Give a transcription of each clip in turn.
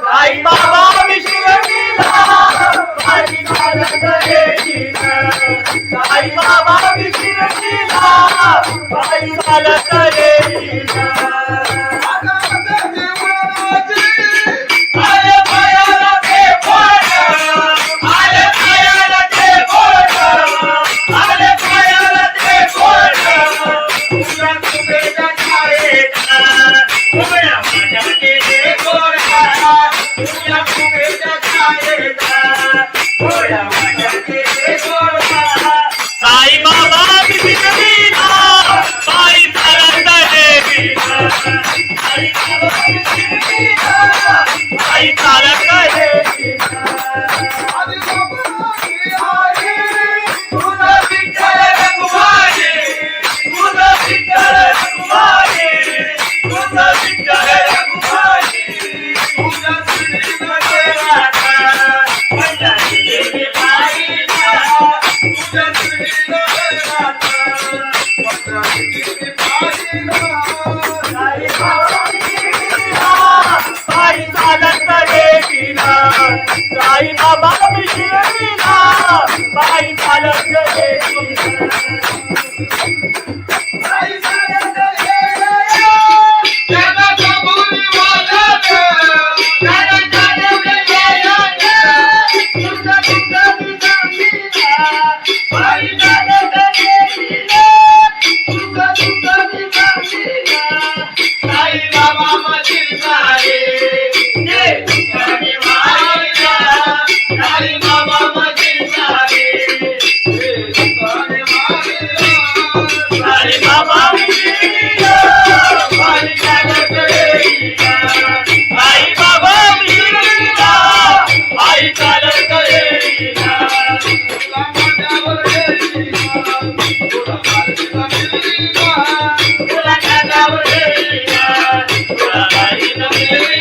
साई बाबा विशिरडीला पायी चालत येईना साई बाबा विशिरडीला पायी चालत येईना साई बाबा विशिरडीला पायी चालत येईना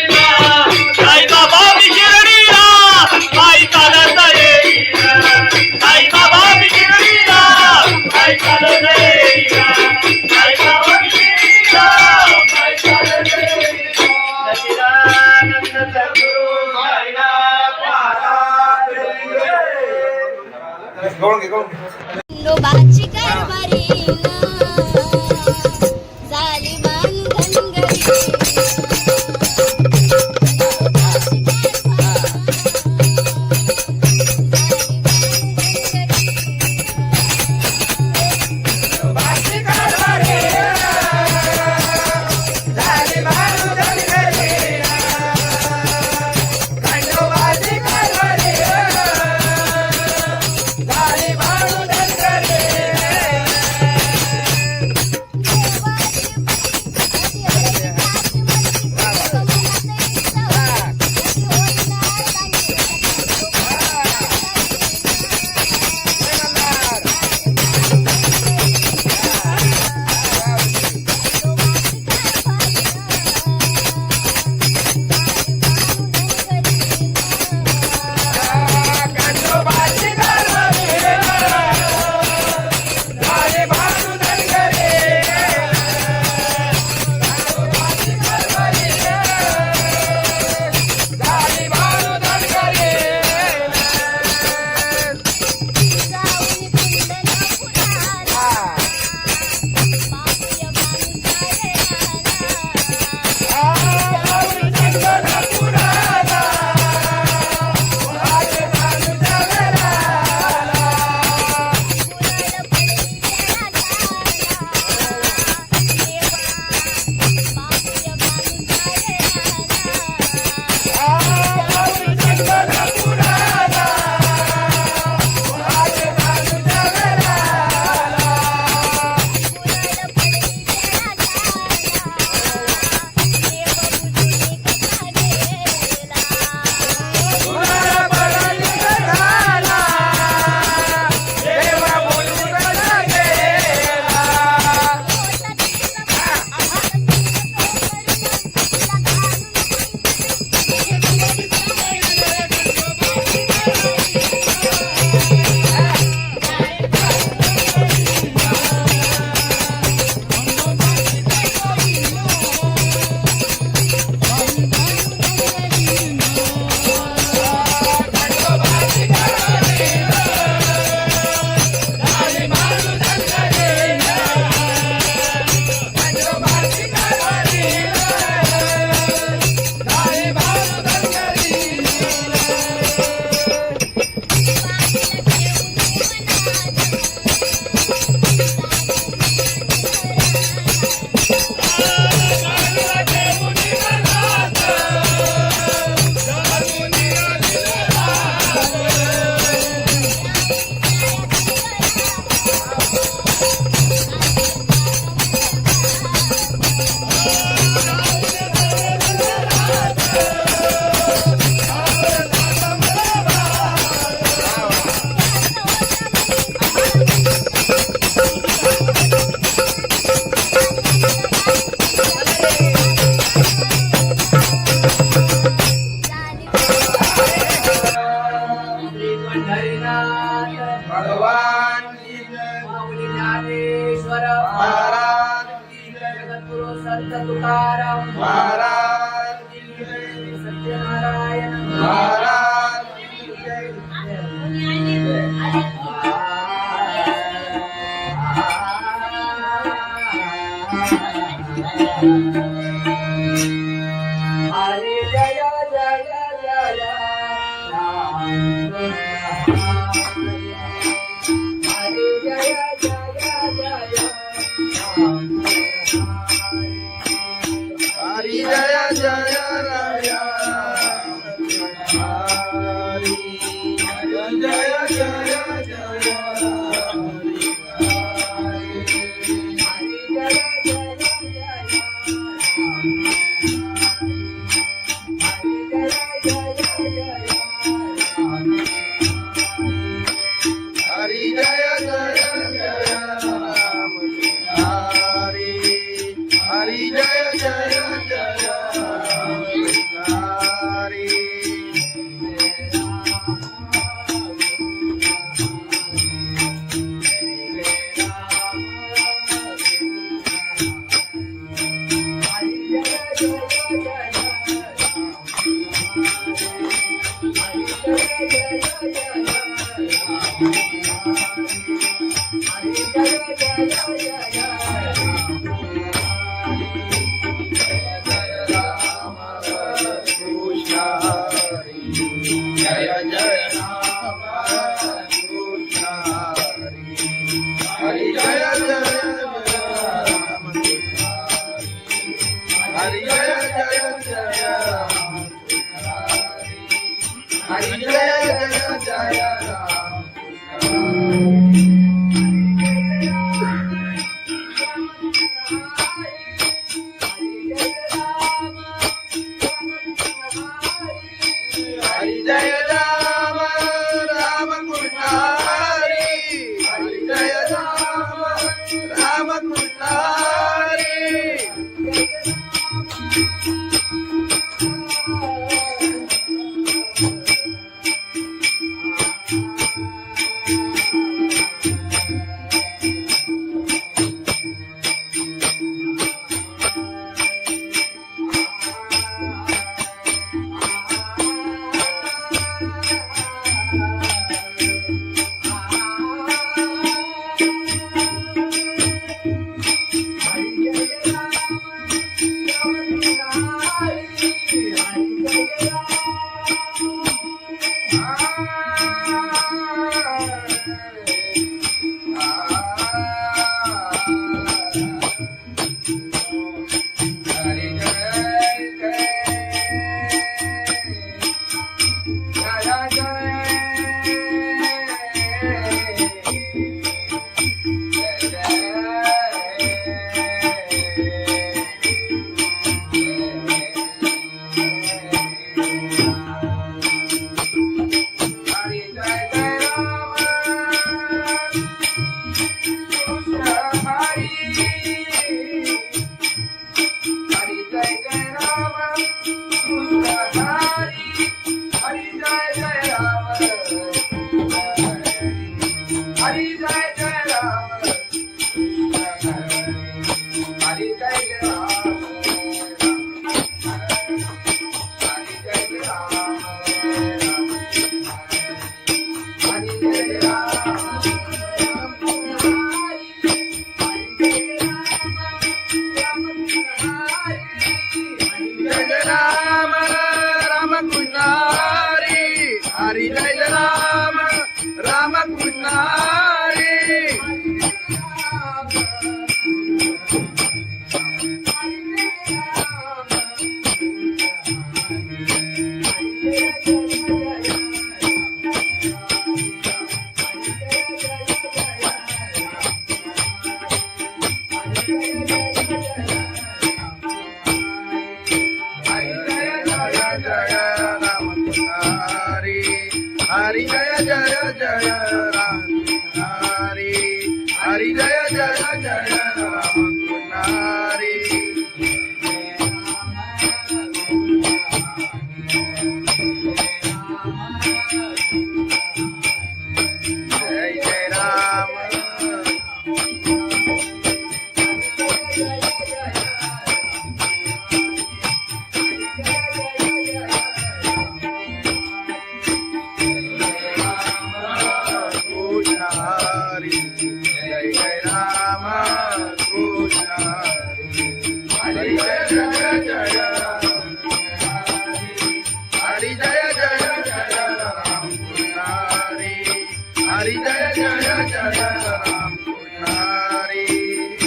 साई बाबा विशिरडीला पायी चालत येईना साई बाबा विशिरडीला पायी चालत येईना लोबाची कारभारी झाली बांधन महाराज जगद्गुरु संत तुकाराम महाराज सत्यनारायण महाराज हरे जय जय जय राम हरे जय जय जय राम हरि जय जय राय हरि जय जय जय हरि जय जय जय राम हरि हरि जय जय जय हरि कृष्ण जय जय राम कृष्ण हरि जय जय राम हरि जय जय जय राम हरि जय जय जय राम हरि जय राम राम कृष्ण हरि हरि जय राम राम कृष्ण हरि हरि जय राम राम कृष्ण हरि हरि जय जय जय राम हरि हरि जय जय जय राम हरि जय जय राम राम कृष्ण हरी जय जय जय राम हरी जय जय जय राम कृष्ण हरी जय जय जय राम कृष्ण राम कृष्ण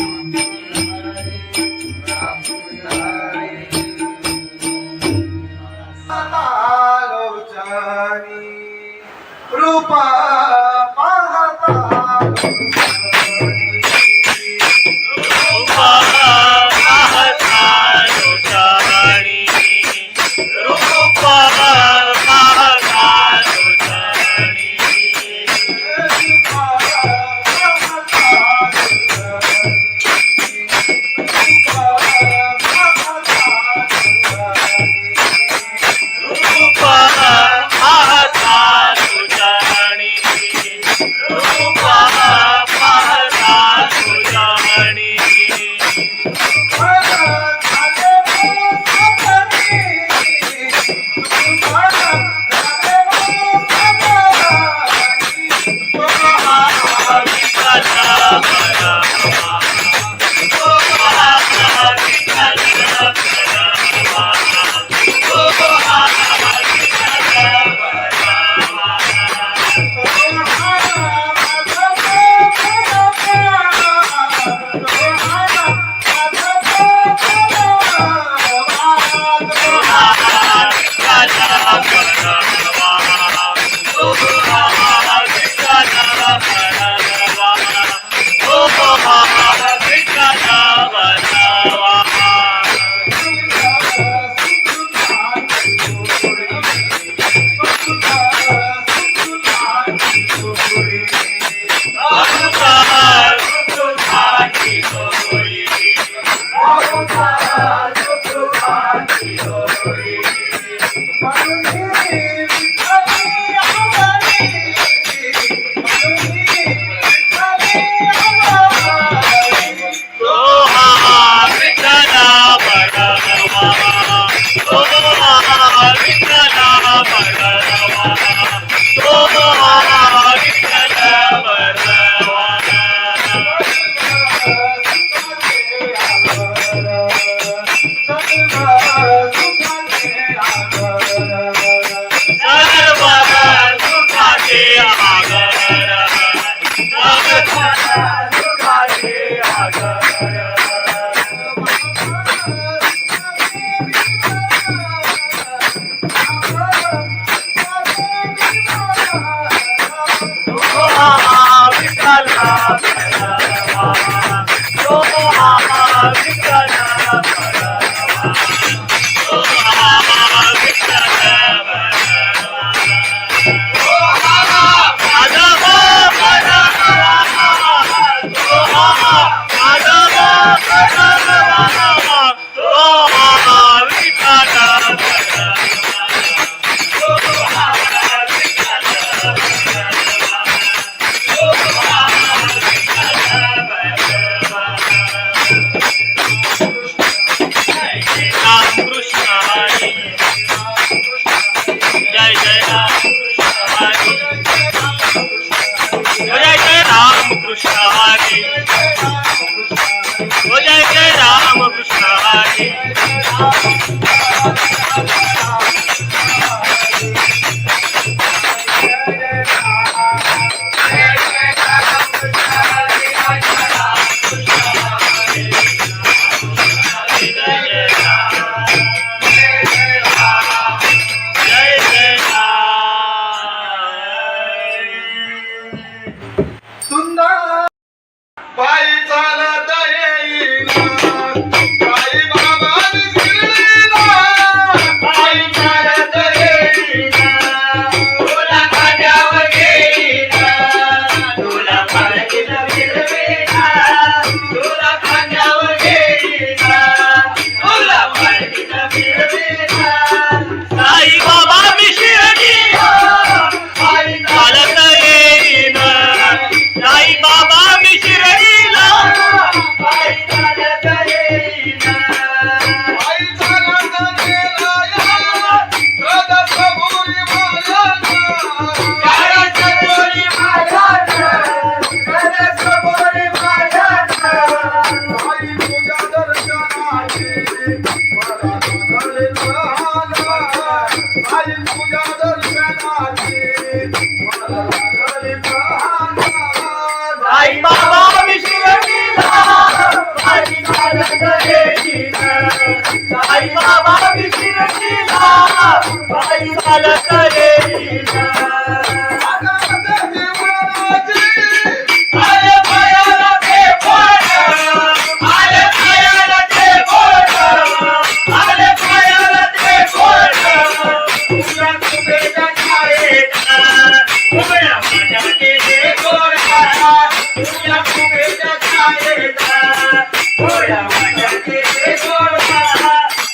आलोचनी रूपा पाहता रूपा पाहता लोटाणी रूपा पाहता लोटाणी रूपा पाहता लोटाणी रूपा पाहता लोटाणी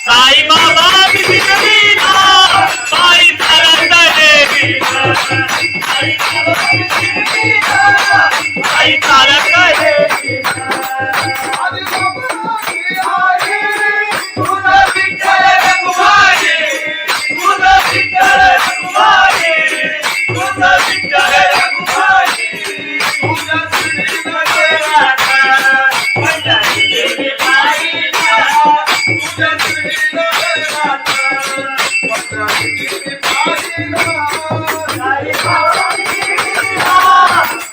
साई बाबा विष्णवीला बाई चालत देवीला साई बाबा विष्णवीला बाई चालत देवीला आदि बाबाची आई तुझा विठ्ठल रखुमाई तुझा विठ्ठल रखुमाई तुझा विठ्ठल रखुमाई तुझ्या श्रीनगरात पंढरी देवी बाईला तुझ्या श्रीनगरात पंढरीची पाहिला साई बाबा विष्णवीला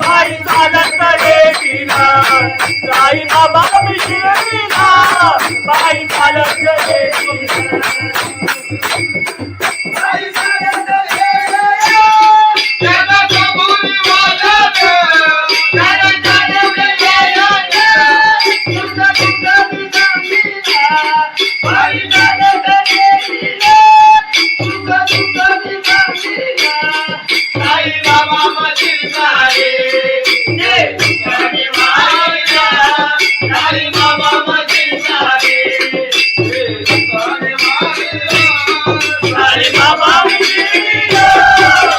बाई चालत देवीला साई बाबा विष्णवीला बाई चालत देवीला आई सारंग ये त्याला कबुली वाजत त्याला जाणवले तुझा तुझा विष्णवीला बाई चालत देवीला तुझा तुझा विष्णवीला साई बाबा मधील सारे जय तुझी माईला साई बाबा मधील सारे साई बाबा विष्णवीला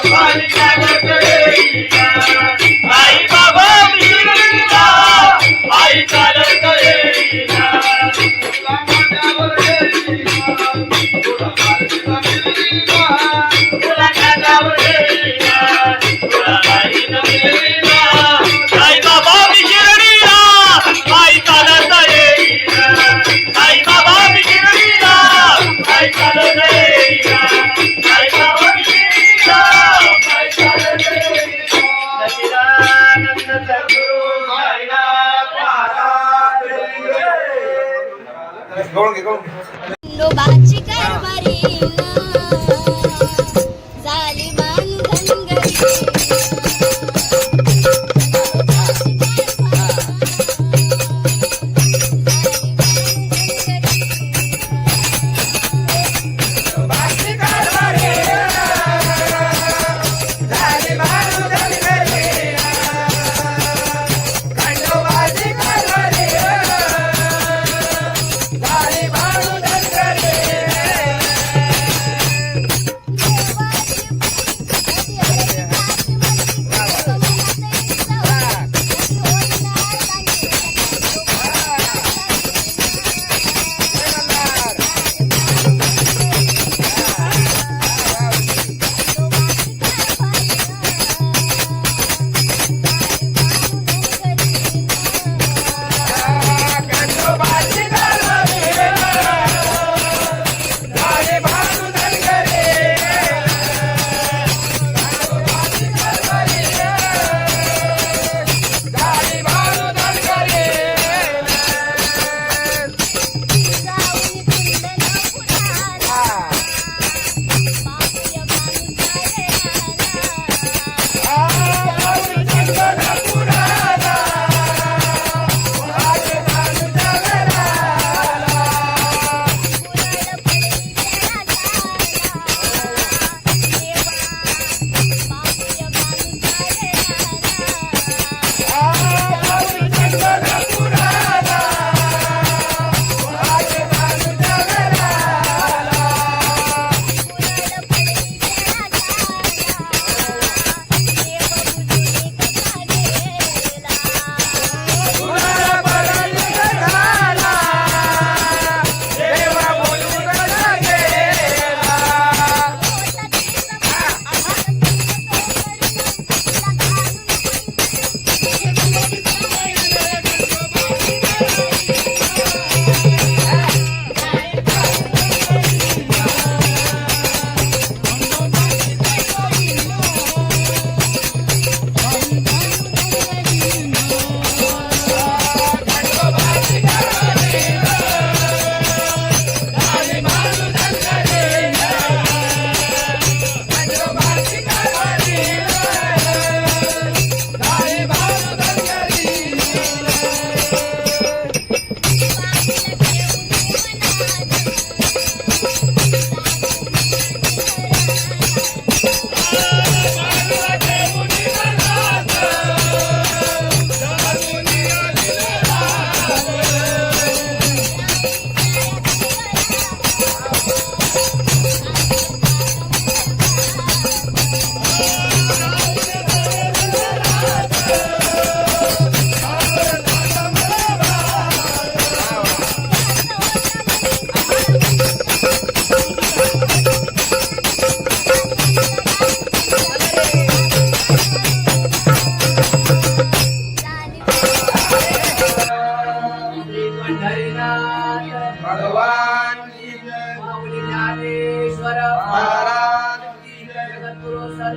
बाई चालत देवीला साई बाबा विष्णवीला बाई चालत देवीला तुला कानावर देवीला तुला बाईला मिळवीला साई बाबा विष्णवीला बाई चालत देवीला साई बाबा विष्णवीला बाई चालत देवीला साई बाबा विष्णवीला बाई चालत देवीला सच्चिदानंद सद्गुरु खंडोबाची कारभारी झाली बांधनगरी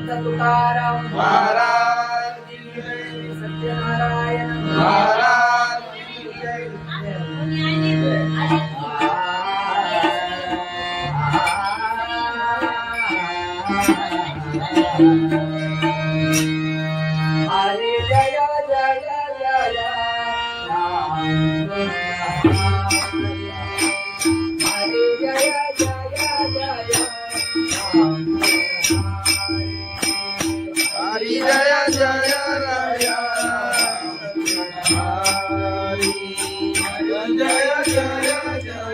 संत तुकाराम महाराज की जय. सत्यनारायण महाराज की जय. हरे जय जय जय राम हरे जय जय जय राम हरी जय जय राया. हरी जय जय जय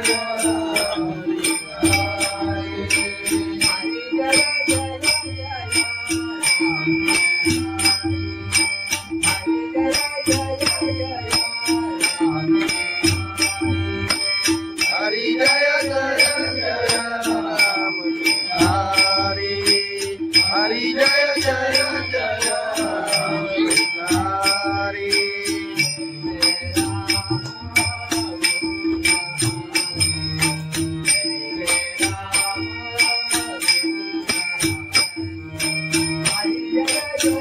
हरी जय जय जय राम. हरी हरी जय जय जय राम. हरी जय जय राम कृष्ण हरि. हरि जय जय राम कृष्ण हरि. जय जय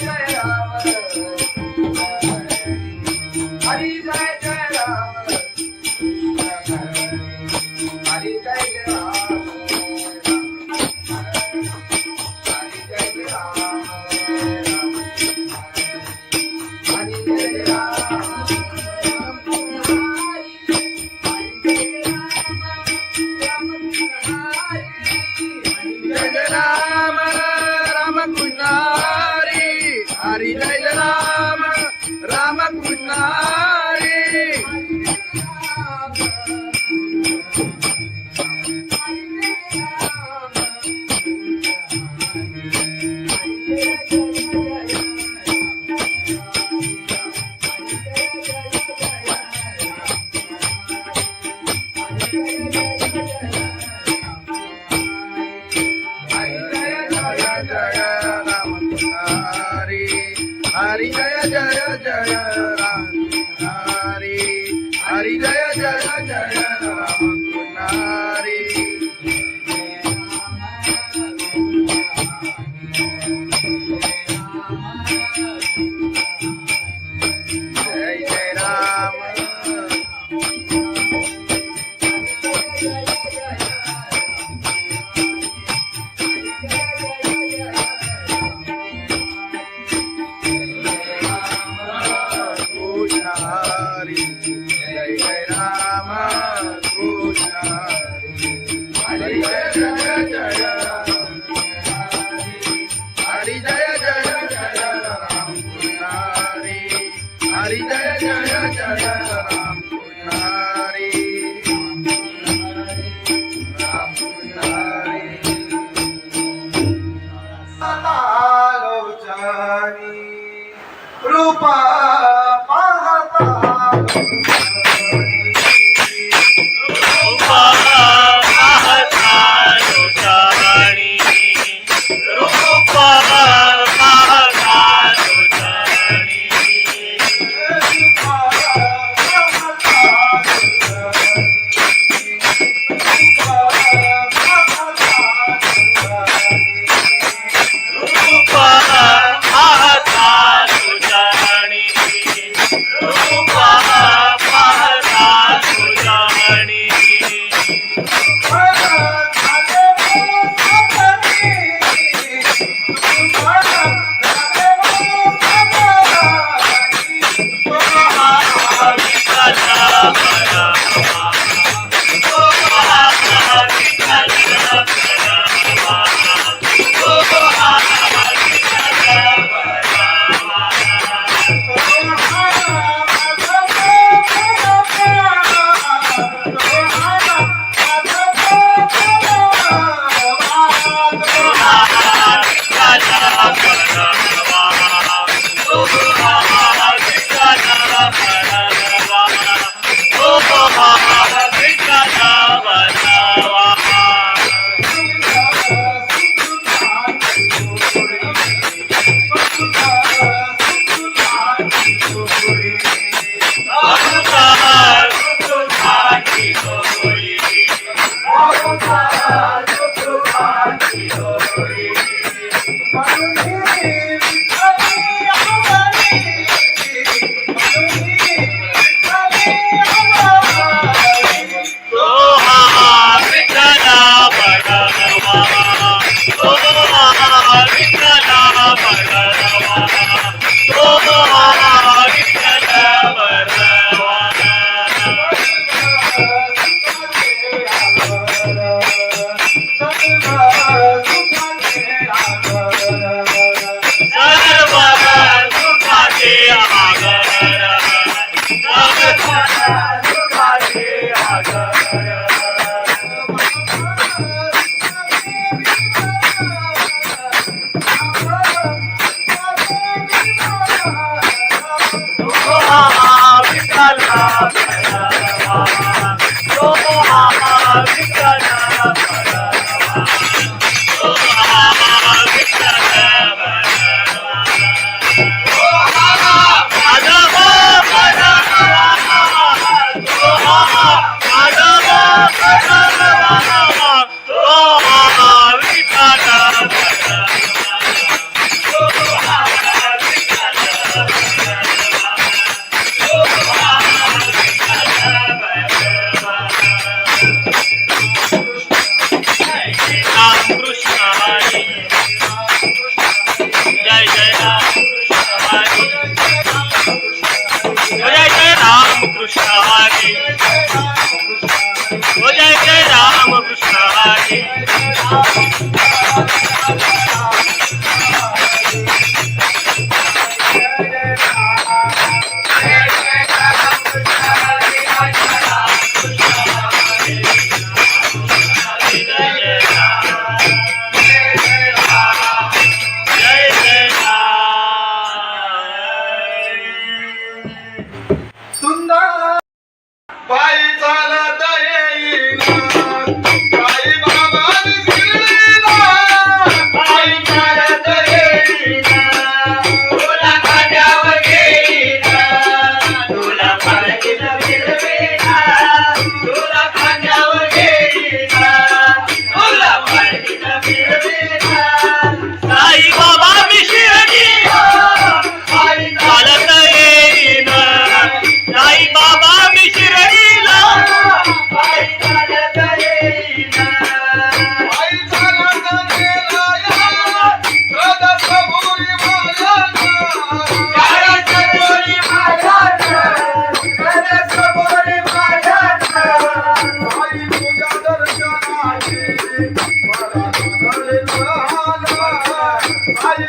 जय राम हरि. जय जय जय राम हरि. जय राम राम कृष्ण हरि. हरि जय राम राम कृष्ण हरि. हरी जय राम राम कृष्ण हरी. हरि जय जय जय राम हरि. हरि जय जय जय राम हरि. जय जय राम हरी जय जय जय राम कृष्ण हरी राम कृष्ण हरी लोचनी रूपा पाहता रूपा पाहता लोचनी रूपा पाहता लोचनी रूपा पाहता लोचनी रूपा पाहता लोचनी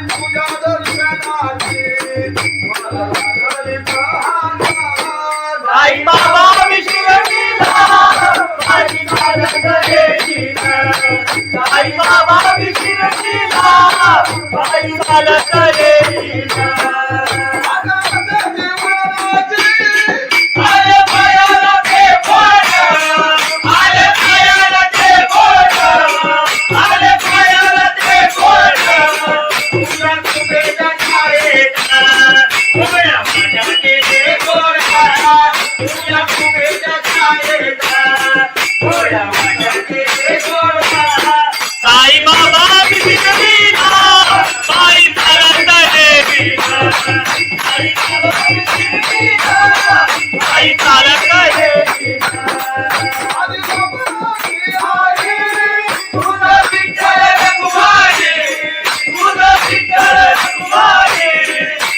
तुझ्या दर्शनाची मला लागली साई बाबा मी शिर्डीला माझी चालत येईना साई बाबा मी शिर्डीला माझी चालत येईना आले पायाला ते बोट आले पायाला ते बोट आले पायाला ते बोट तुझ्या कुबेच्या छायेत उभ्या माझ्याचे ते गोड तुझ्या कुबेच्या छायेत उभ्या माझ्याचे ते गोड साई बाबा मी शिर्डीला पायी चालत येईना साई बाबा मी शिर्डीला पायी चालत येईना तुझं विठ्ठल रघुमाई तुझं विठ्ठल रघुमाई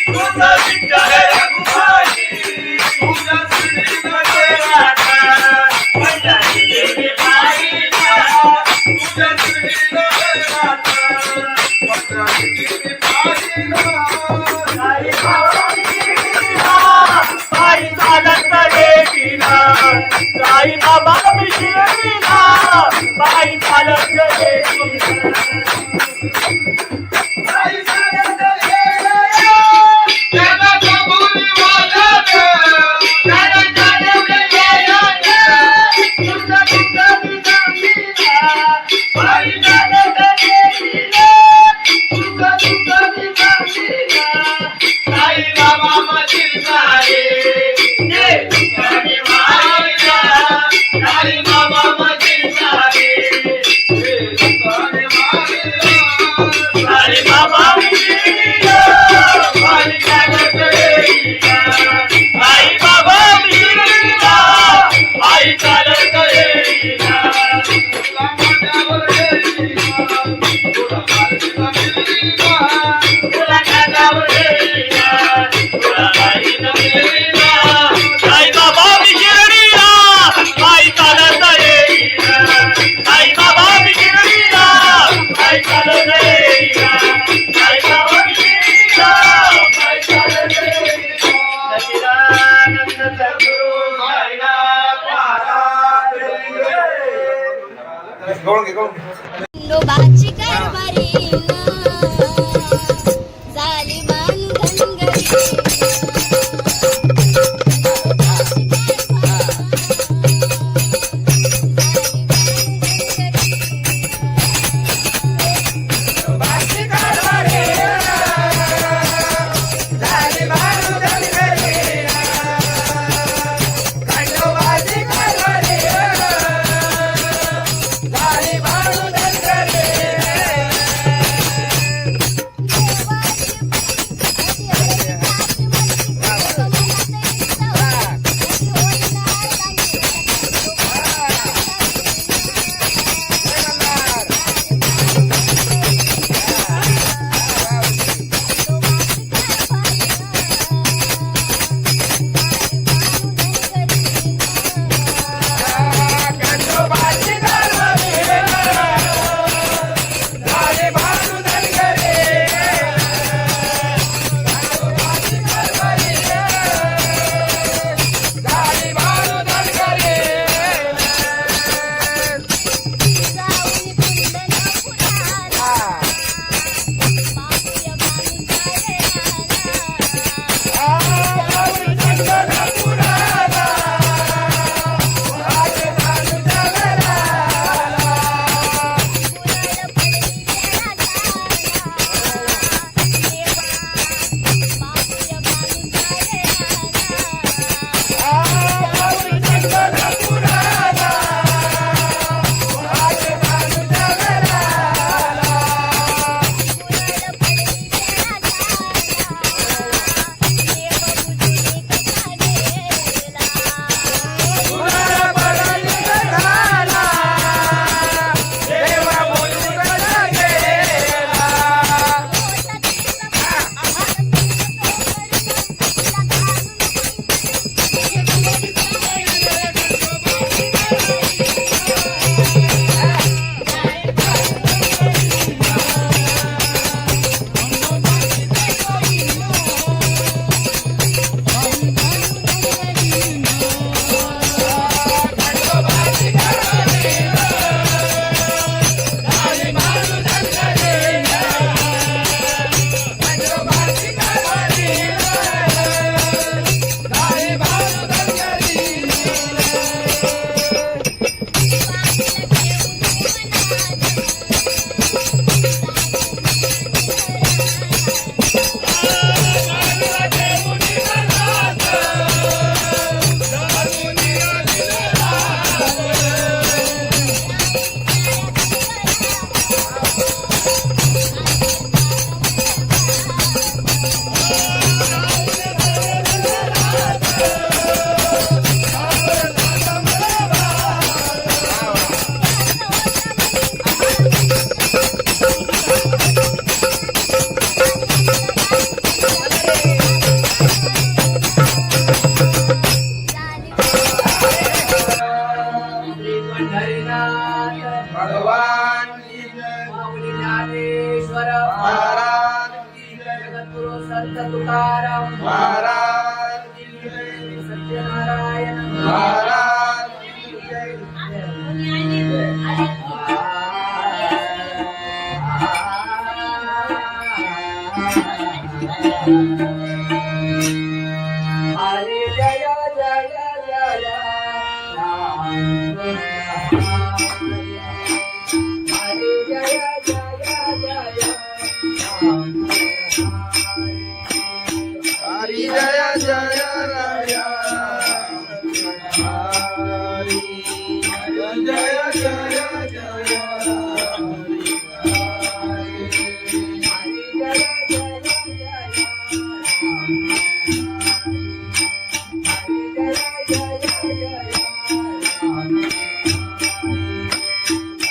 तुझं विठ्ठल रघुमाई तुझं श्रीकृष्ण राधा पंढरी देवी पाहिला तुझं श्रीकृष्ण राधा पंढरी देवी पाहिला साई बाबा मी शिर्डीला पायी चालत येईना साई बाबा मी शिर्डीला पायी चालत येईना साई चालत येईना त्याला कबुली वाजत त्याला चालवलं येईना तुझं दुःख मी सांगीना पायी चालत येईना तुझं दुःख मी सांगीना साई बाबा माझी साई ये दुःखाने मारिला साई बाबा माझी साई ये दुःखाने मारिला साई बाबा मी शिर्डीला पायी चालत येईना साई बाबा मी शिर्डीला पायी चालत येईना तुला माझ्यावर येईना तुला माझ्यावर येईना तुला माझ्यावर येईना तुला माझ्यावर येईना साई बाबा मी शिर्डीला पायी चालत येईना साई बाबा मी शिर्डीला पायी चालत येईना साई बाबा मी शिर्डीला पायी चालत येईना सच्चिदानंद सद्गुरु साईनाथ महाराज खंडोबाची कारभारी झाली बांधनगरी तुकाराम महाराज की जय, सत्यनारायण महाराज की जय. हरे जय जय जय राम हरे जय जय जय राम हरी जय जय राया हरी जय जय जय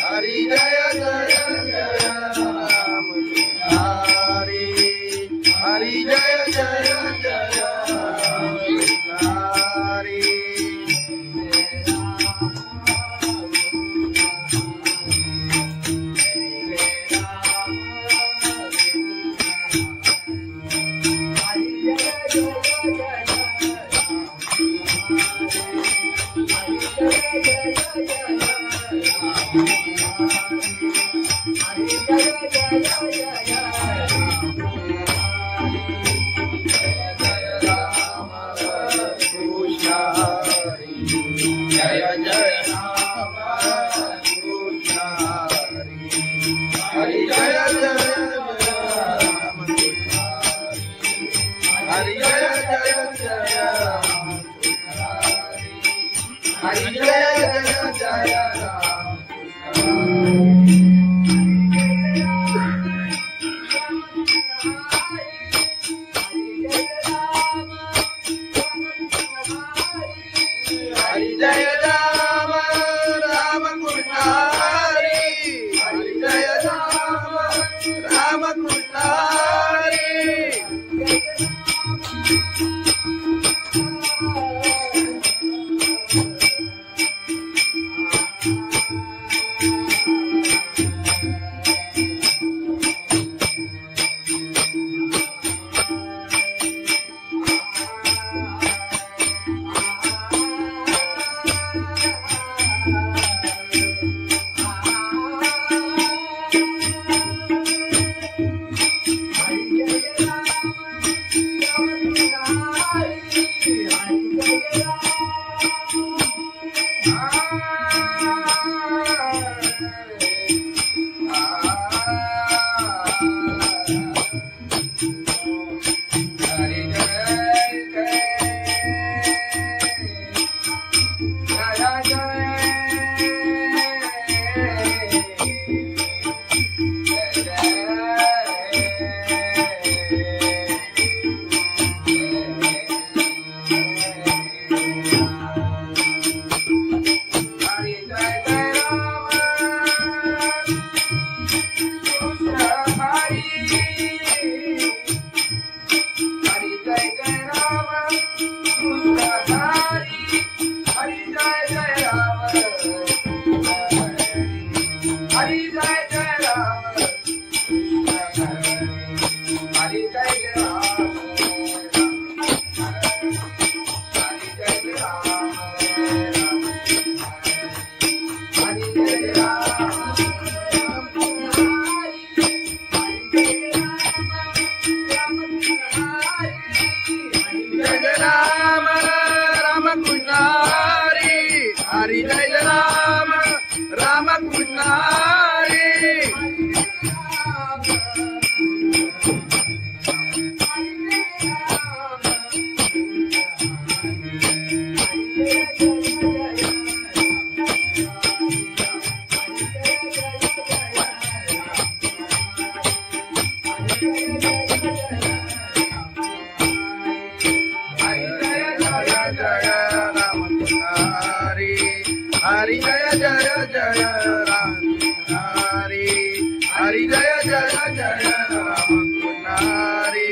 हरी जय जय जय राम हरी हरी जय जय जय हरी जय जय राम कृष्ण हरि जय जय राम हरि जय जय जय राम हरि जय जय जय राम हरि जय राम राम कृष्ण हरि हरि जय राम राम कृष्ण हरि हरि जय राम राम कृष्ण हरि हरि जय जय जय राम हरि हरि जय जय जय राम हरि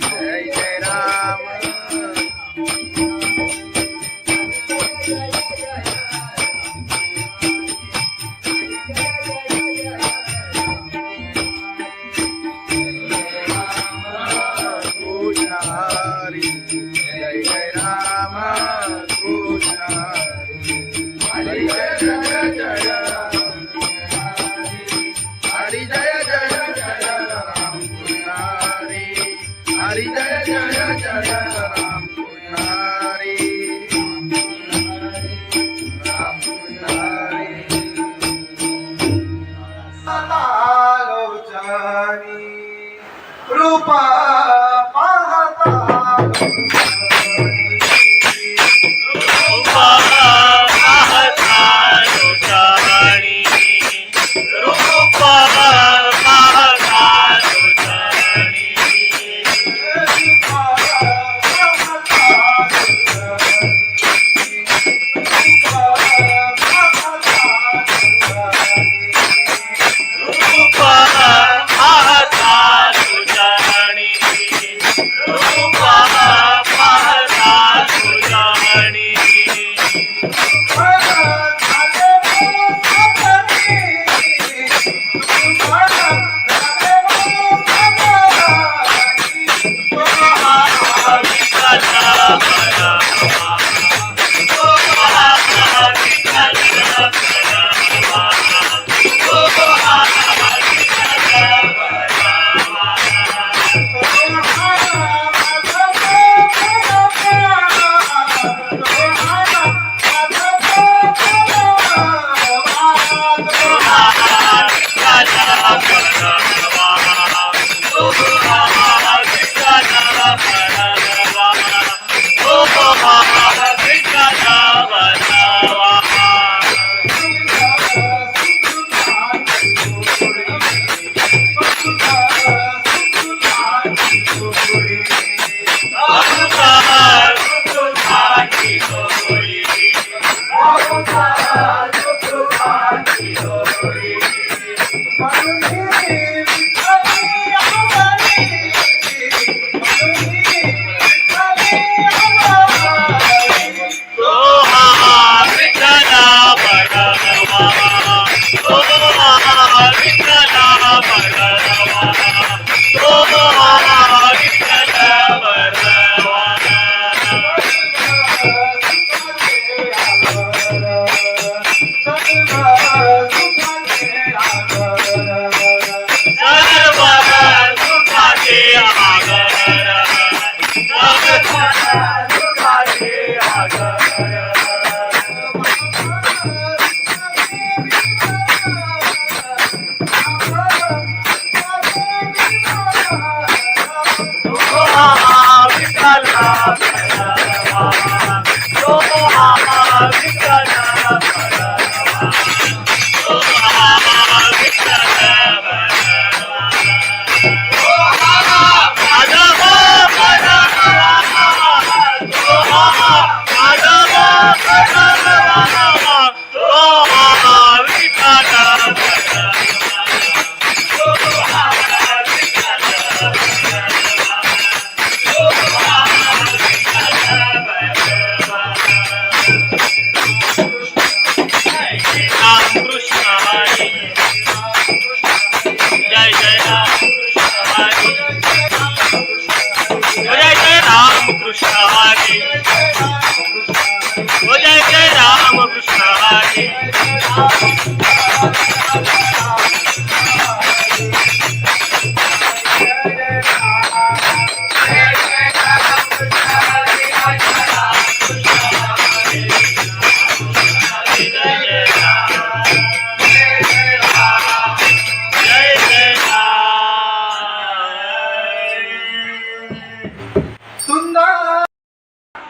जय जय राम हरी जय जय जय राम कृष्ण हरी हरी जय जय जय राम कृष्ण हरी राम कृष्ण हरी आलोचनी रूपा पाहता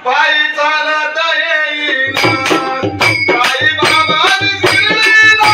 पायी चालत येईना, पायी बाबा शिर्डीला.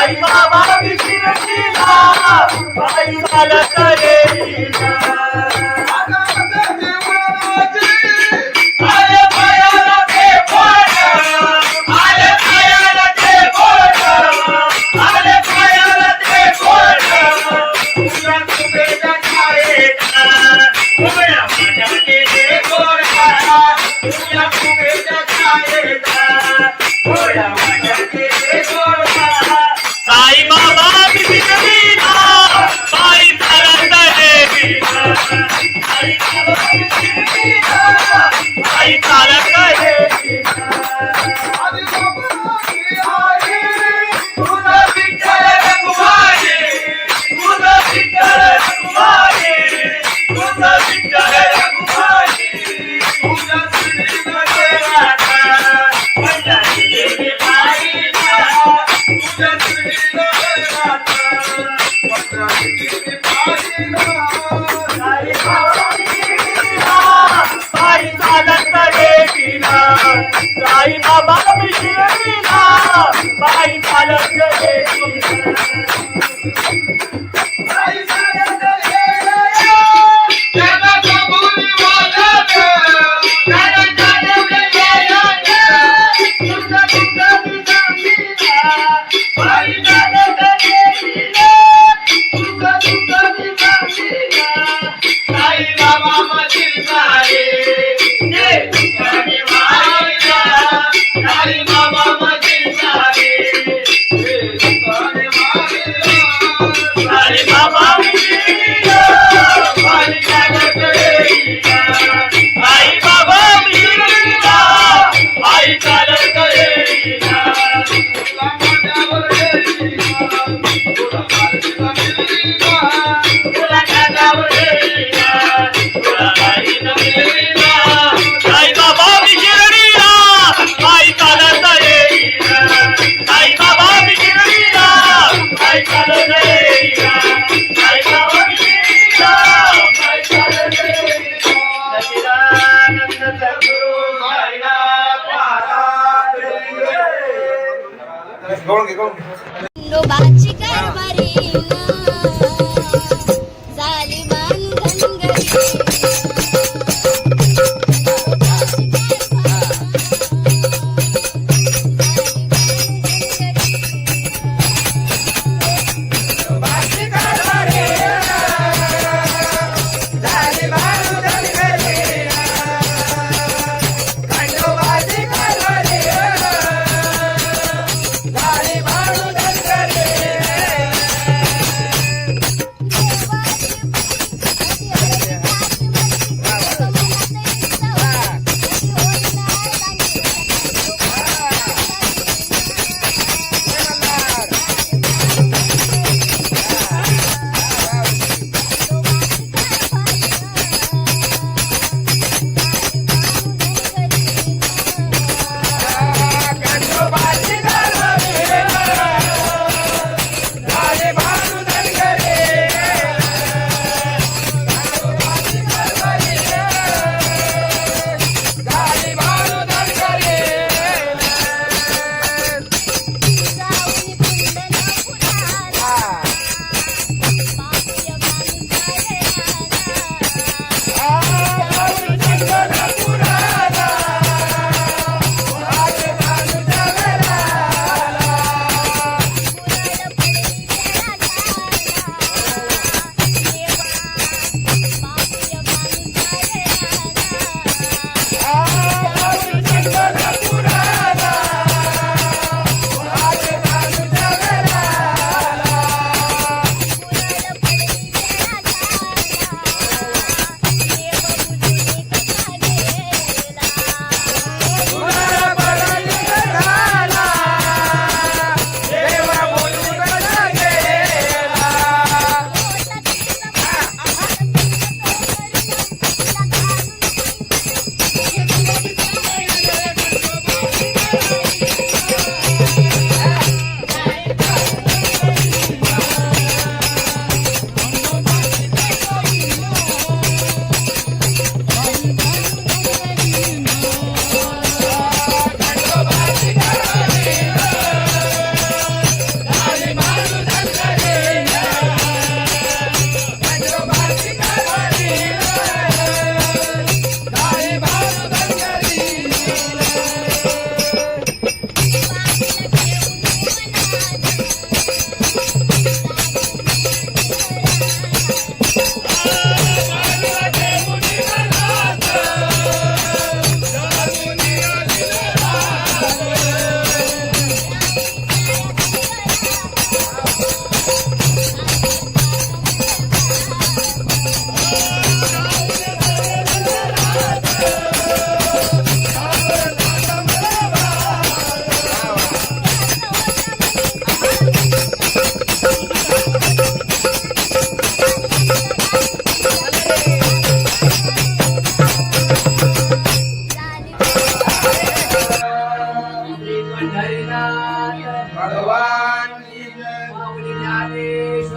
साई बाबा विशिरतीला पायी चालत येईना आले पायाला ते बोट आले पायाला ते बोट आले पायाला ते बोट तुझ्या तुझ्या छायेचा उभ्या माझ्याचे ते गोडा तुझ्या तुझ्या छायेचा उभ्या माझ्याचे ते गोडा साई बाबा विशिरतीला पायी चालत येईना साई बाबा विशिरतीला पायी चालत येईना तुझा विठ्ठल रघुमाई तुझा विठ्ठल रघुमाई तुझा विठ्ठल रघुमाई तुझ्या श्रीनगरात पंढरीची पायीला तुझ्या श्रीनगरात पंढरीची पायीला साई बाबा विशिरतीला पायी चालत येईना साई बाबा विशिरतीला पायी चालत येईना साई बाबा मधील साई बाबा मधील साई साई बाबा विशिरतीला पायी चालत येईना साई बाबा विशिरतीला पायी चालत येईना तुला माझ्यावर येईना तुला माझ्यावर येईना तुला काही न मिळेना साई बाबा विशिरतीला पायी चालत येईना साई बाबा विशिरतीला पायी चालत येईना साई बाबा विशिरतीला पायी चालत येईना सच्चिदानंद सद्गुरु साईनाथ महाराज नोबाची कारभारी झाली झाली बाळू धनगरी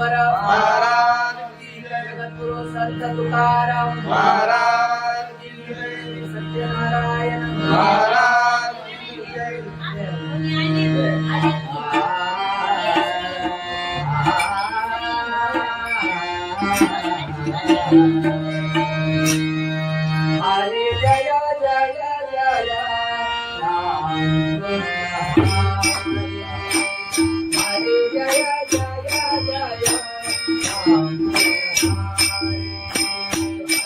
ज्ञानेश्वर महाराज की जय, जगद्गुरु संत तुकाराम महाराज की जय, सत्यनारायण महाराज की जय. हरे जय जय जय राम हरे जय जय जय राम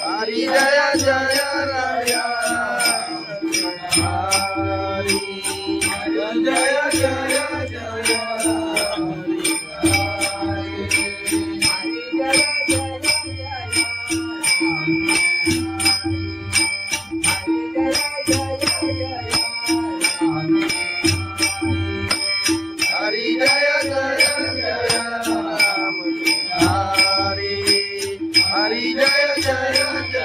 हरी जय जय राय हरी जय जय जय जय हरी जय जय जय राम हरी हरी जय जय जय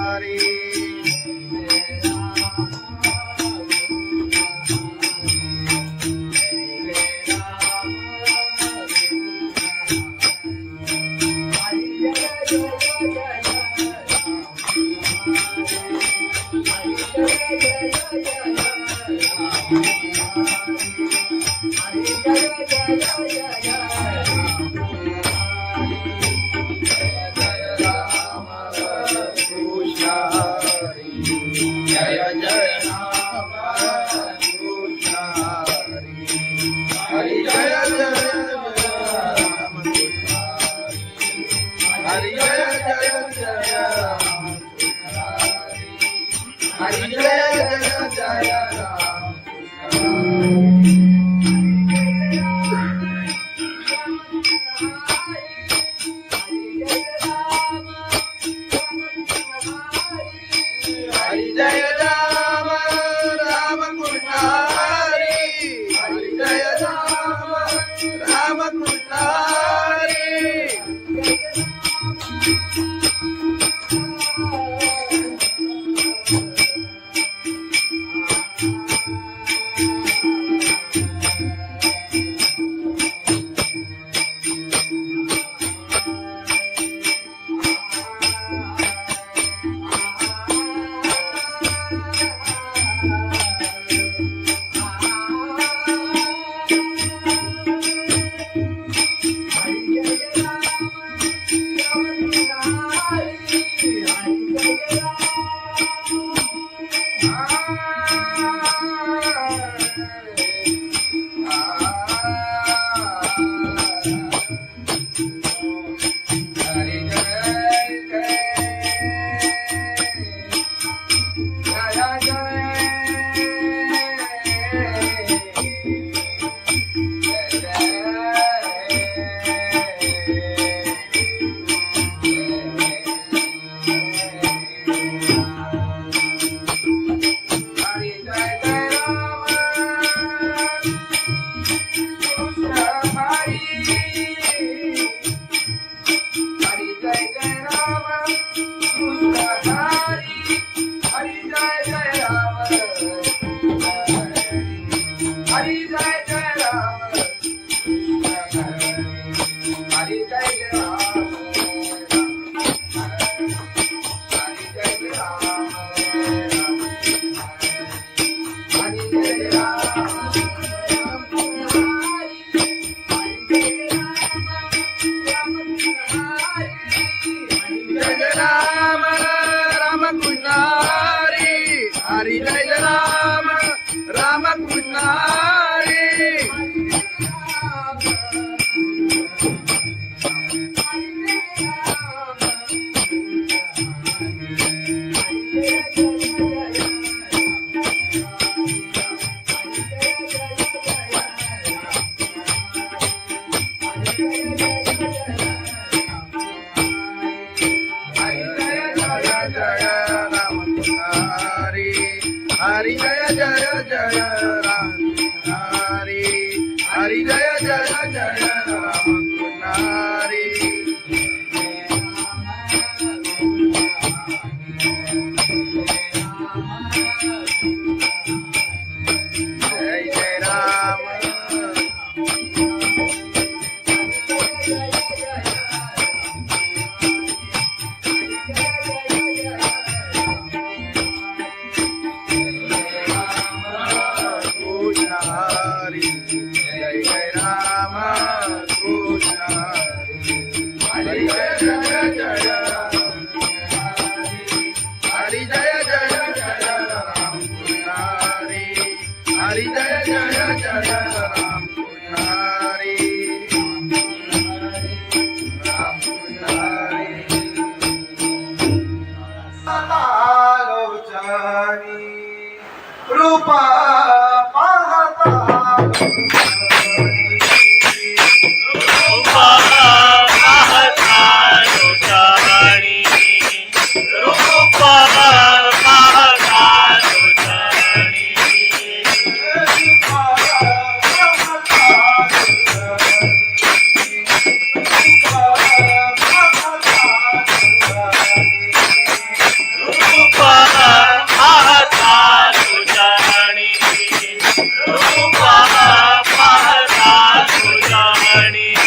हरी कृष्ण हरी जय जय राम कृष्ण हरी हरी जय जय राम हरी जय जय जय राम हरी जय जय जय राम हरी जय राम राम कृष्ण हरी हरी जय राम राम कृष्ण हरी हरी जय जय राम राम कृष्ण हरी हरी जय जय जय राम हरी हरी जय जय जय राम हरी जय जय राम रामकृष्ण हरी जय जय जय हरी जय जय जय रामकृष्ण हरी जय जय जय रामकृष्ण रामकृष्ण लोचनी रूपा पाहता रूपा पाहता लोचनी रूपा पाहता लोचनी रूपा पाहता लोचनी रूपा पाहता लोचनी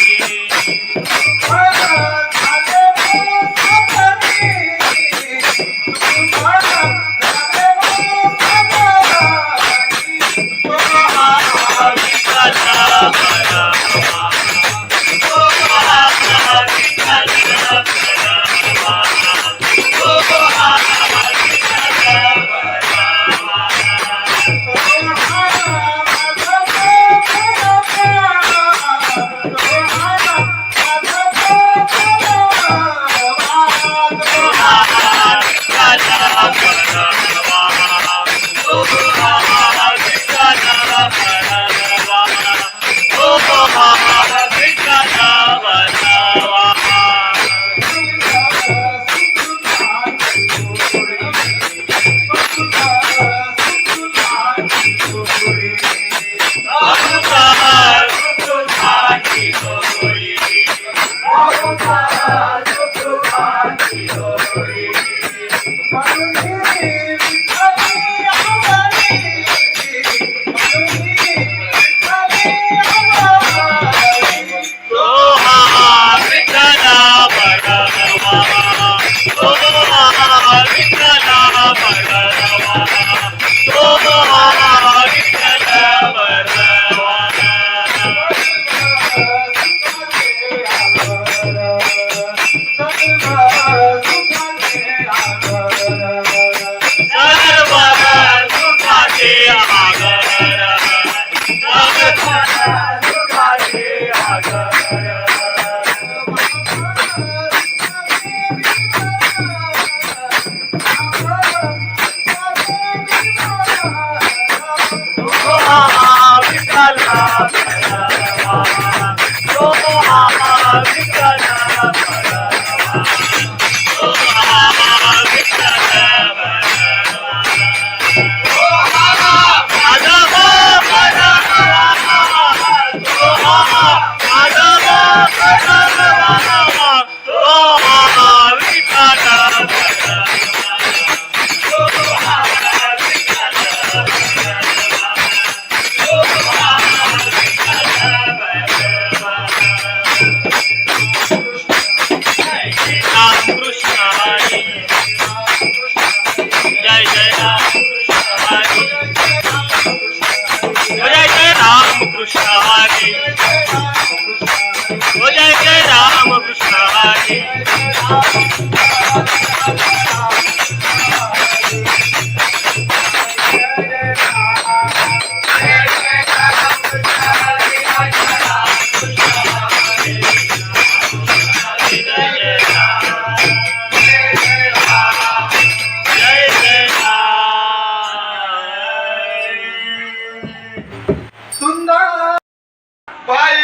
Bye.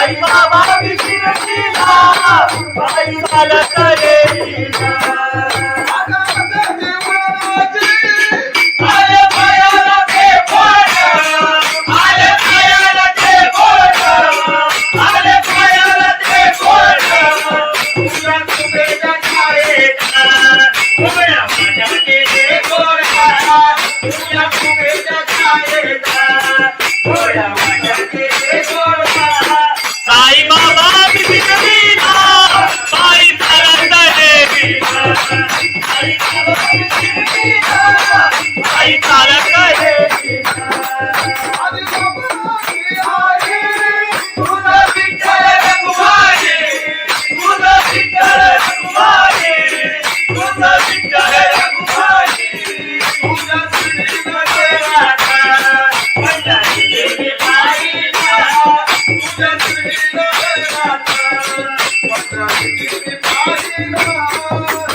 साई बाबा शिर्डीला पायी चालत येईना आले पायाला ते बोट आले पायाला ते बोट आले पायाला ते बोट तुझ्या कुबेच्या छायेत उभ्या माझ्या केले गोडा तुझ्या कुबेच्या छायेत उभ्या माझ्या केले गोडा साई बाबा शिर्डीला पायी चालत येईना साई बाबा शिर्डीला पायी चालत येईना तुझं विठ्ठल रखुमाई तुझं विठ्ठल रखुमाई तुझं विठ्ठल रखुमाई तुझ्या श्रीमध्ये राधा पंढरी देवी बाईला तुझ्या श्रीमध्ये राधा पंढरी देवी बाईला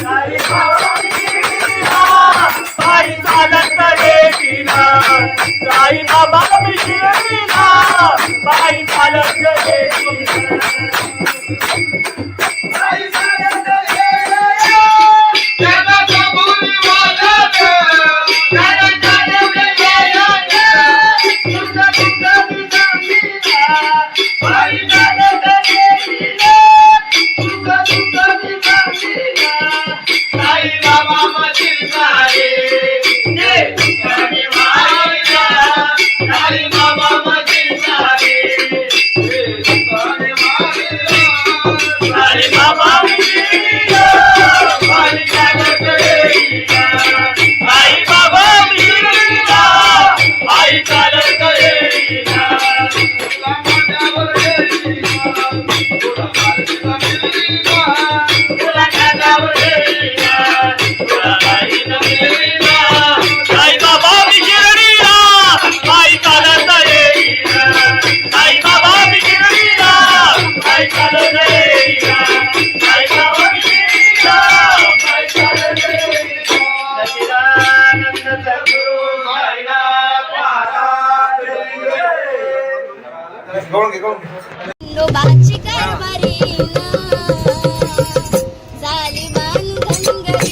साई बाबा शिर्डीला पायी चालत येईना साई बाबा शिर्डीला पायी चालत येईना साई चालत येईना त्याला कबुली वाजत त्याला चालवले वाजत तुझं तुझं दिसतीला पायी चालत येईना तुझं तुझं दिसतीला साई बाबा मधील सारे जे तुझ्याने वाहिला साई बाबा मधील सारे जे तुझ्याने वाहिला साई बाबा शिर्डीला पायी चालत येईना साई बाबा शिर्डीला पायी चालत येईना तुला माझ्यावर येईना तुला माझ्यावर येईना तुला माझ्यावर येईना तुला माझ्यावर येईना साई बाबा शिर्डीला पायी चालत येईना साई बाबा शिर्डीला पायी चालत येईना साई बाबा शिर्डीला पायी चालत येईना सच्चिदानंद सद्गुरु साईनाथ महाराज नोबाची कारभारी झाली बांधन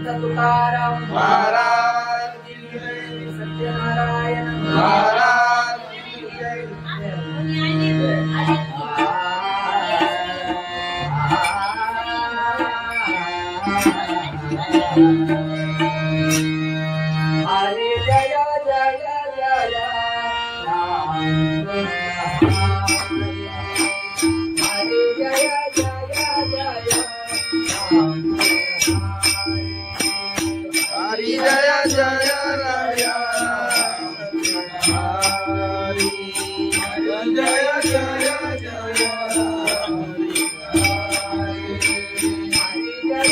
संत तुकाराम महाराज की जय. सत्यनारायण महाराज की जय. हरे जय जय जय राम हरे जय जय जय राम हरी जय जय राया. हरी जय जय जय हरी जय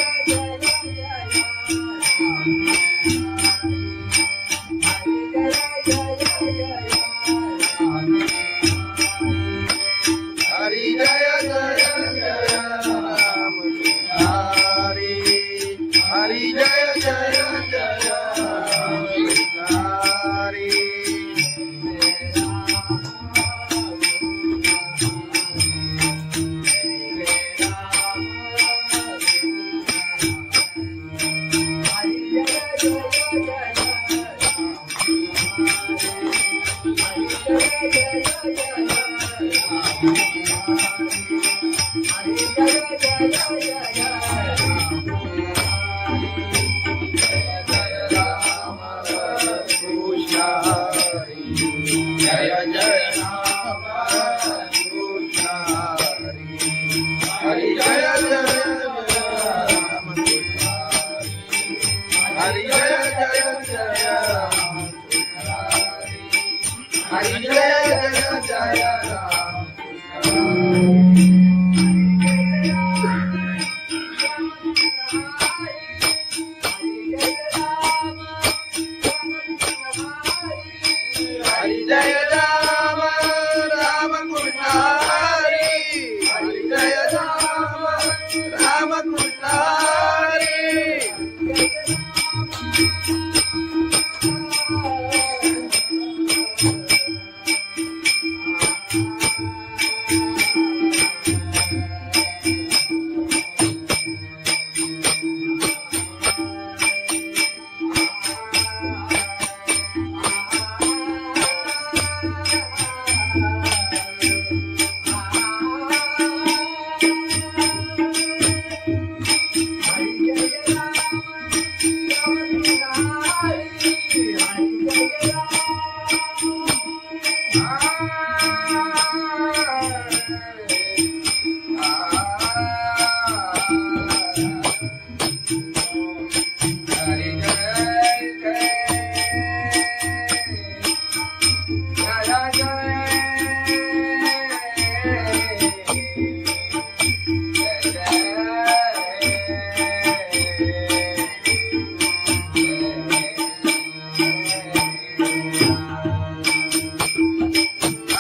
जय जय राम. हरी हरी जय जय जय राम.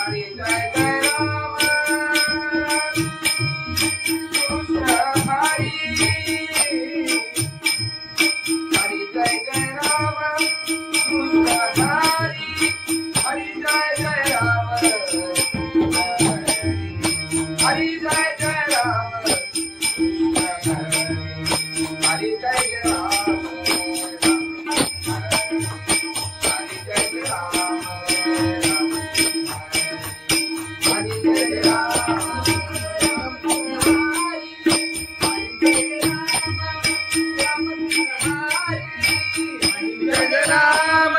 हरी जय जय राम कृष्ण हरि. हरि जय जय राम कृष्ण. हरि जय जय जय राम. हरि जय जय जय राम. हरि जय राम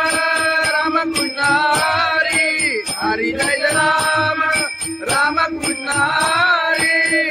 राम कृष्ण हरि. हरि जय राम राम कृष्ण हरि.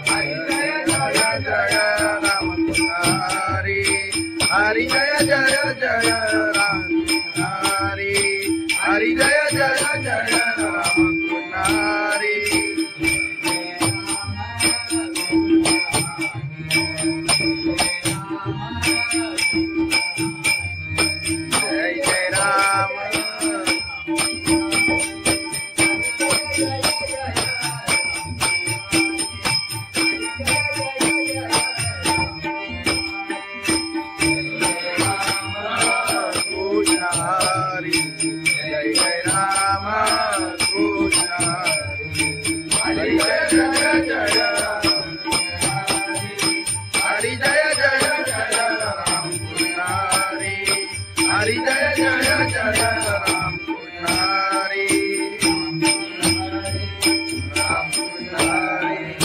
हरी जय राम राम कृष्ण हरी. हरि जय जय जय राम हरि. हरि जय जय जय राम हरि. जय जय राम. हरी जय जय जय राम कृष्ण हरी राम कृष्ण हरी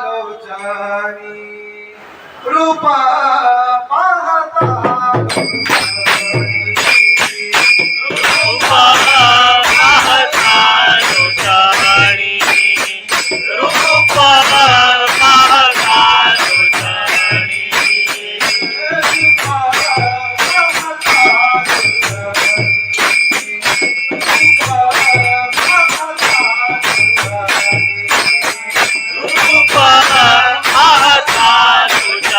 लोचनी रूपा पाहता रूपा पाहता लोचनी रूपा पाहता लोचनी रूपा पाहता लोचनी रूपा पाहता लोचनी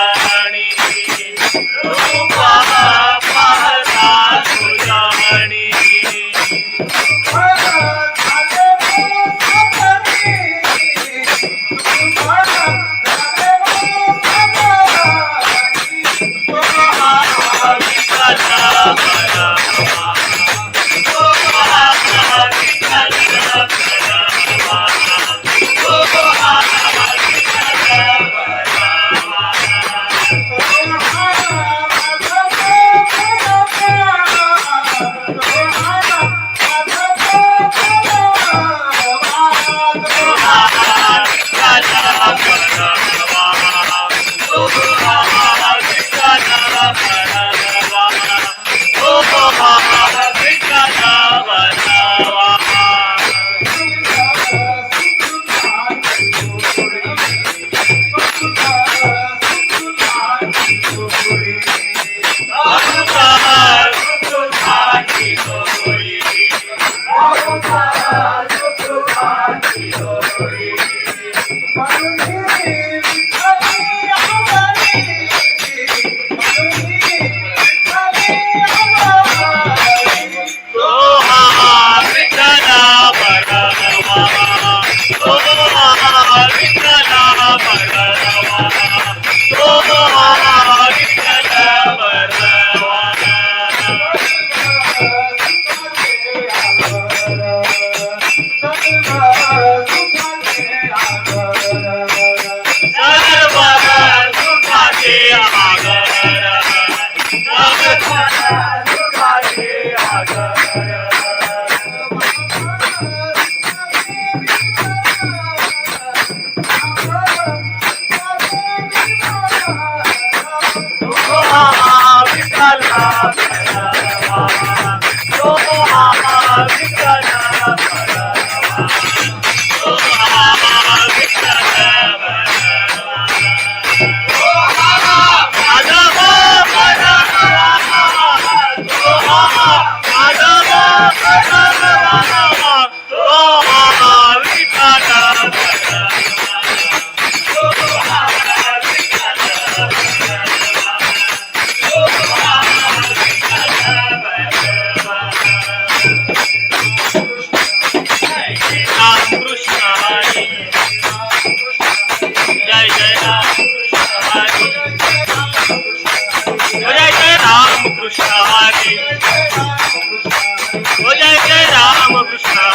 Krishna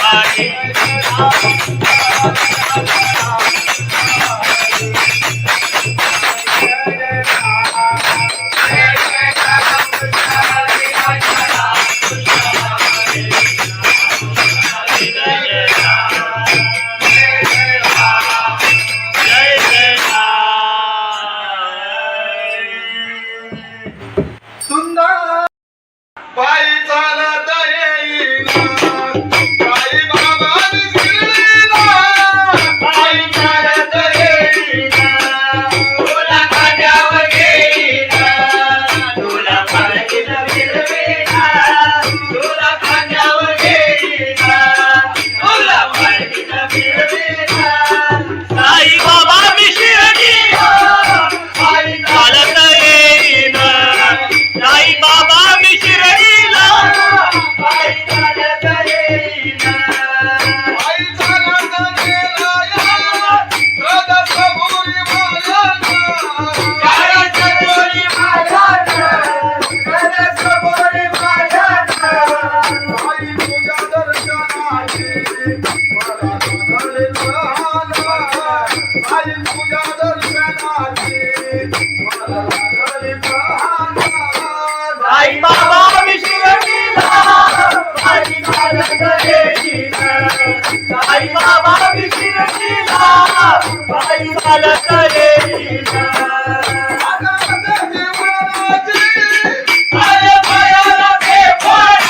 पायी चालत येईना आले पायाला ते बोट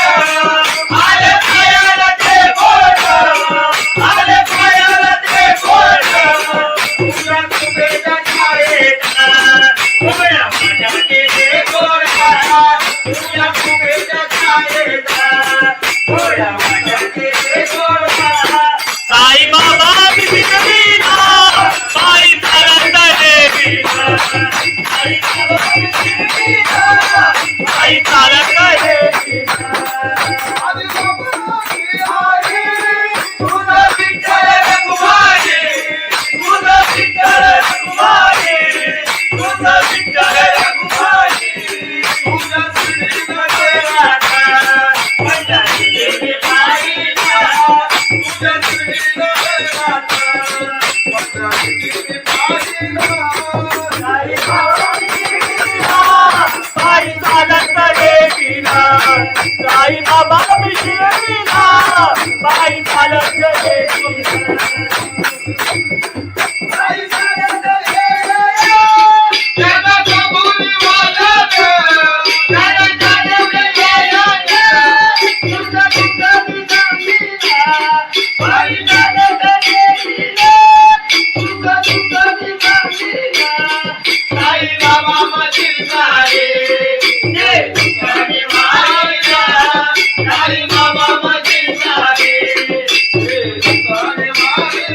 आले पायाला ते बोट आले पायाला ते बोट तुझ्या कुबेच्या छायेत उभ्या माझ्या केले गोडा तुझ्या कुबेच्या छायेत उभ्या माझ्या केले गोडा साई बाबा बिगडीला पायी चालत येईना साई बाबा बिगडीला पायी चालत येईना तुझं विठ्ठल रघुमाई तुझं विठ्ठल रघुमाई तुझं विठ्ठल रघुमाई तुझं श्रीनगर राधा पंढरी गेली पायीला तुझं श्रीनगर राधा पंढरी गेली पायीला साई बाबा बिगडीला पायी चालत येईना साई बाबा बिगडीला पायी चालत येईना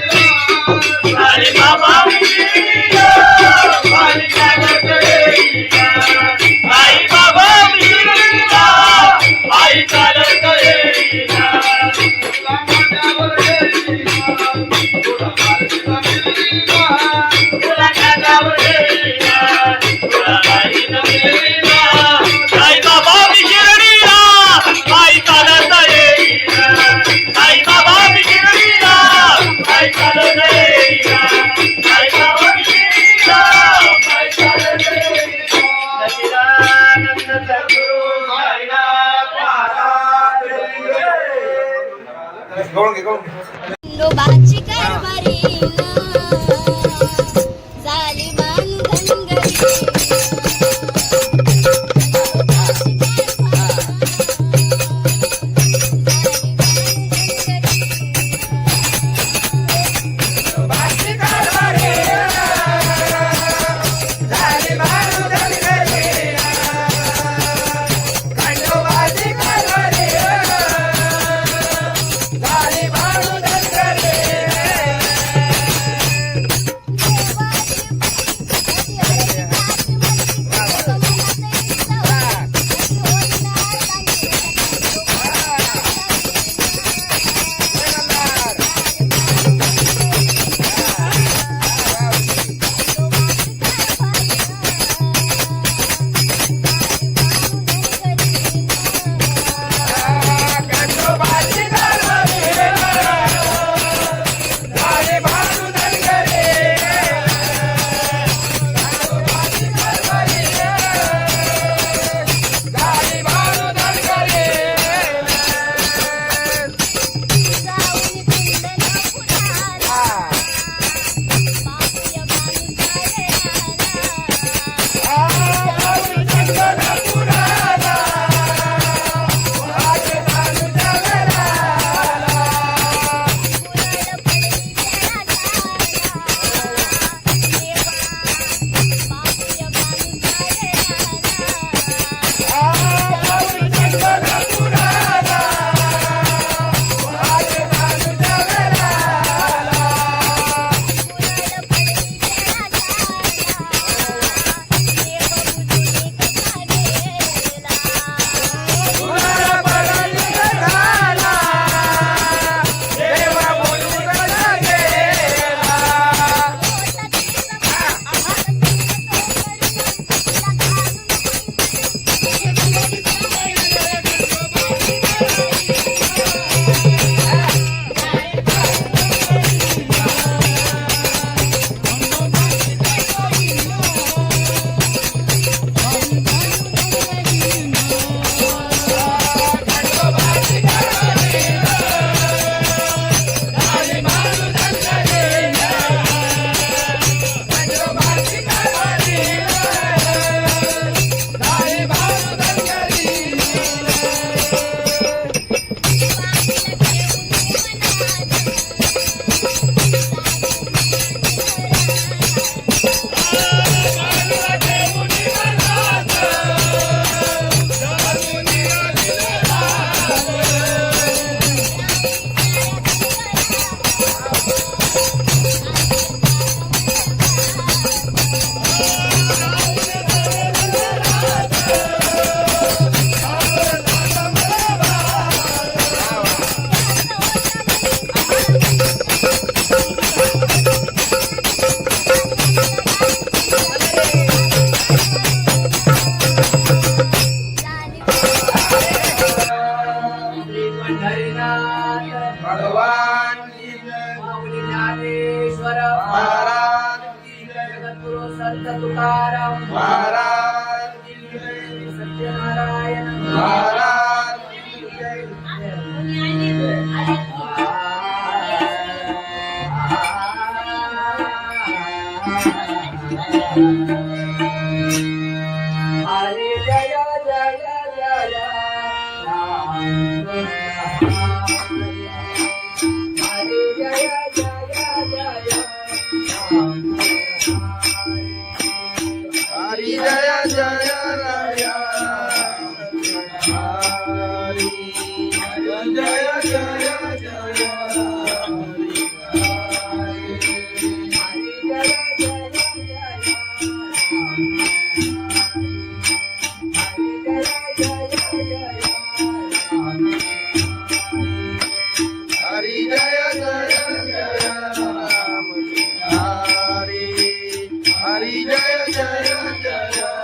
साई बाबा बिगडीला पायी चालत येईना साई बाबा बिगडीला पायी चालत येईना तुला खांद्यावर येईना तुला बाईनं मिळवीना साई बाबा बिगडीला पायी चालत येईना साई बाबा बिगडीला पायी चालत येईना साई बाबा बिगडीला पायी चालत येईना सच्चिदानंद सद्गुरु साईनाथ महाराज खंडोबाची कारभारी झाली बांधनगरी झाली हरी जय जय राया हरी जय जय जय हरी जय जय जय राम हरी हरी जय जय जय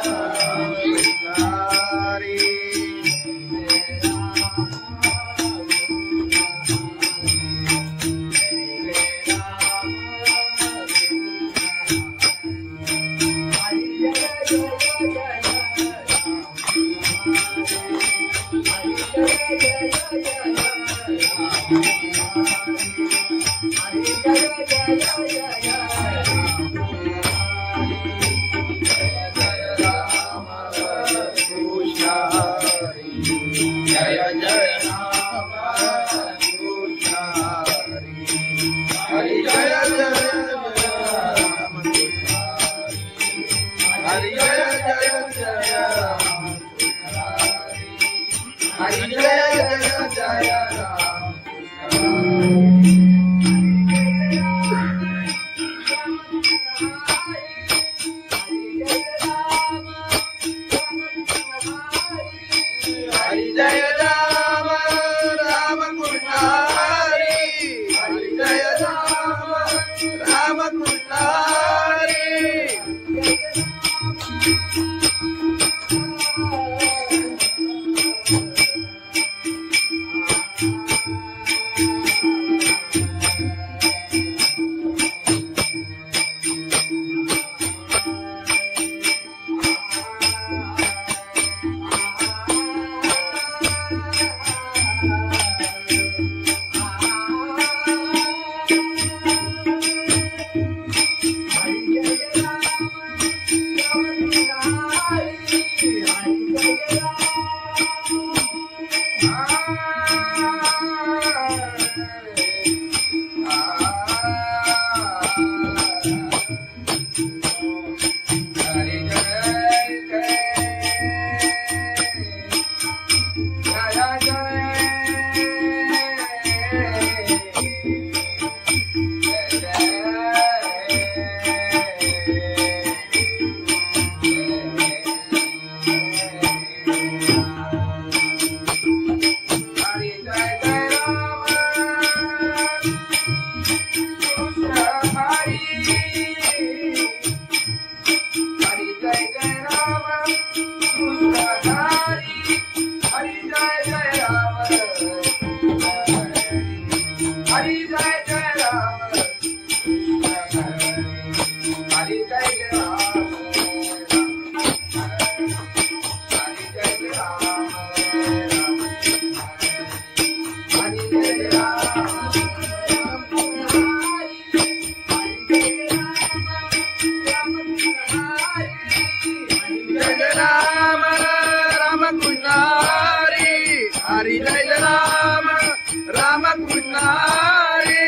हरी जय जय राम कृष्ण हरि जय जय राम हरि जय जय जय राम हरि जय जय जय राम हरि जय राम राम कृष्ण हरि हरि जय राम राम कृष्ण हरि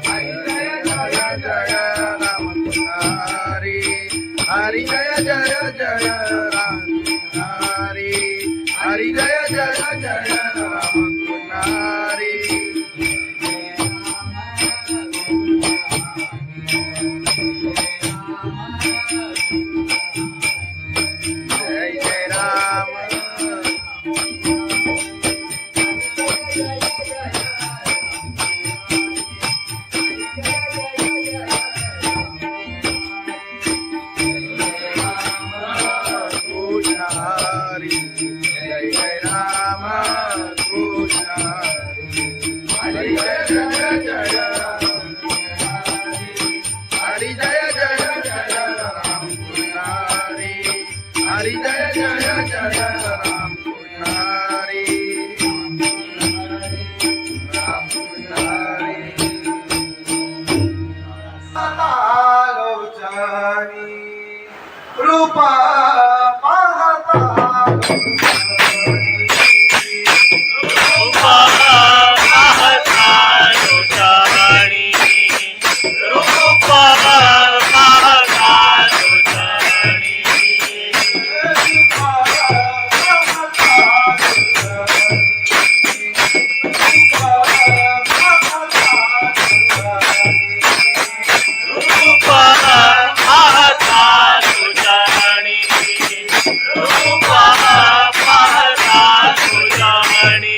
हरि जय राम राम कृष्ण हरि हरि जय जय जय राम हरि हरि जय जय जय राम हरि जय जय राम हरि जय जय राम रूपा पाहता तुझ्याणी रूपा पाहता तुझ्याणी रूपा पाहता तुझ्याणी रूपा पाहता तुझ्याणी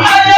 आई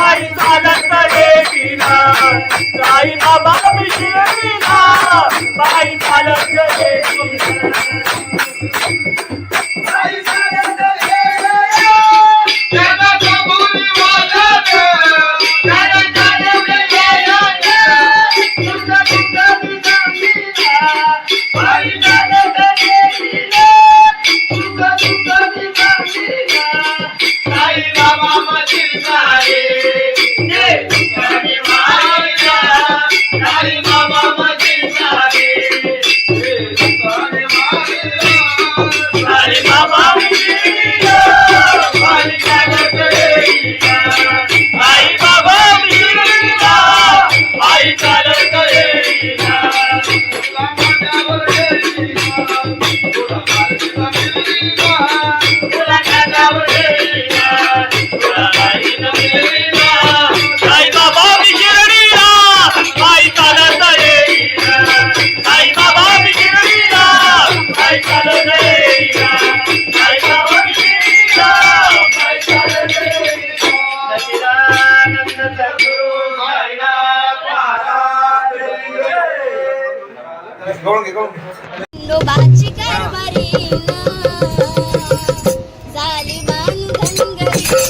आई चालत येतीला साई बाबा मी शिर्डीला आई चालत येतीला खंडोबाची कारभारी झाली बांधनगरी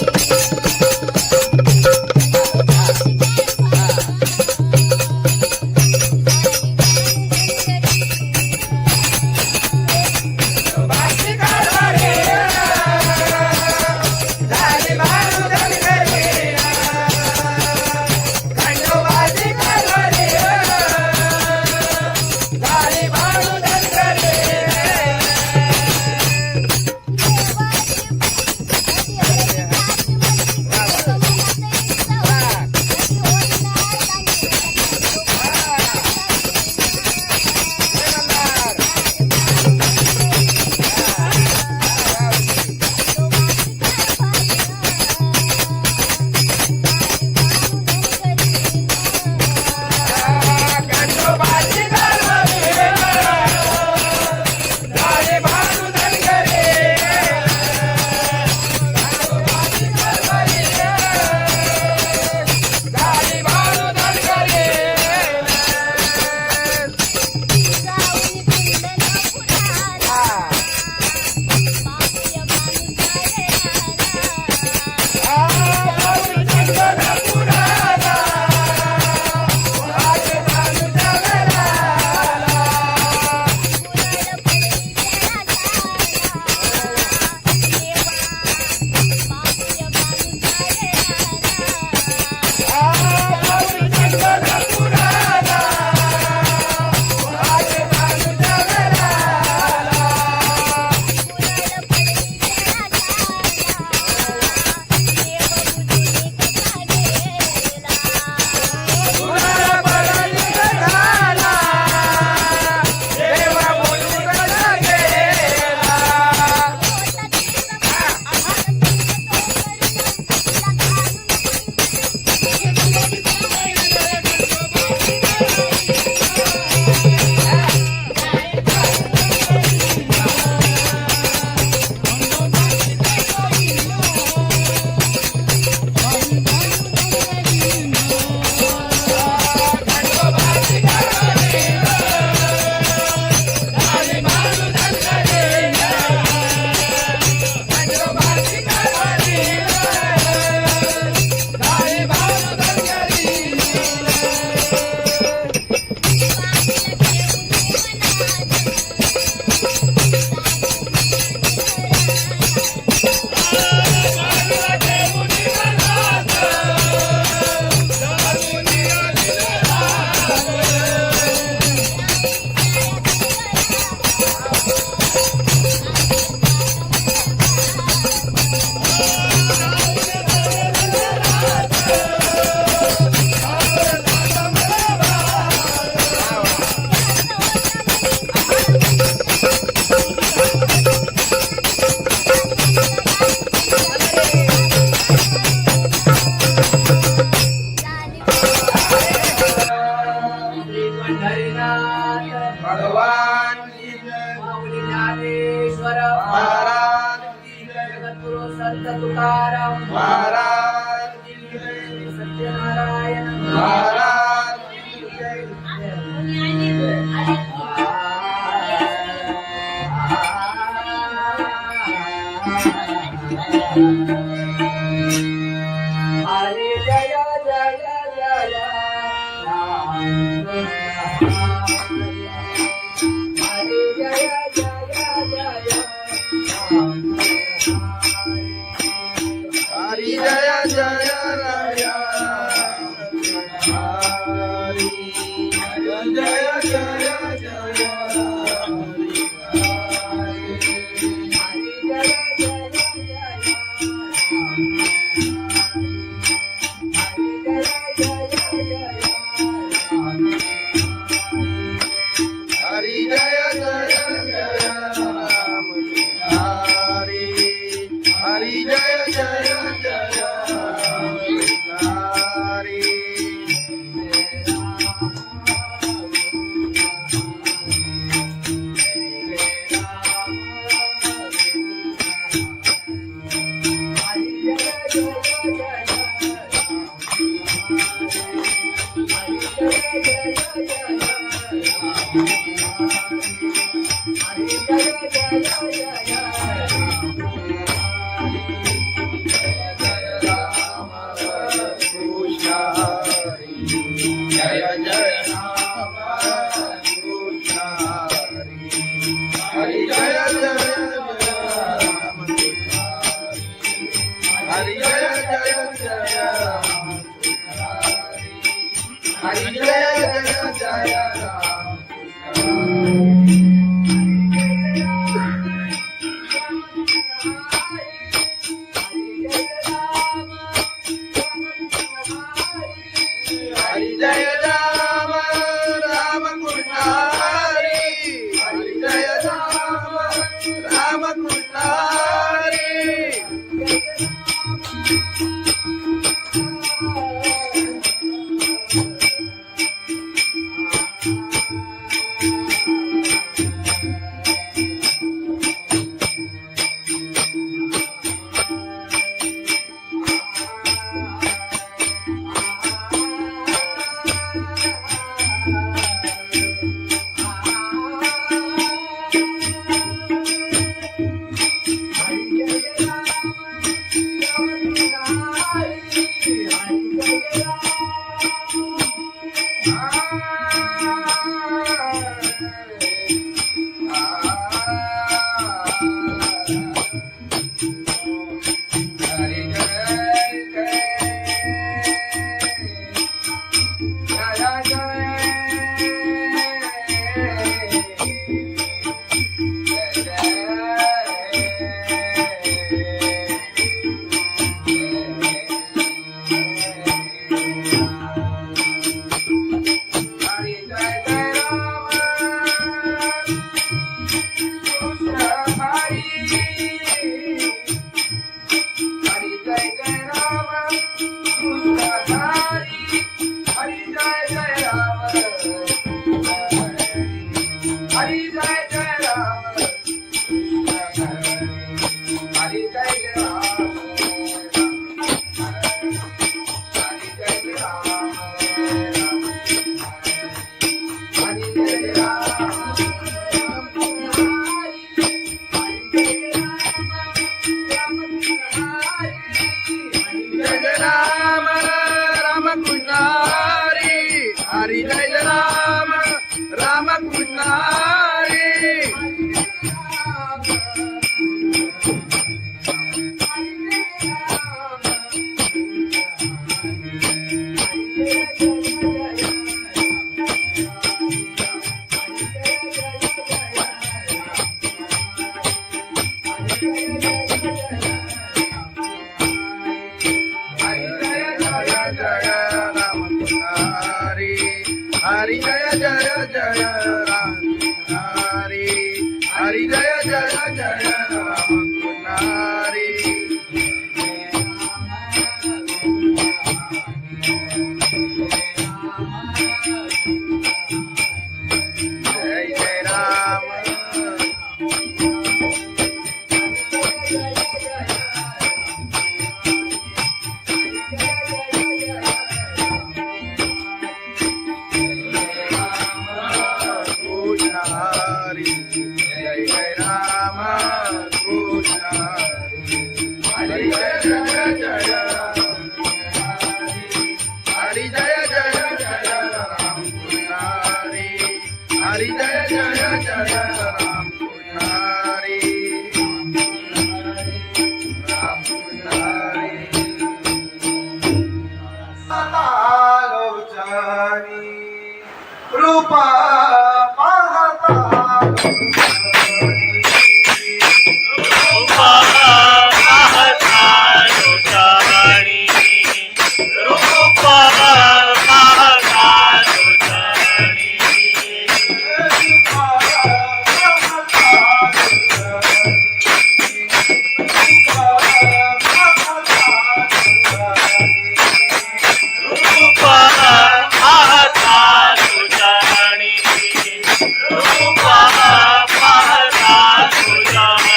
संत तुकाराम महाराज की जय. सत्यनारायण महाराज की जय. हरे जय जय जय राम हरे जय जय जय राम हरी जय जय राय. हरी जय जय जय हरी जय जय जय राम. हरी हरी जय जय जय हरी. जय जय राम कृष्ण हरी. हरी जय जय राम हरी जय जय जय राम. हरी जय जय जय राम. हरी जय राम राम कृष्ण हरी. हरी जय राम राम कृष्ण हरी. हरी जय राम राम कृष्ण हरी. हरी जय जय जय राम हरी. हरी जय जय जय राम हरी. जय जय राम. राम कृष्ण हरी जय जय जय हरी जय जय जय राम कृष्ण हरी जय जय जय राम कृष्ण राम कृष्ण लोचनी रूपा पाहता रूपा पाहता लोचनी रूपा पाहता लोचनी रूपा पाहता लोचनी रूपा पाहता लोचनी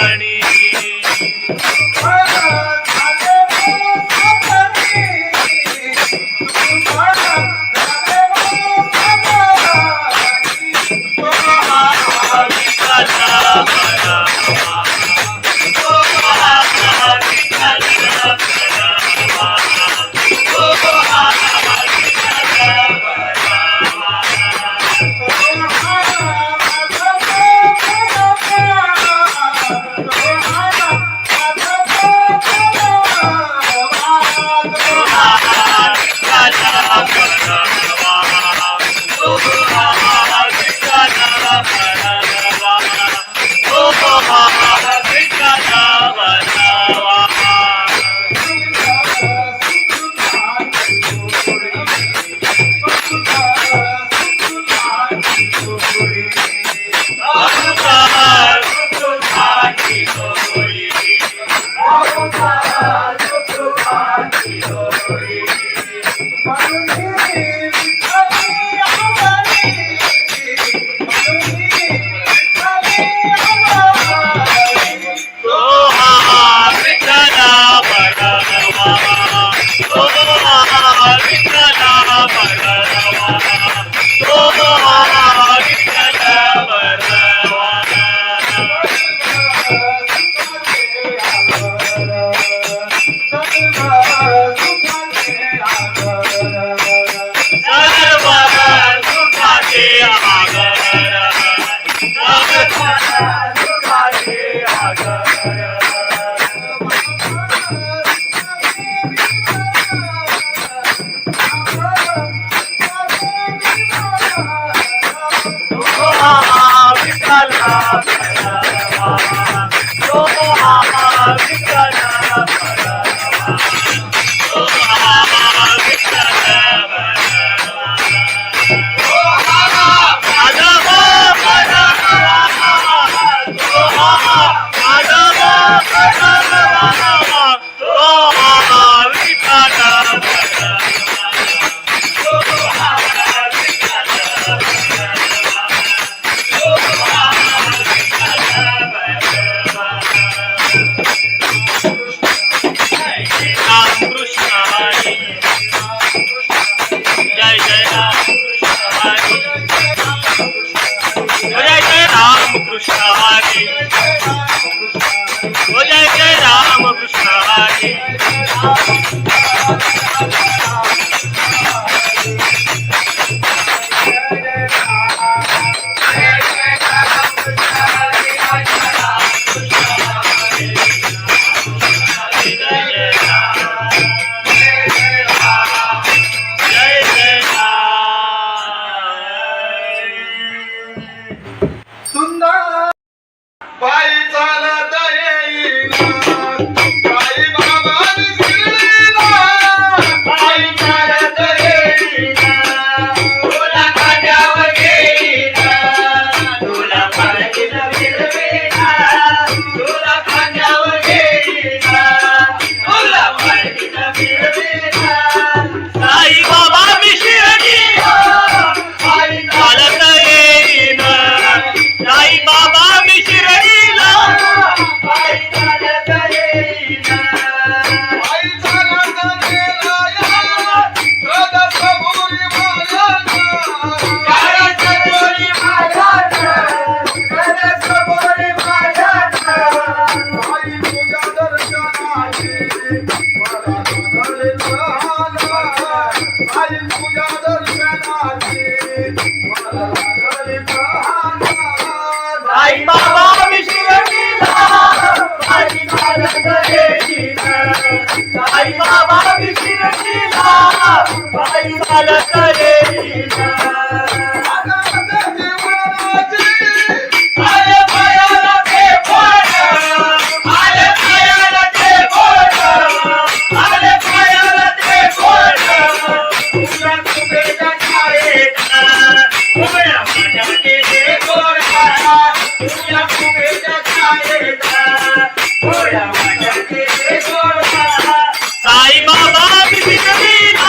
साई बाबा विश्ववीरा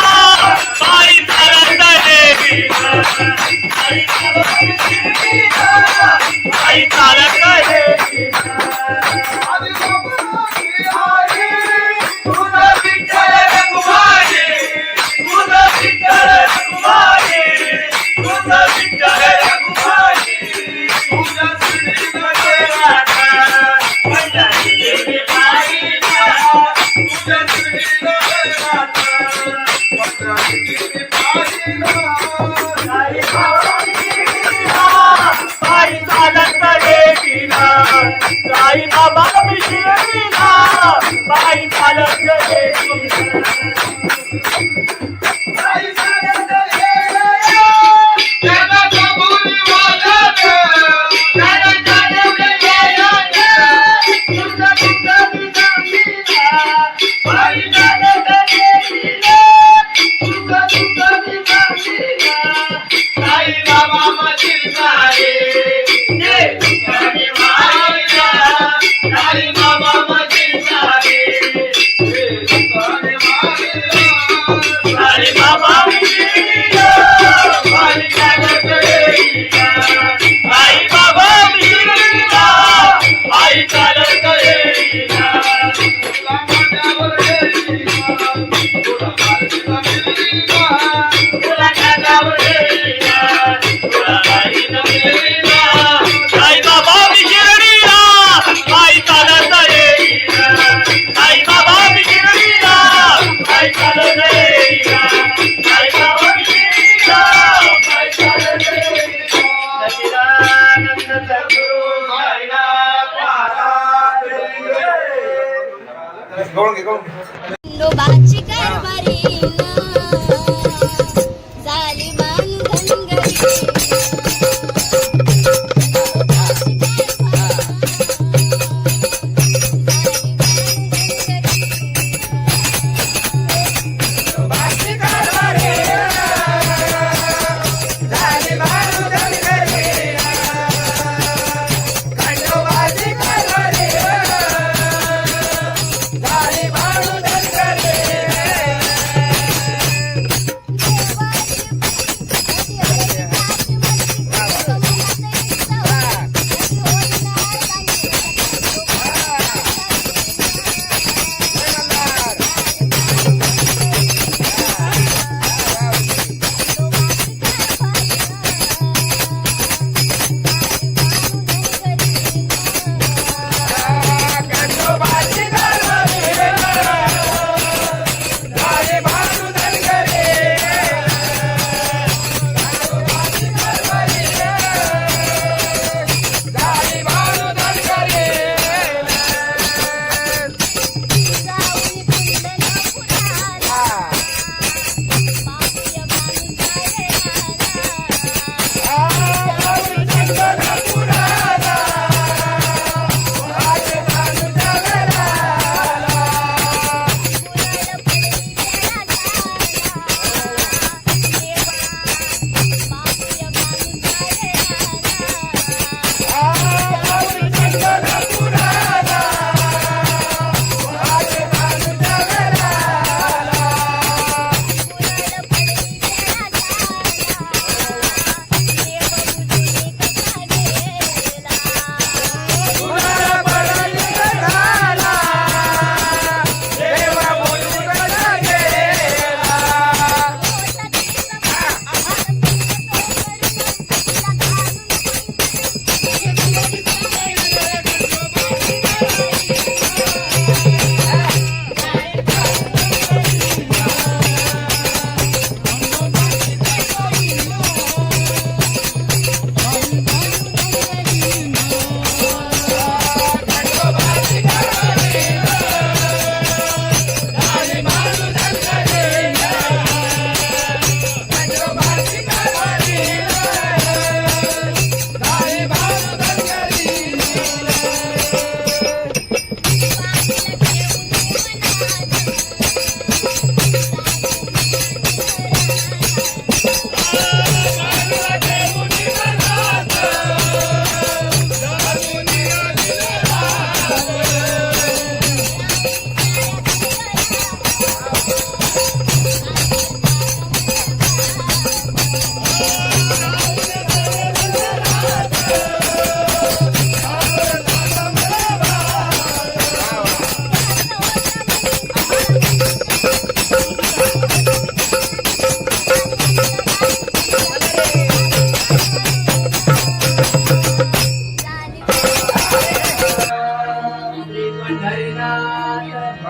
बाई चालत देवीरा साई बाबा विश्ववीरा बाई चालत देवीरा आदि गोपाळाची आई तुझा विठ्ठल रघुमाई तुझा विठ्ठल रघुमाई तुझा विठ्ठल रघुमाई तुझा श्री राधा पंढरीची बाईला तुझा श्री राधा पंढरीची पाहिला साई बाबा विश्ववीरा बाई चालत देवीरा साई बाबा विश्ववीरा बाई चालत देवीरा आई चालत ये त्याला कबुली वाजत त्याला चालत ये तुझा तुझा विश्ववीरा बाई चालत देवीरा तुझा तुझा विश्ववीरा साई बाबा मधील सारे जे तुझ्याने मायला साई बाबा मधील सारे साई बाबा विश्ववीरा बाई चालत देवीरा साई बाबा विश्ववीरा बाई चालत देवीरा तुला कानावर देवीरा तुला बाई नवरीला साई बाबा विश्ववीरा बाई चालत देवीरा साई बाबा विश्ववीरा बाई चालत देवीरा साई बाबा विश्ववीरा बाई चालत देवीरा सच्चिदानंद सद्गुरु साईनाथ महाराज खंडोबाची कारभारी झाली बांधन घरी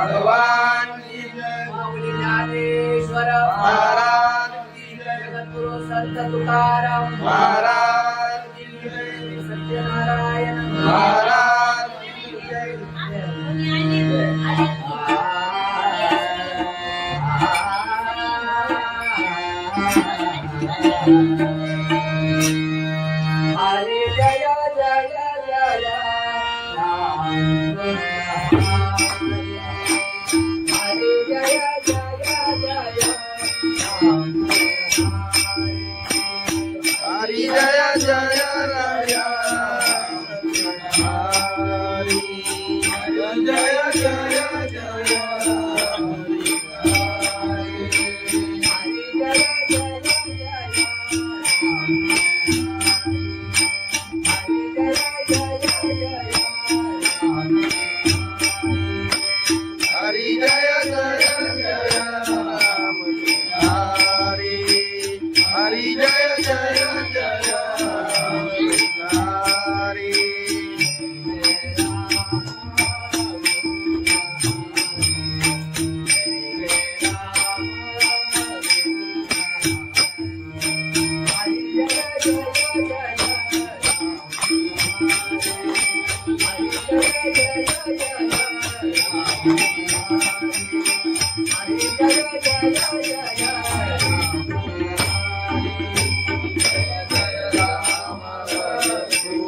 भगवान की जय माऊली ज्ञानेश्वर महाराज की जय जगद्गुरु संत तुकाराम महाराज की जय सत्यनारायण महाराज की जय हरे जय जय जय राम हरे जय जय जय राम हरि जय जय राजा हरि जय जय जय हरि जय जय जय राम हरि हरि जय जय जय राम हरि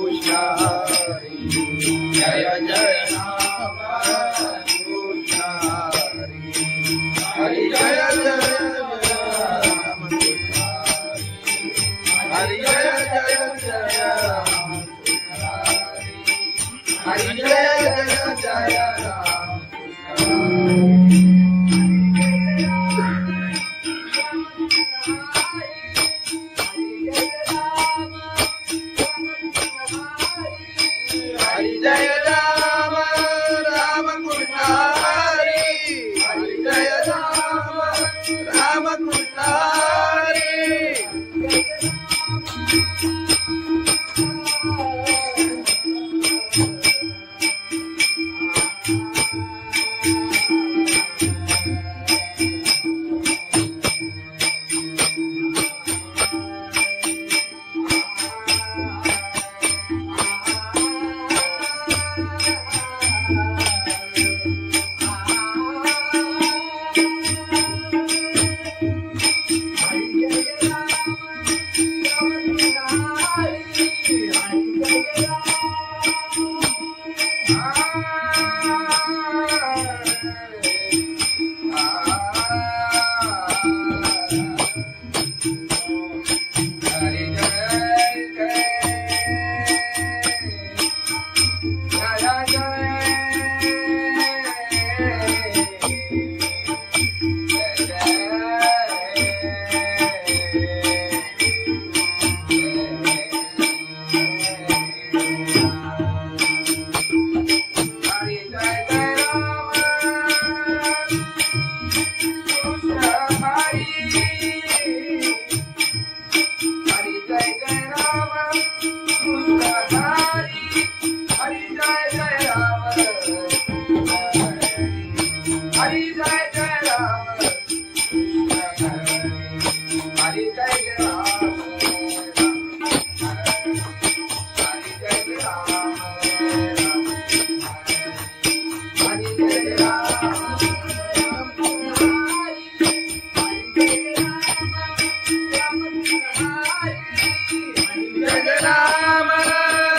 कृष्ण हरि जय जय राम कृष्ण हरि जय जय राम हरि जय जय राम हरि जय जय राम हरि जय राम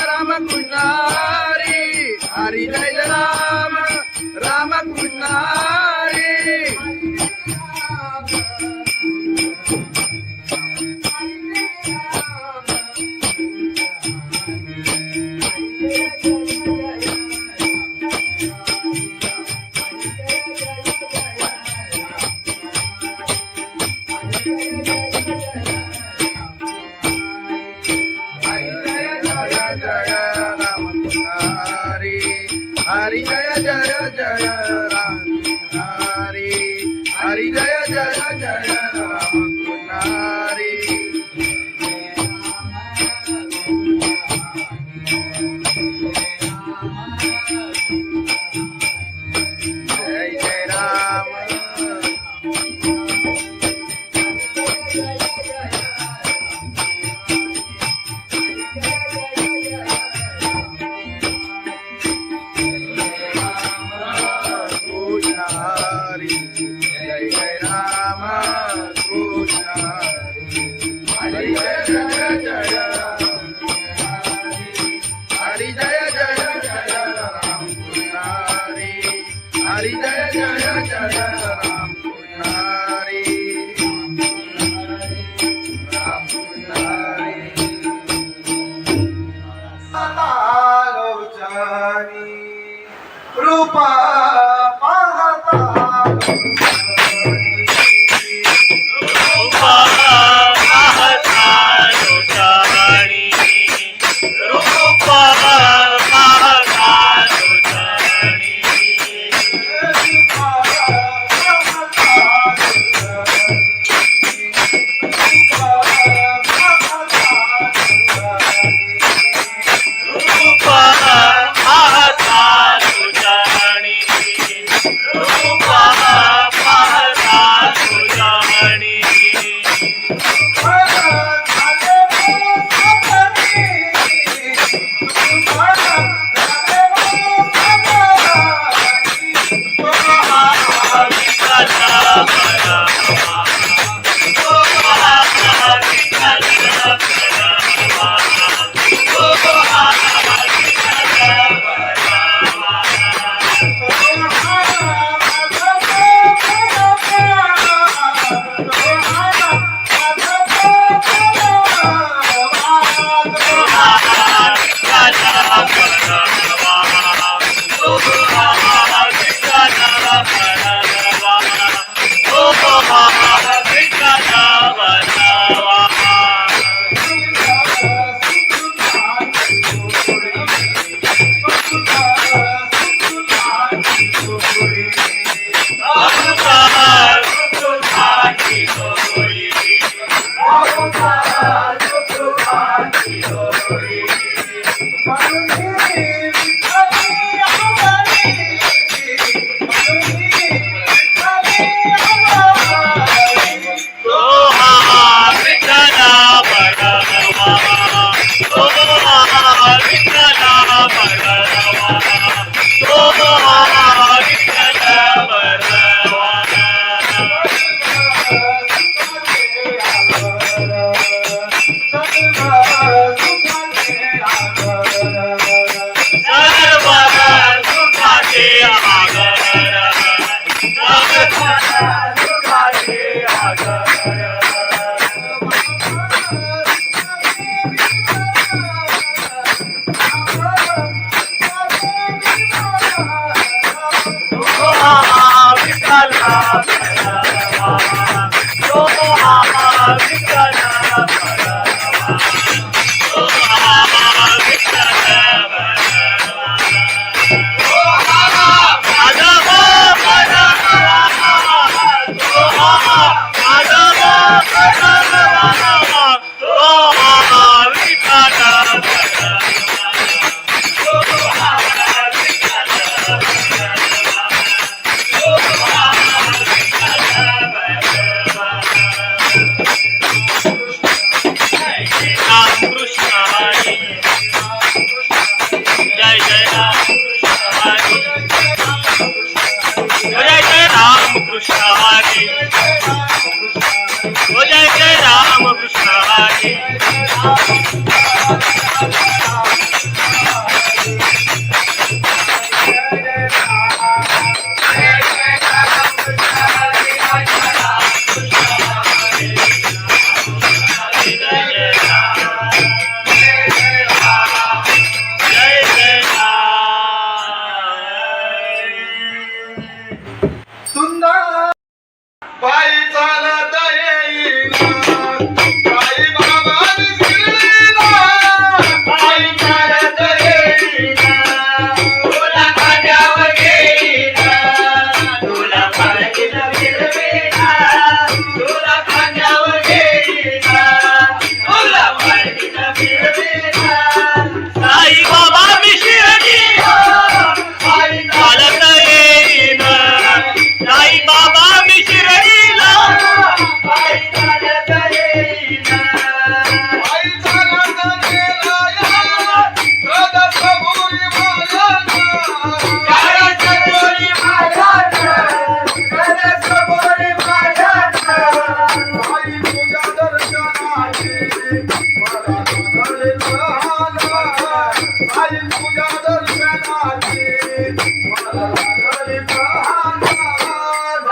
राम कृष्ण हरि हरि जय राम राम कृष्ण हरि हरि जय राम राम कृष्ण हरि हरि जय जय जय राम हरि हरि जय जय जय राम हरि जय जय रूपा पाहता रूपा पाहता लोटाणी रूपा पाहता लोटाणी रूपा पाहता लोटाणी रूपा पाहता लोटाणी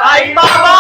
आई बाबा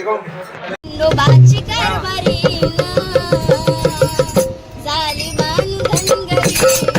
खंडोबाची कारभारी झाली बांधनगरी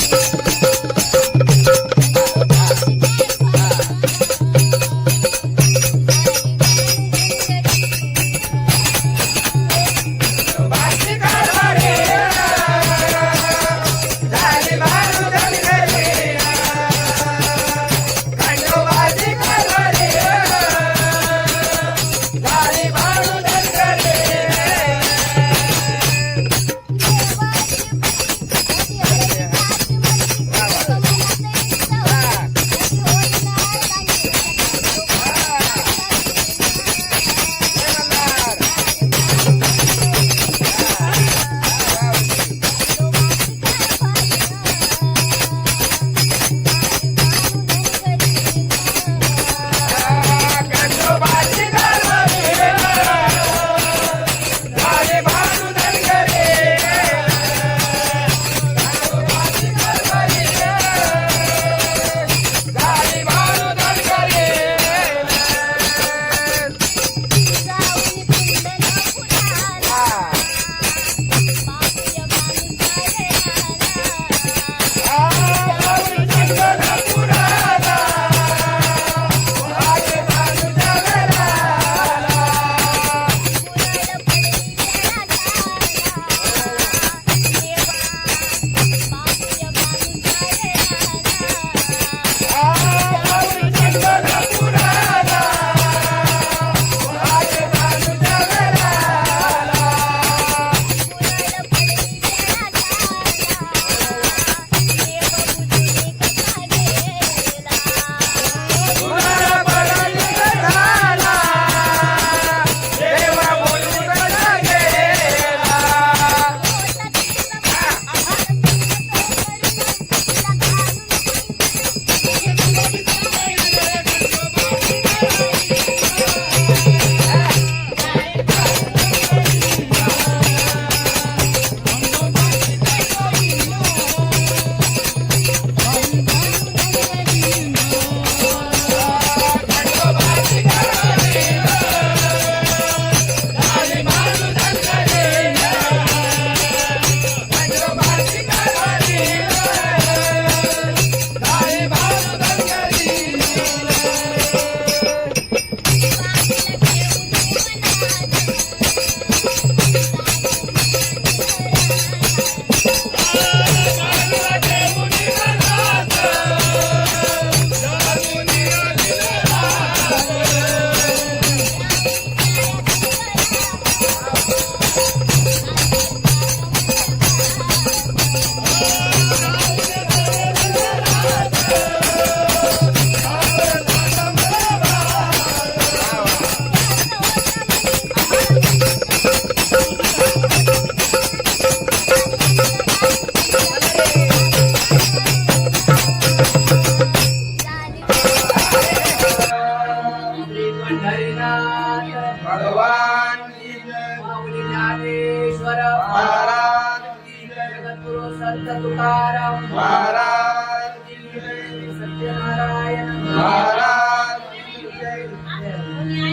तुकाराम महाराज की जय, सत्यनारायण महाराज की जय.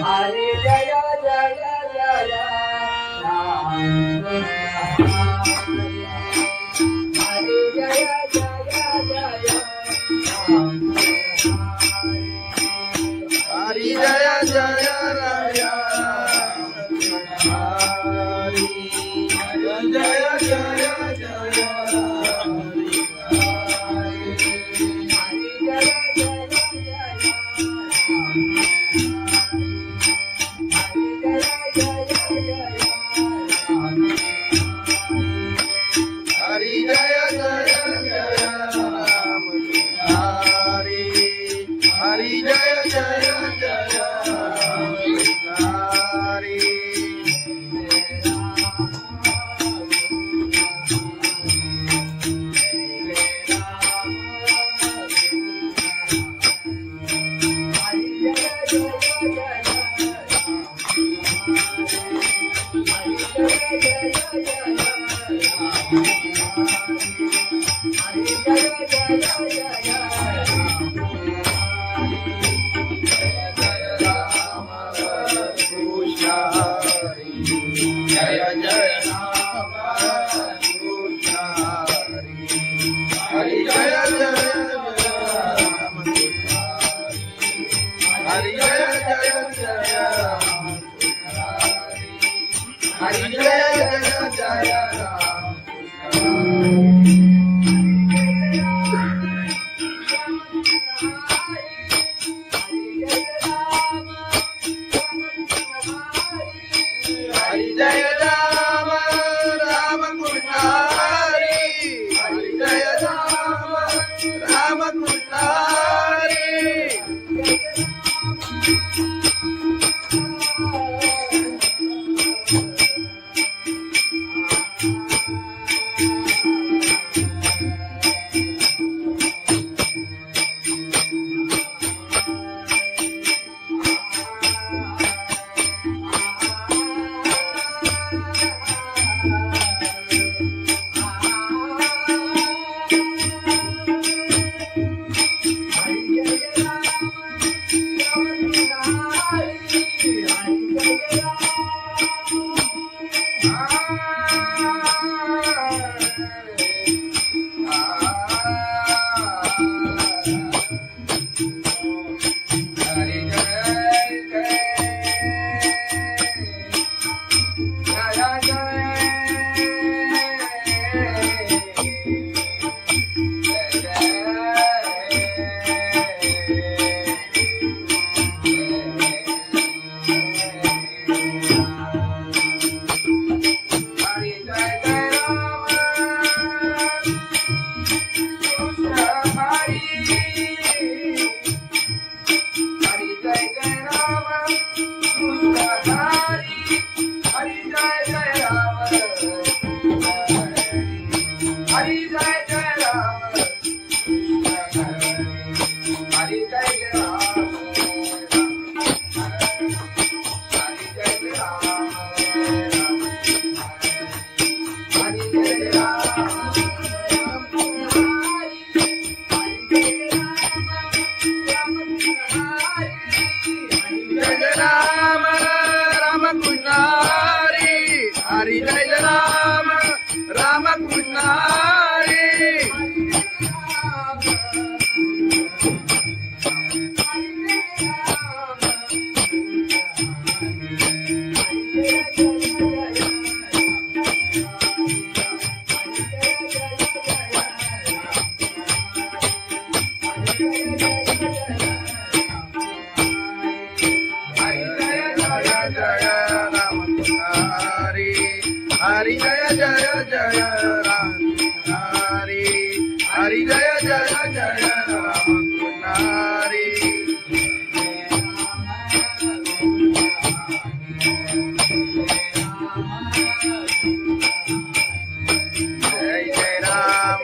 हरे जय जय जय राम. हरे जय जय जय राम. हरी जय जय राय हरी जय जय जय हरी जय जय जय राम हरी हरी जय जय जय हरी जय जय जय राम हरी जय जय जय राम हरी जय राम राम कृष्ण हरी हरी जय राम राम कृष्ण हरी हरी जय राम राम कृष्ण हरी हरी जय जय जय राम हरी हरी जय जय जय राम हरी जय जय राम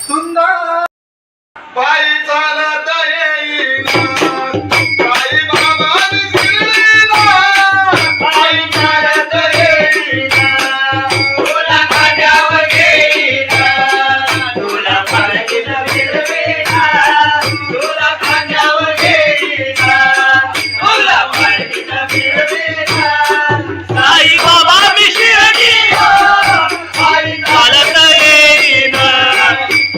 सुंदर पायी चालत येईना साई बाबा शिर्डीला पायी चालत येईना तुला खांद्यावर घेईना तुला पालखीत फिरवीना तुला खांद्यावर घेईना तुला पालखीत फिरवीना साई बाबा मी शिर्डीला पायी चालत येईना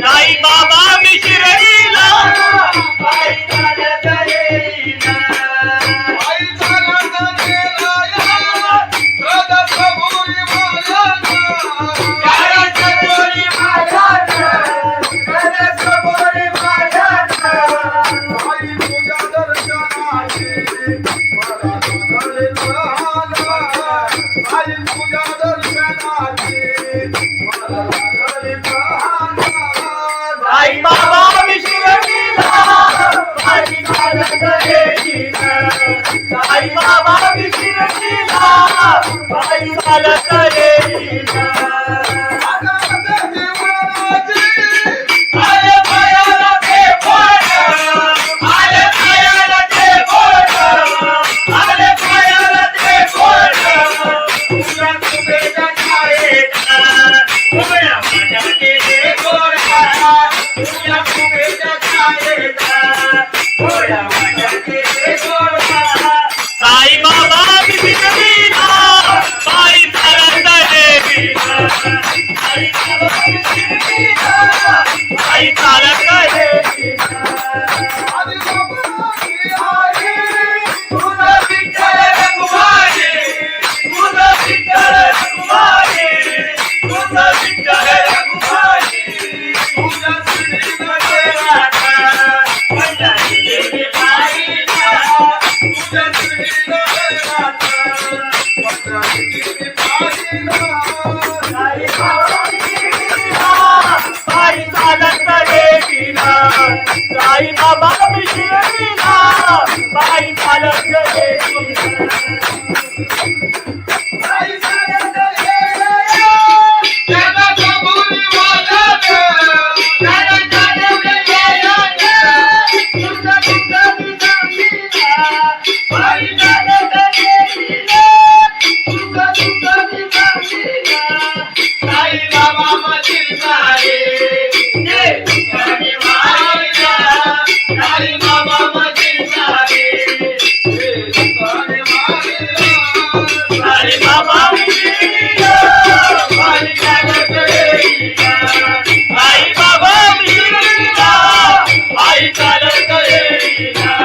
साई बाबा मी शिर्डीला पायी चालत येईना पायी चालत गेला या सदसभोरी मायाना सदसभोरी मायाना सदसभोरी मायाना आई तुझ्या दर्शनाची मला साधले लहाना आई तुझ्या दर्शनाची मला लागले लहाना साई बाबा मी शिर्डीला पायी चालत येईना साई बाबा मी शिर्डीला पायी चालत येईना आले पायाला ते बोट आले पायाला ते बोट आले पायाला ते बोट तुझ्या कुबेच्या छायेचा उभ्या माझ्याचे ते गोडा तुझ्या कुबेच्या छायेचा उभ्या माझ्याचे ते गोडा साई बाबा मी शिर्डीला पायी चालत येईना साई बाबा मी शिर्डीला पायी चालत येईना तुझं विठ्ठल रघुमाई तुझं विठ्ठल रघुमाई तुझं विठ्ठल रघुमाई तुझ्या श्रीनगर राधा पंढरी देवी पाहिला तुझ्या श्रीनगर राधा पंढरी देवी पाहिला साई बाबा मी शिर्डीला पायी चालत येईना साई बाबा मी शिर्डीला पायी चालत येईना साई बाबा मधील सारे साई बाबा मधील सारे साई बाबा शिर्डीला पायी चालत येईना साई बाबा शिर्डीला पायी चालत येईना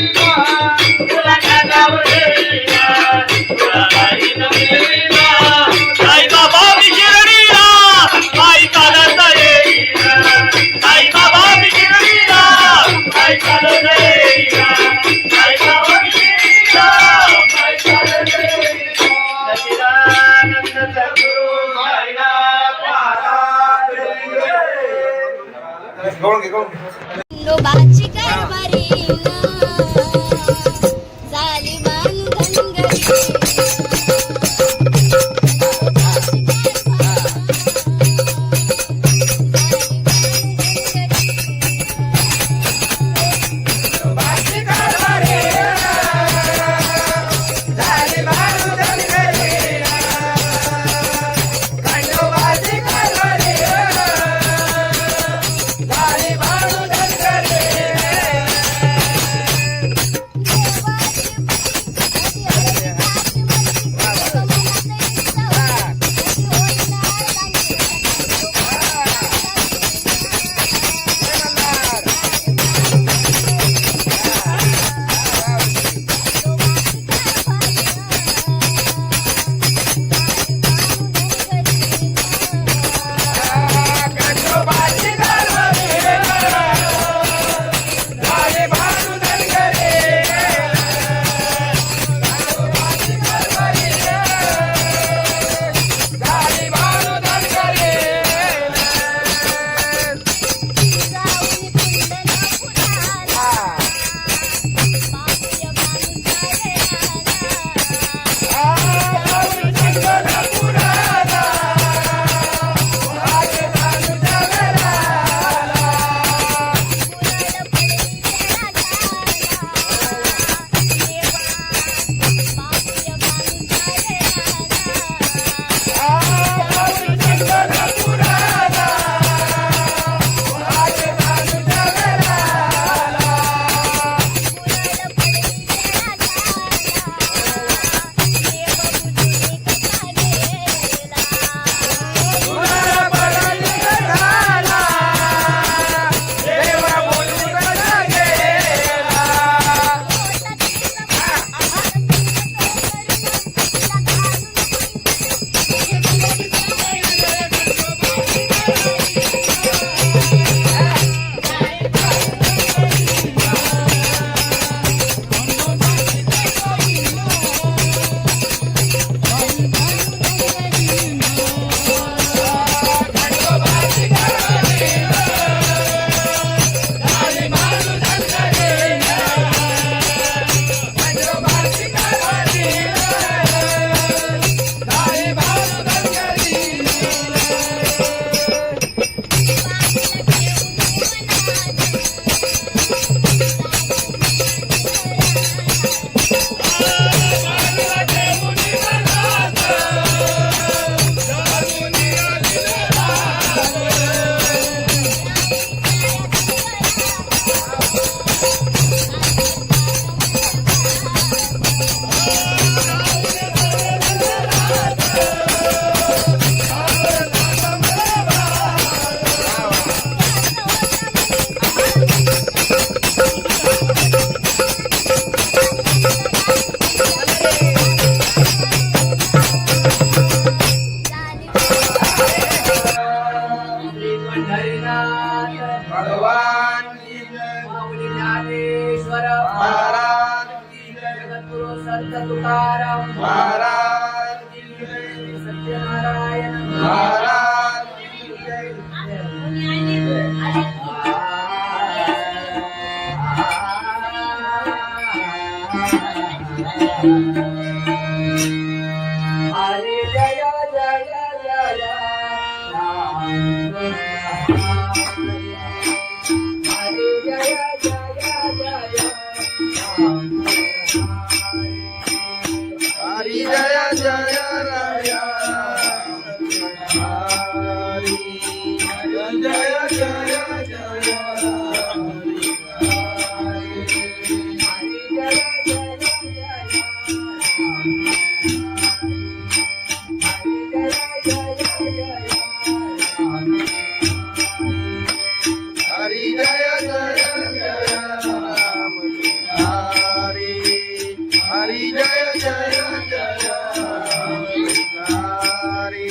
तुला खांद्यावर घेईना तुला पालखीत फिरवीना साई बाबा मी शिर्डीला पायी चालत येईना साई बाबा मी शिर्डीला पायी चालत येईना साई बाबा मी शिर्डीला पायी चालत येईना सच्चिदानंद सद्गुरु साईनाथ महाराज की जय. नोबाची कारभारी झाली संत तुकाराम महाराज की जय. सत्यनारायण महाराज की जय. हरे जय जय जय राम हरे जय जय जय राम हरी जय जय राय. हरी जय जय जय जय. हरी जय जय जय राम. हरी हरी जय जय जय हरी.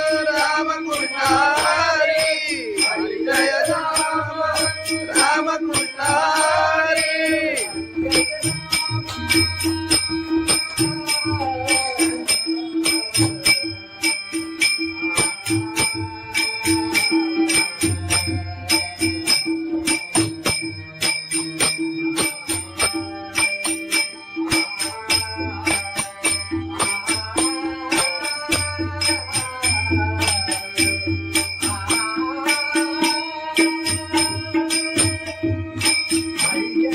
जय जय राम कृष्ण हरी. हरी जय जय राम कृष्ण हरी.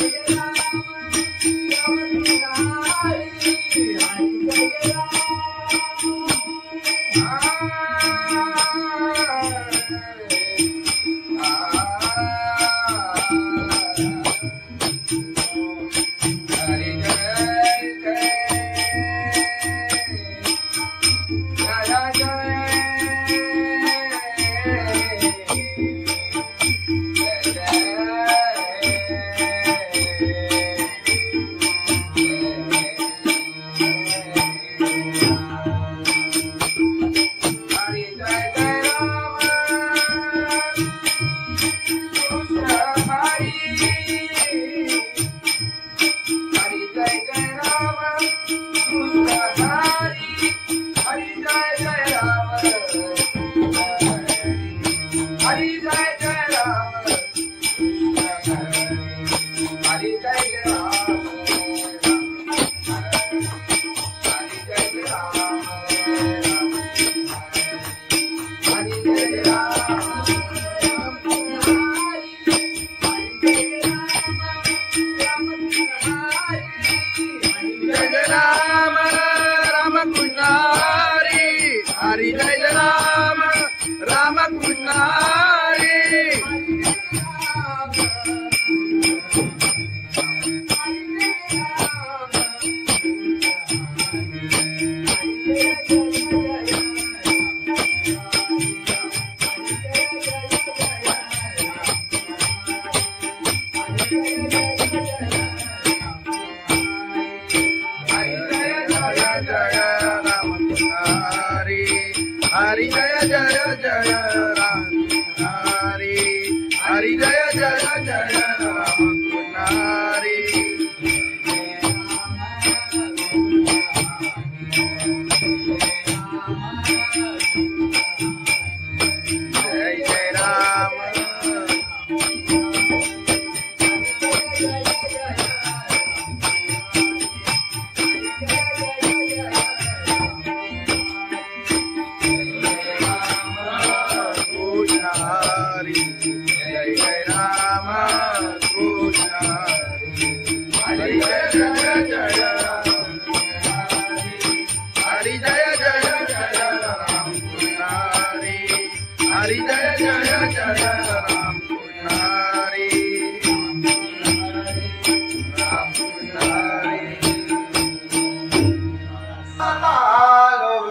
जय जय राम. हरी जय जय राम. हरी जय राम राम कृष्ण हरी. हरी जय राम राम कृष्ण हरी. हरी जय राम राम कृष्ण हरी. हरी जय जय जय राम हरी. हरी जय जय जय राम हरी. जय जय राम. कृष्ण हरी जय जय जय राम हरी जय जय जय राम कृष्ण हरी जय जय जय राम कृष्ण राम कृष्ण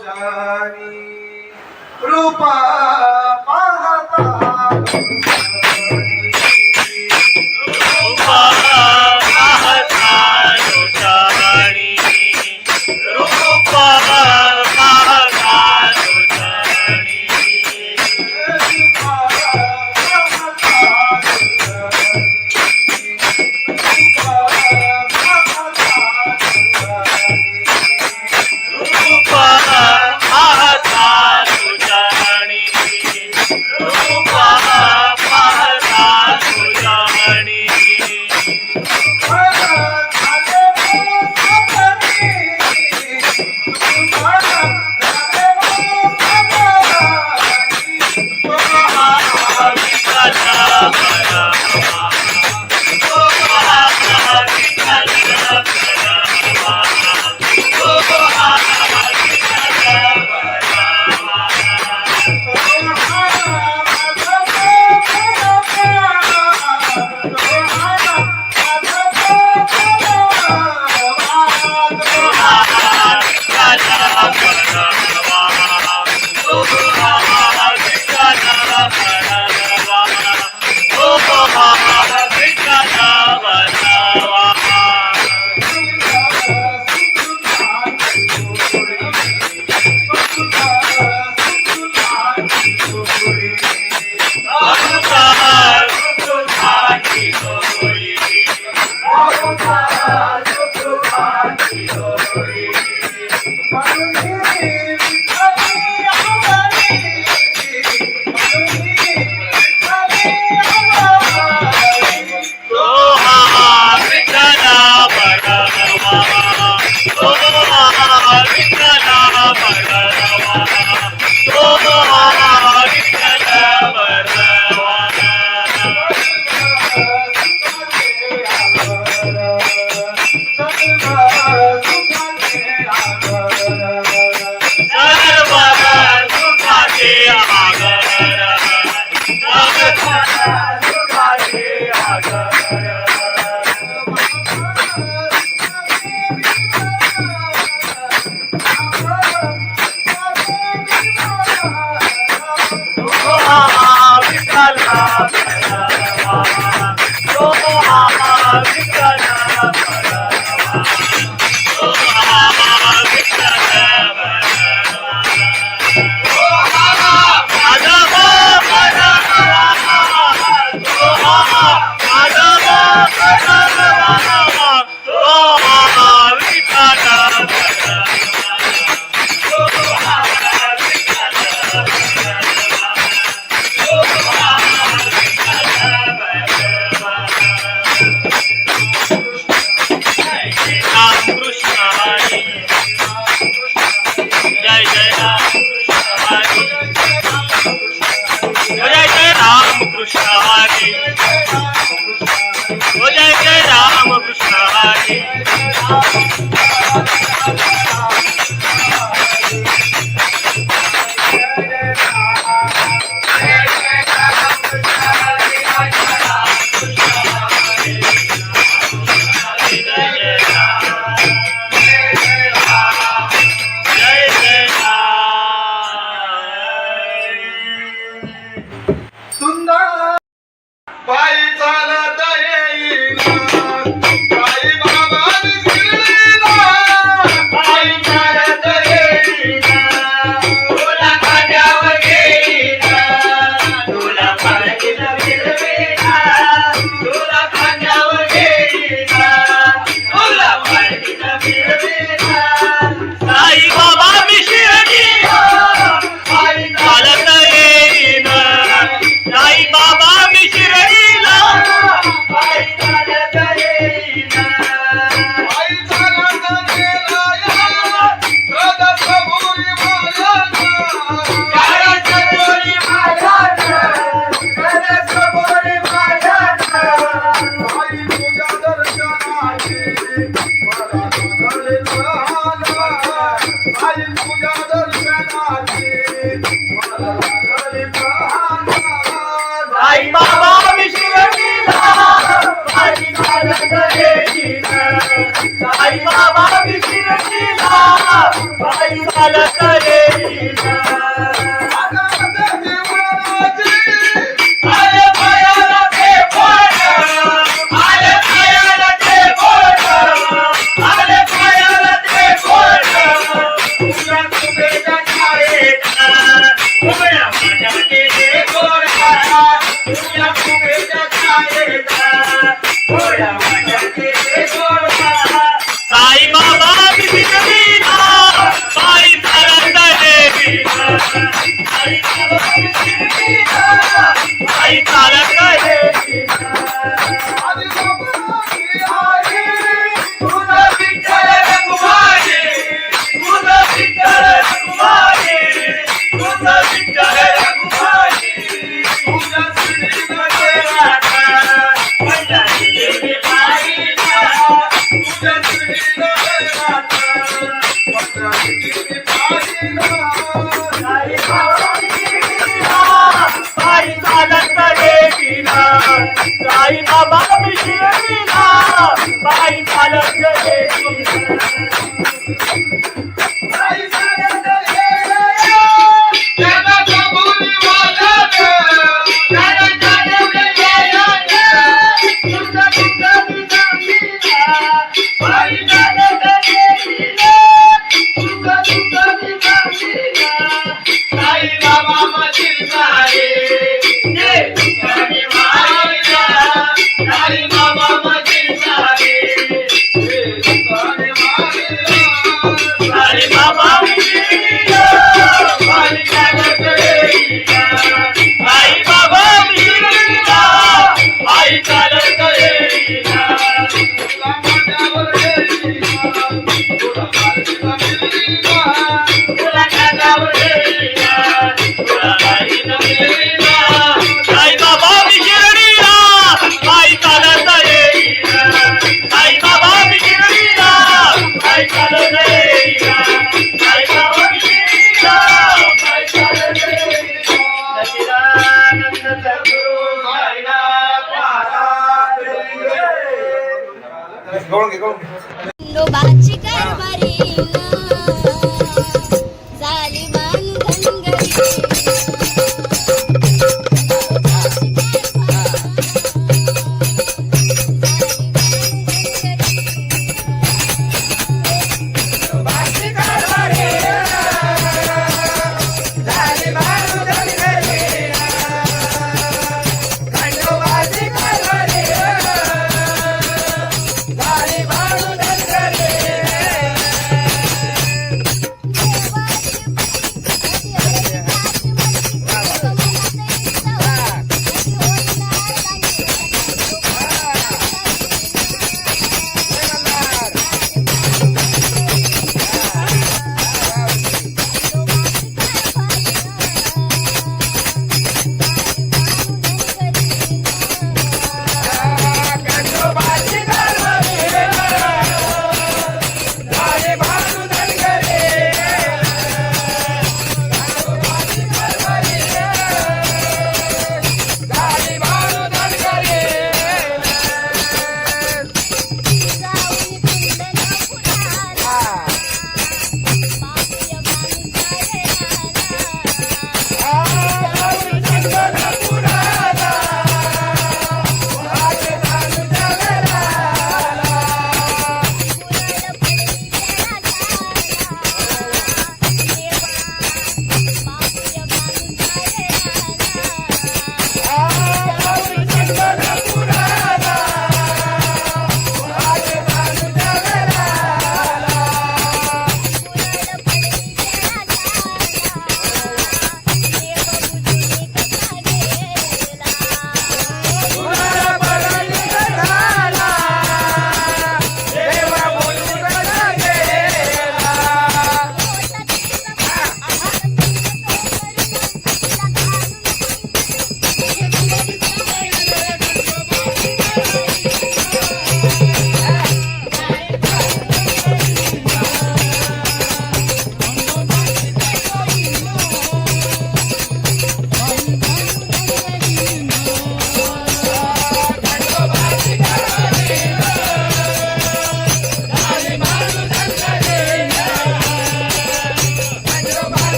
आलोचनी रूपा पाहता रूपा पाहता लोचानी रूपा पाहता लोचानी रूपा पाहता लोचानी रूपा पाहता लोचानी साई बाबा विसरला पायी चालत देवीला साई बाबा विसरला पायी चालत देवीला तुझं विठ्ठल रखुमाई तुझं विठ्ठल रखुमाई तुझं विठ्ठल रखुमाई तुझं श्रीमध्ये राधा पंढरी देवी बाईला तुझं श्रीमध्ये राधा पंढरी देवी बाईला साई बाबा विसरला पायी चालत देवीला साई बाबा विसरला पायी चालत देवीला खंडोबाची कारभारी झाली बांधन घरी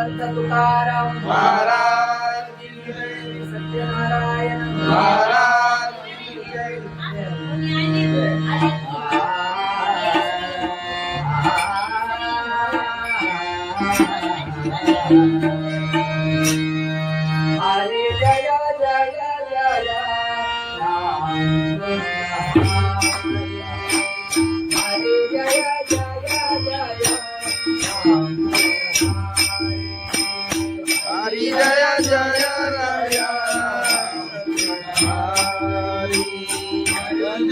संत तुकाराम महाराज की जय. सत्यनारायण महाराज की जय. हरे जय जय जय राम कृष्ण हरे जय जय जय राम हरी जय जय राया. हरी जय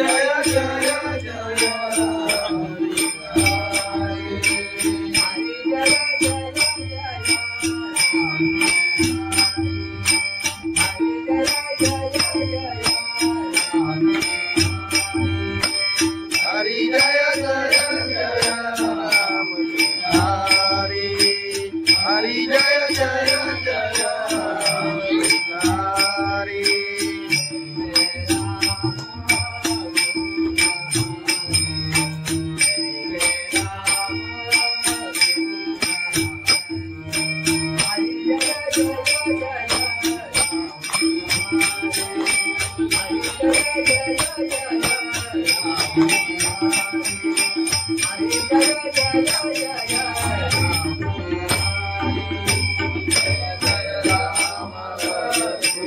जय जय हरी जय जय जय राम. हरी हरी जय जय जय राम. हरी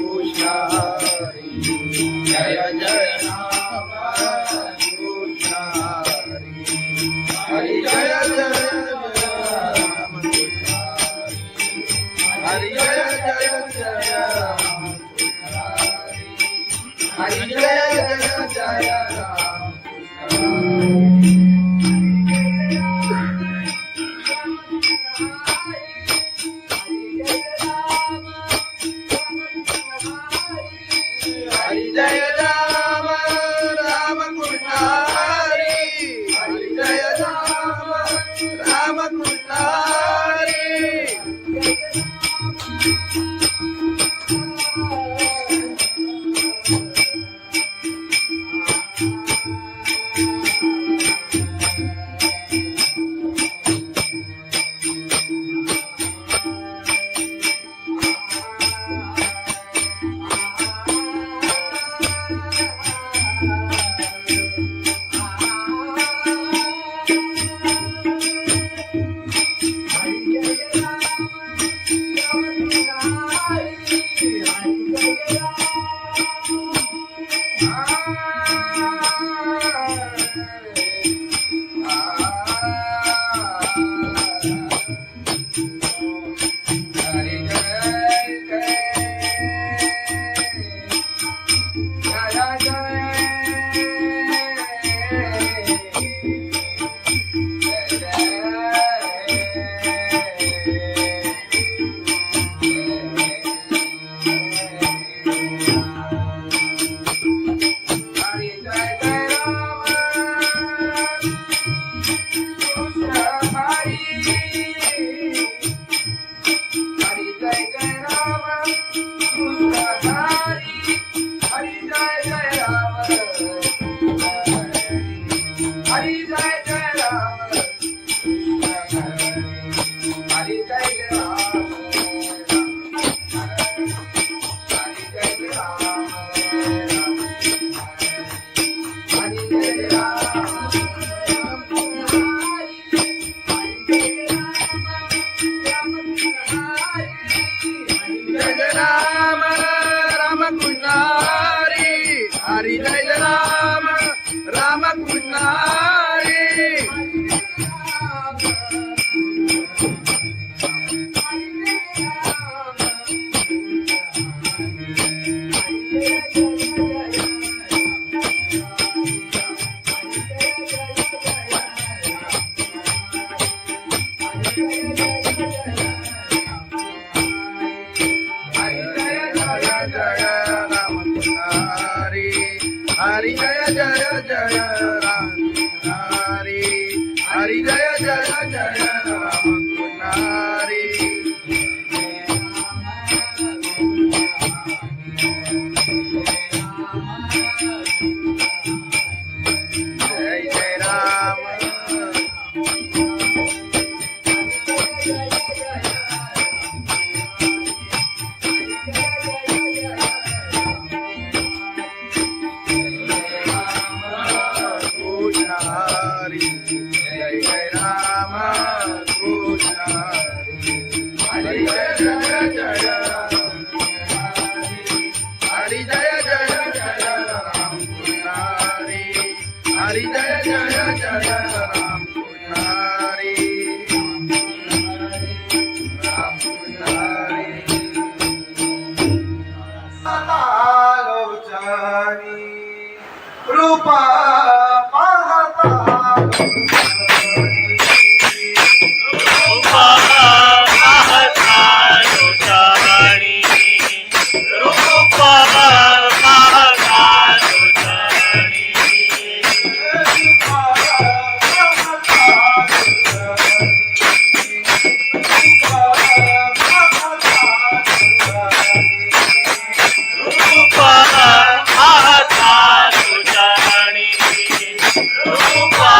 कृष्ण हरी जय जय राम कृष्ण हरी. हरी जय जय राम कृष्ण हरी जय जय जय राम. हरी जय जय जय राम. हरी जय राम राम कृष्ण हरी. हरी जय राम राम कृष्ण हरी. हरी जय राम राम कृष्ण हरी. हरी जय जय जय राम हरी. हरी जय जय जय राम हरी. जय जय राम. रूपा पाहता रूपा पाहता लोटाणी रूपा पाहता लोटाणी रूपा पाहता लोटाणी रूपा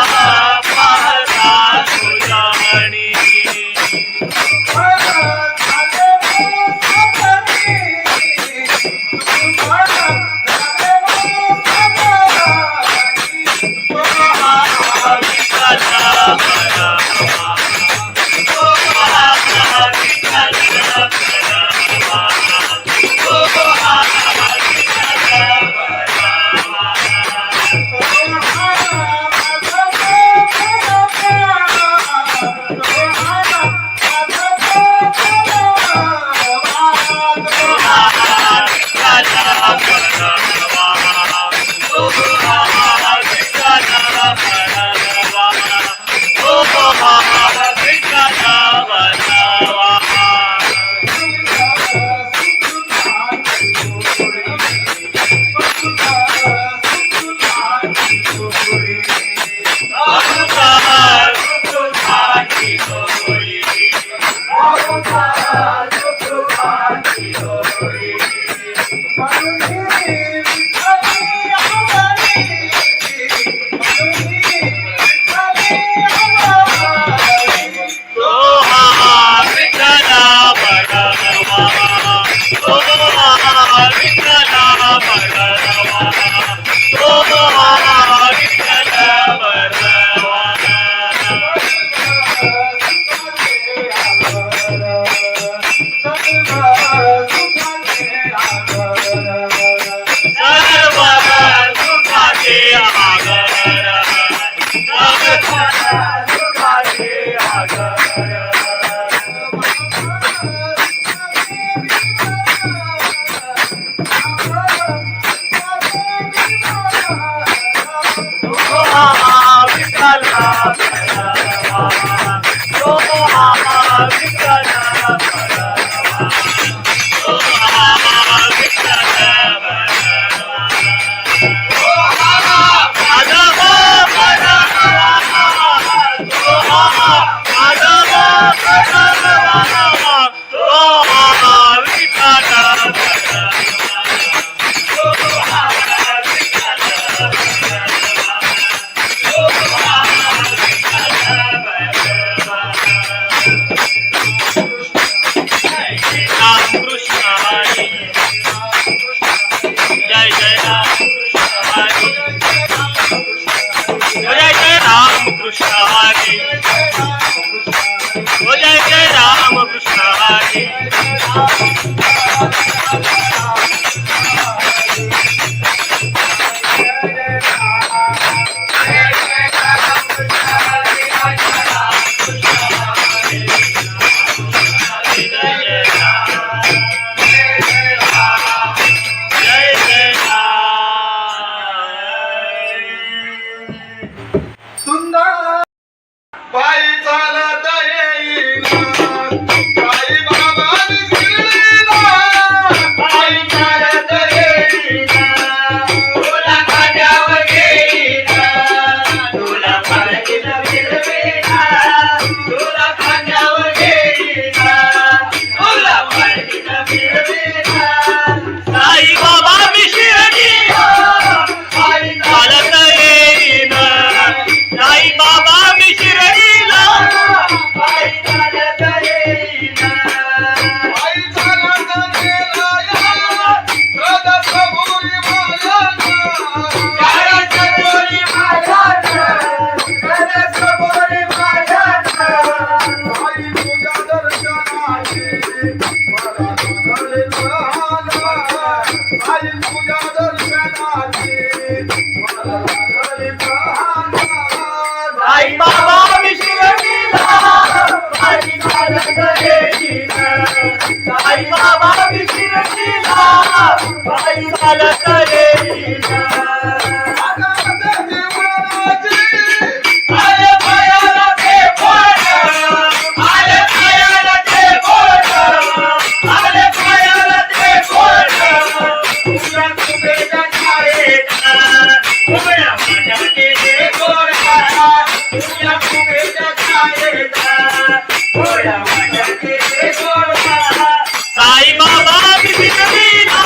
साई बाबा शिर्डीला पायी चालत येईना. आले पायाला ते बोट, आले पायाला ते बोट, आले पायाला ते बोट. तुझ्या कुबेच्या छायेला उभ्या माझ्या केले गोडा, तुझ्या कुबेच्या छायेला उभ्या माझ्या केले गोडा. साई बाबा शिर्डीला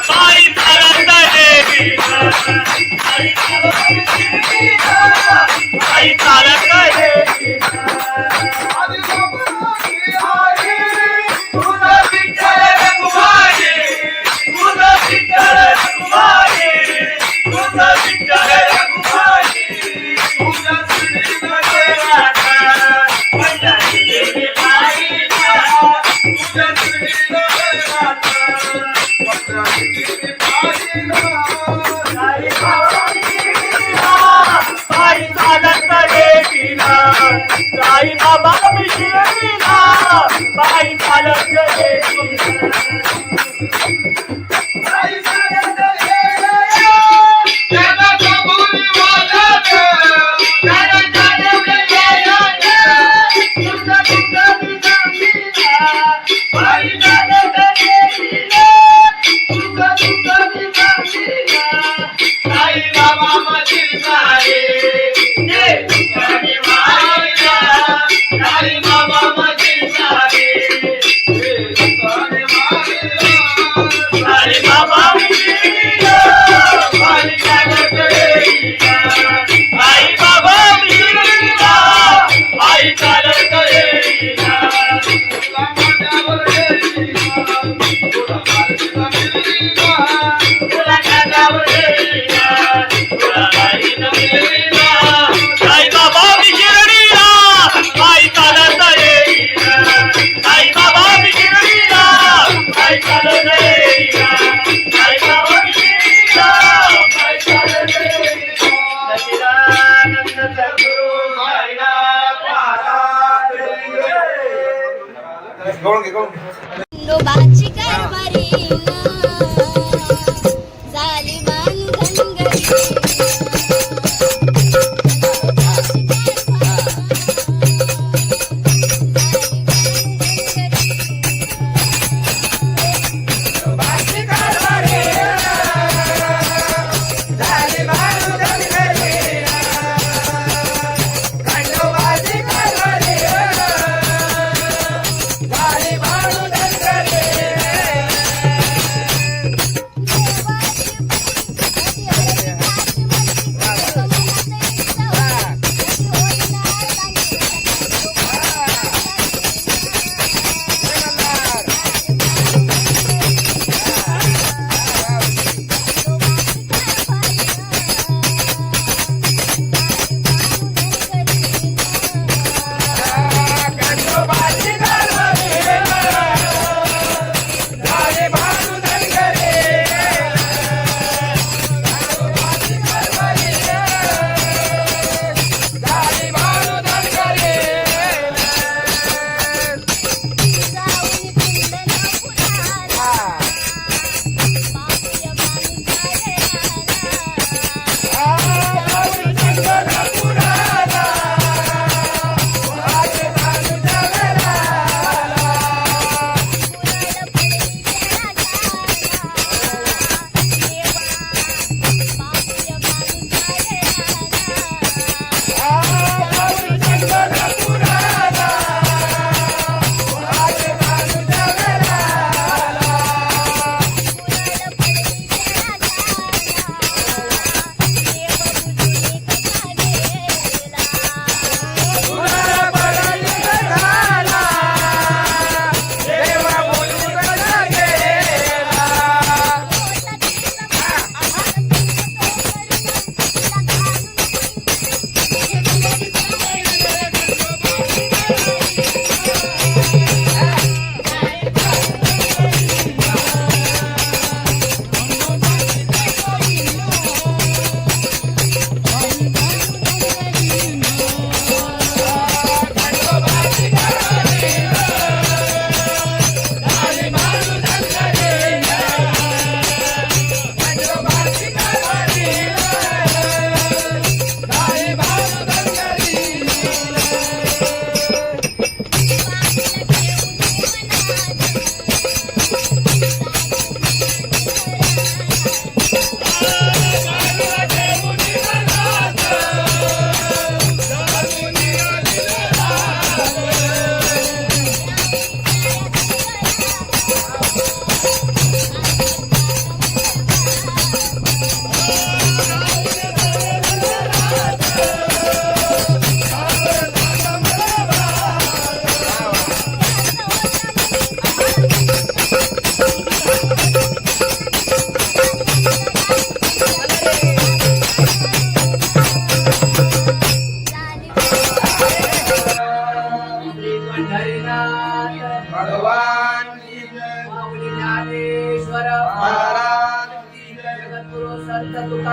पायी चालत येईना. साई बाबा शिर्डीला पायी चालत येईना. तुझं विठ्ठल रखुमाई, तुझं विठ्ठल रखुमाई, तुझं विठ्ठल रखुमाई. तुझ्या शिर्डीमध्ये राहता पंढरी गेली पायीला, तुझ्या शिर्डीमध्ये राहता पंढरी गेली पायीला. साई बाबा शिर्डीला पायी चालत येईना. साई बाबा शिर्डीला पायी चालत येईना. साई चालत येईना. त्याला कबुली वाजत, त्याला चालवलं येईना. तुझं तुझं निजामीला पायी चालत येईना. तुझं तुझं निजामीला. साई बाबा मधील सारे ते तुझ्याने मायला. साई बाबा मधील सारे ते तुझ्याने मायला. साई बाबा शिर्डीला पायी चालत येईना. साई बाबा शिर्डीला पायी चालत येईना. तुला माझ्यावर येईना, तुला माझ्यावर येईना, तुला माझ्यावर येईना, तुला माझ्यावर येईना. साई बाबा शिर्डीला पायी चालत येईना. साई बाबा शिर्डीला पायी चालत येईना. साई बाबा शिर्डीला पायी चालत येईना. सच्चिदानंद सद्गुरु साईनाथ महाराज की जय. खंडोबाची कारभारी झाली बांधनगरी.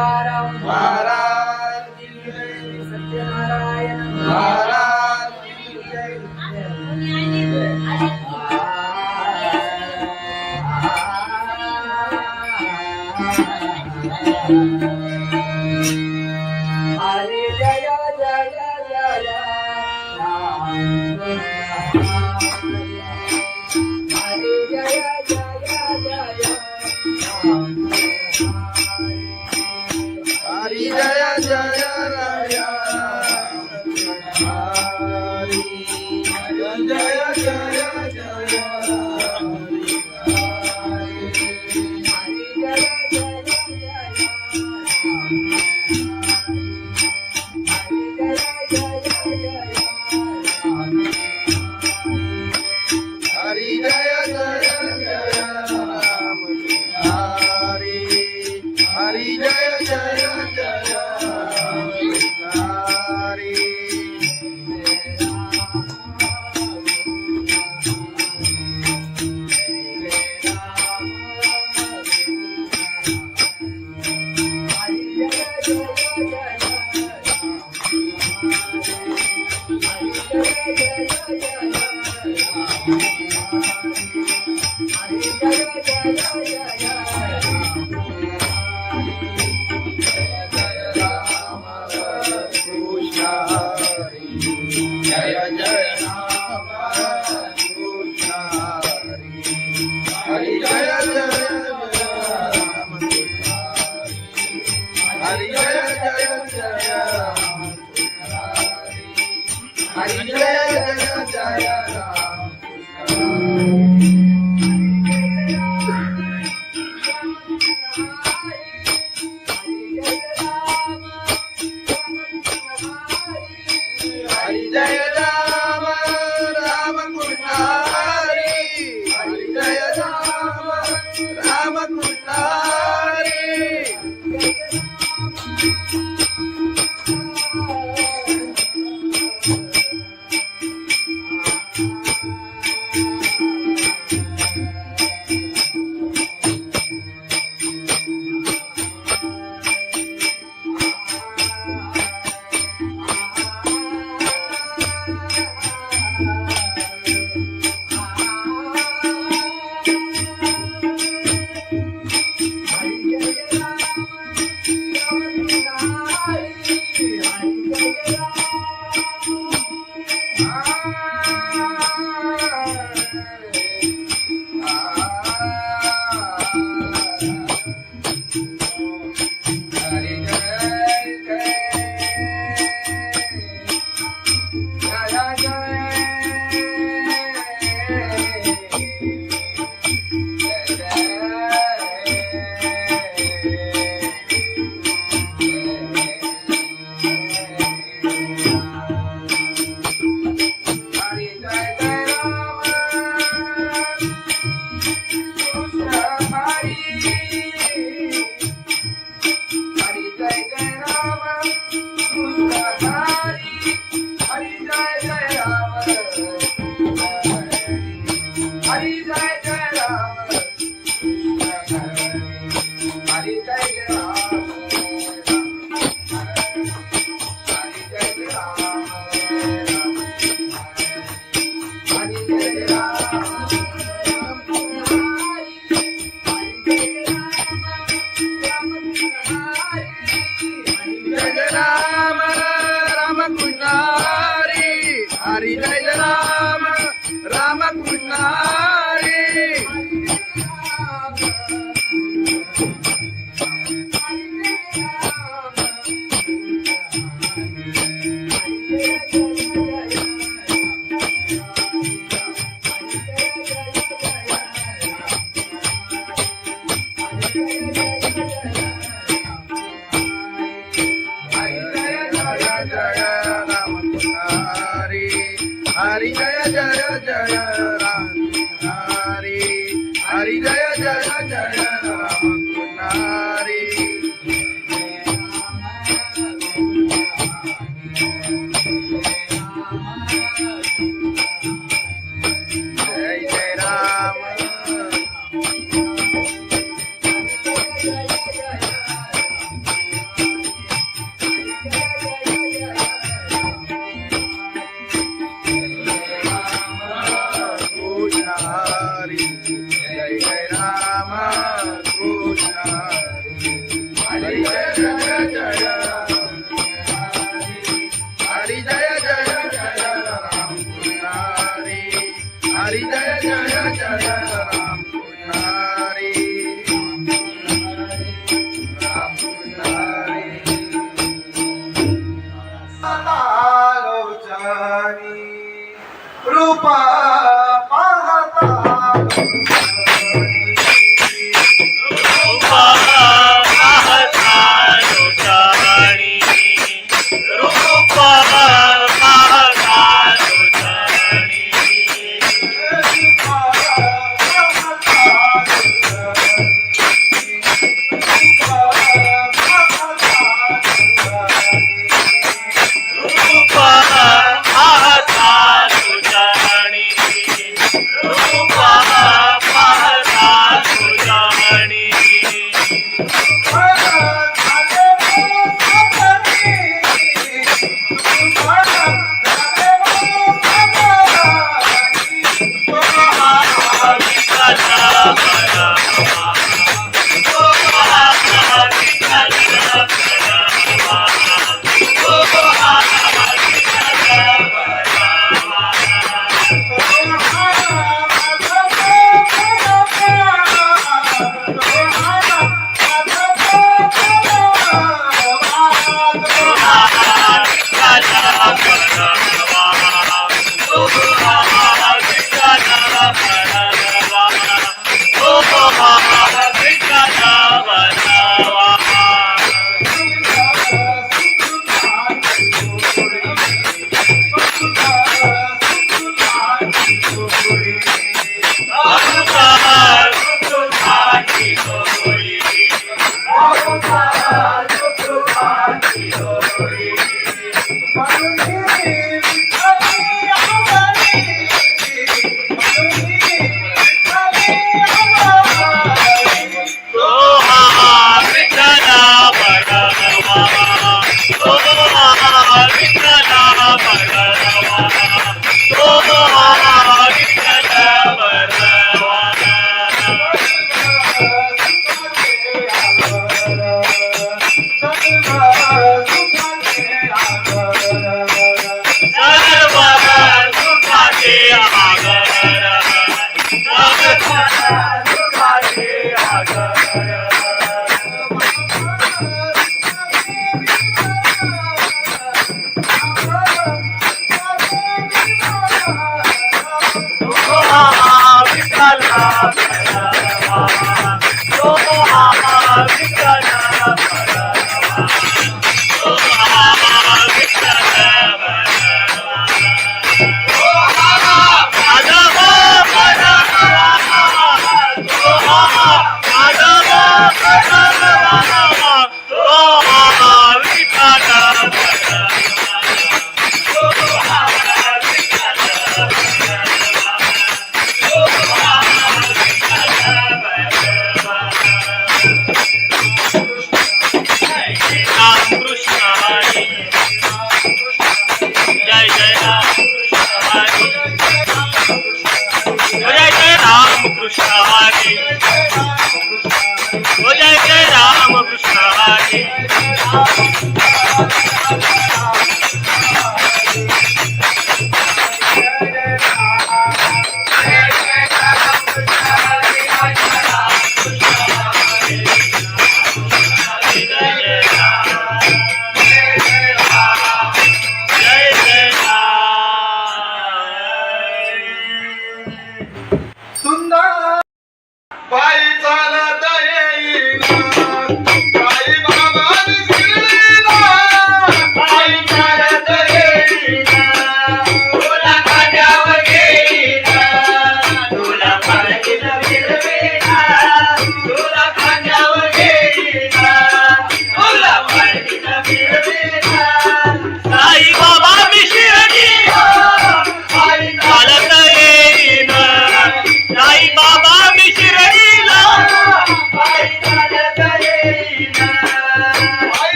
तुकाराम महाराज की जय. सत्यनारायण महाराज की जय. हरे जय जय जय राम हरे जय जय जय राम हरी जय जय राया. हरी जय जय जय हरी जय जय जय राम. हरी हरी जय जय जय राम. हरी जय जय राम कृष्ण हरि. हरि जय जय राम कृष्ण. हरि जय जय राम. हरि जय जय राम. हरि जय राम राम कृष्ण हरि. हरि जय राम राम कृष्ण हरि. हरी जय राम राम कृष्ण हरी. हरि जय जय जय राम हरि. हरि जय जय जय राम हरि. जय जय राम. रूप पाहता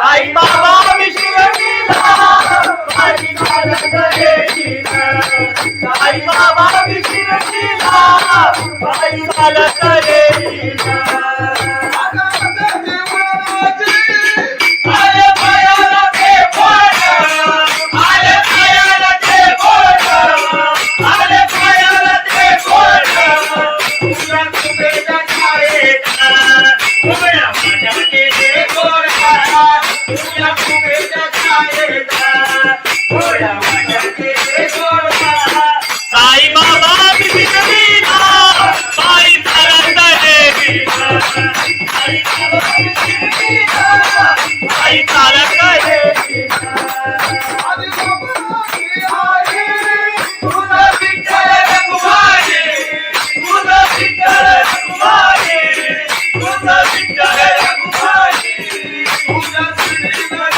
आई बाई चालत गेली आधी बाबाची आई तुझं विठ्ठल रखुमाई तुझं विठ्ठल रखुमाई तुझं विठ्ठल रखुमाई तुझ्या श्रीनं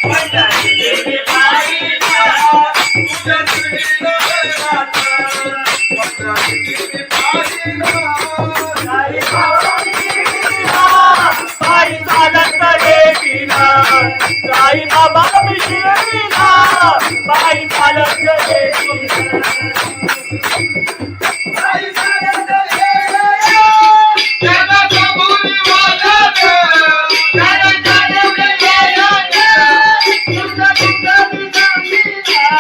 पंजाबी देवी बाईला तुझ्या श्रीनं पंजाबी बाईला साई चालत गेलीला साई बाबा शिर्डीला बाई चालत गेलीला आई चालत गेल्या त्याला कबुली वाजत त्याला चालत गेल्या तुझं तुझं सांगितला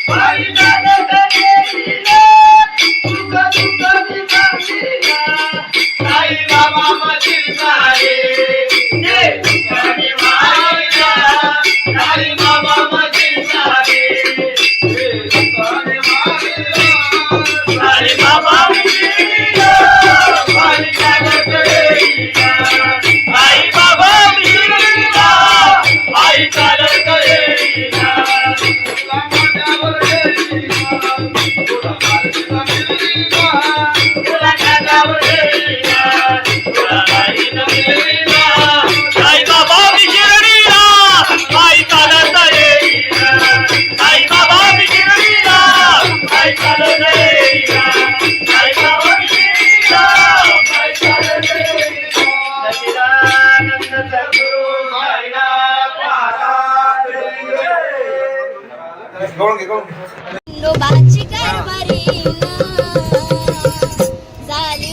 बाई चालत गेलीला तुझं तुझं सांगितला साई बाबा माझी साई ये तुझी माईला साई बाबा माझी साई हे तुझ्या माईला साई बाबा मिळीला बाई चालत गेलीला आई बाबा मिळीला आई चालत गेलीला तुला माझ्यावर गेलीला तुला मार्गीला मिळलीला तुला खांद्यावर गेलीला तुला बाईनं मिळलीला आई बाबा मिळीला आई चालत गेलीला आई बाबा मिळीला आई चालत गेलीला आई बाबा मिळीला आई चालत गेलीला सच्चिदानंद सद्गुरु साईनाथ महाराज गवळण घे खंडोबाची कारभारी झाली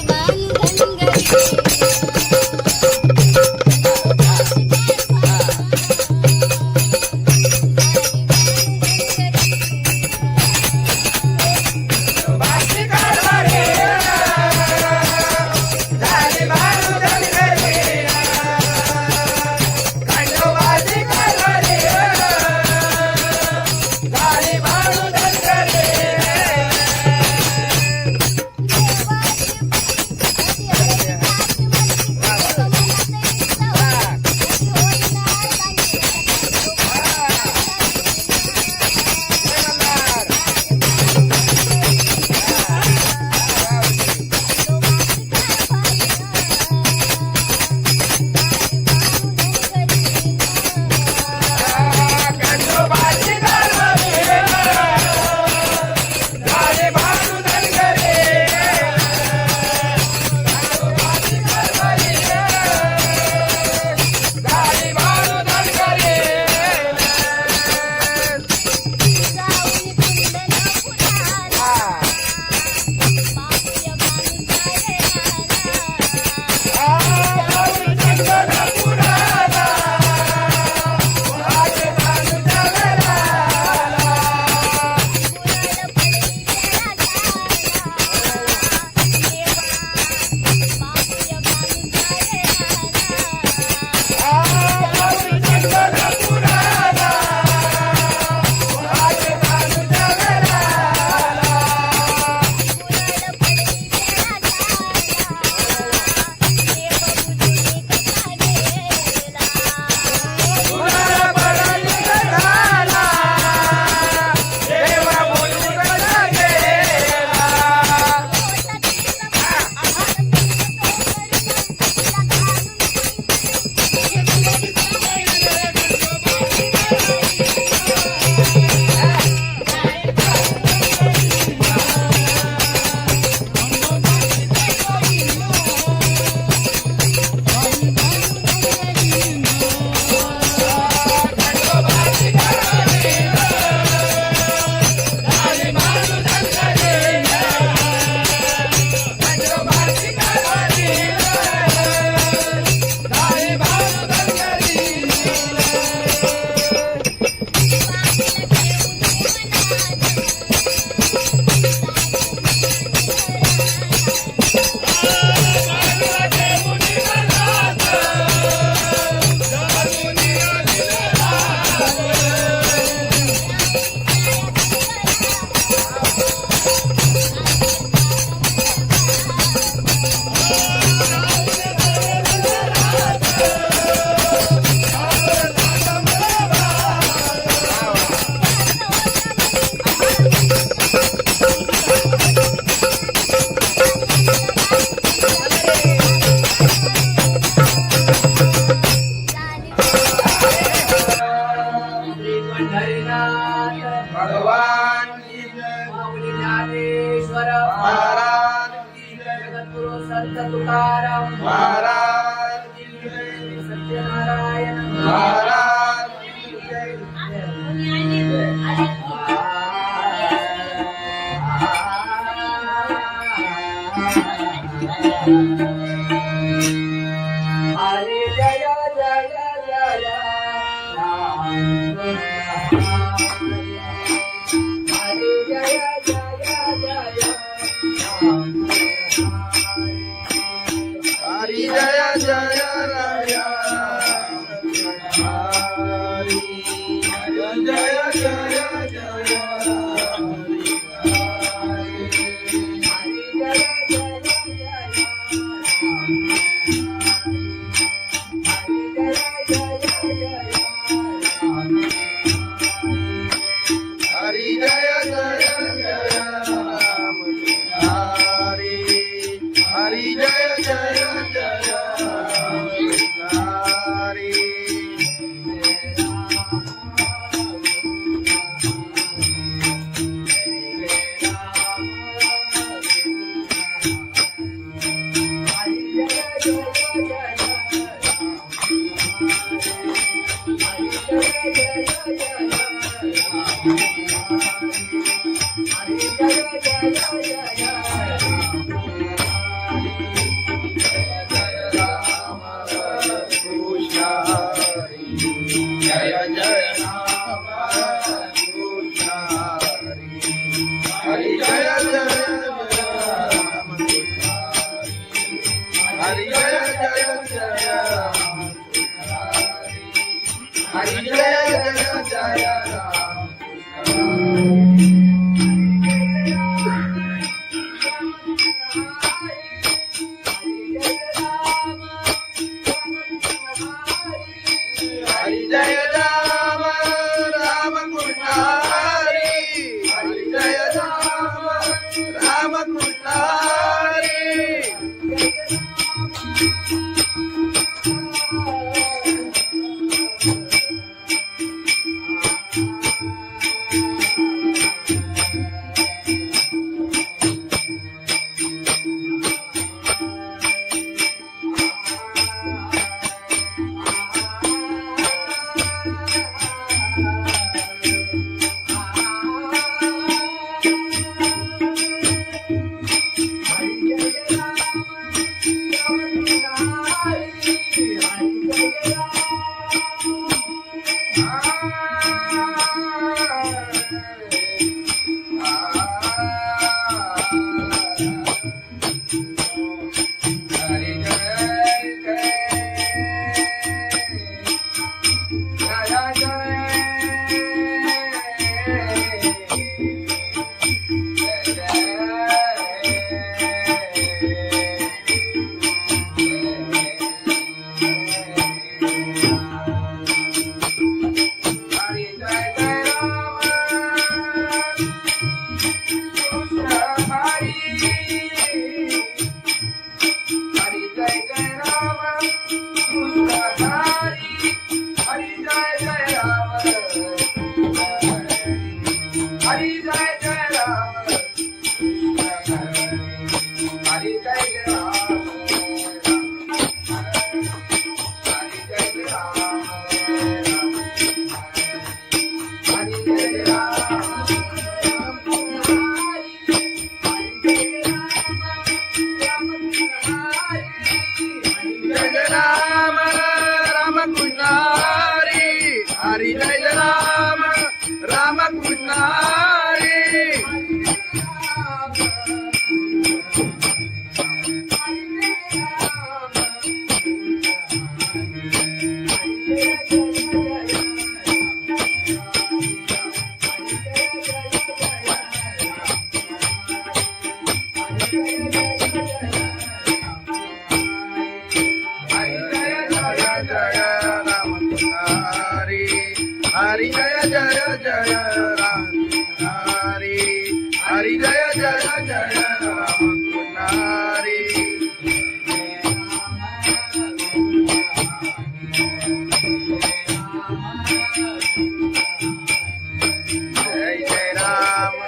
महाराज की जय, जगद्गुरु संत तुकाराम महाराज की जय, सत्यनारायण महाराज की जय. हरे जय जय जय राम हरे जय जय जय राम हरि जय जय राय हरि जय जय जय हरि जय जय जय राम हरि हरि जय जय जय हरि कृष्ण हरि जय जय राम कृष्ण हरि जय जय राम हरि जय जय राम हरि जय जय राम हरि जय राम राम कृष्ण हरि हरि जय राम राम कृष्ण हरि हरि जय राम राम कृष्ण हरि हरि जय जय जय राम हरि हरि जय जय जय राम हरि जय जय राम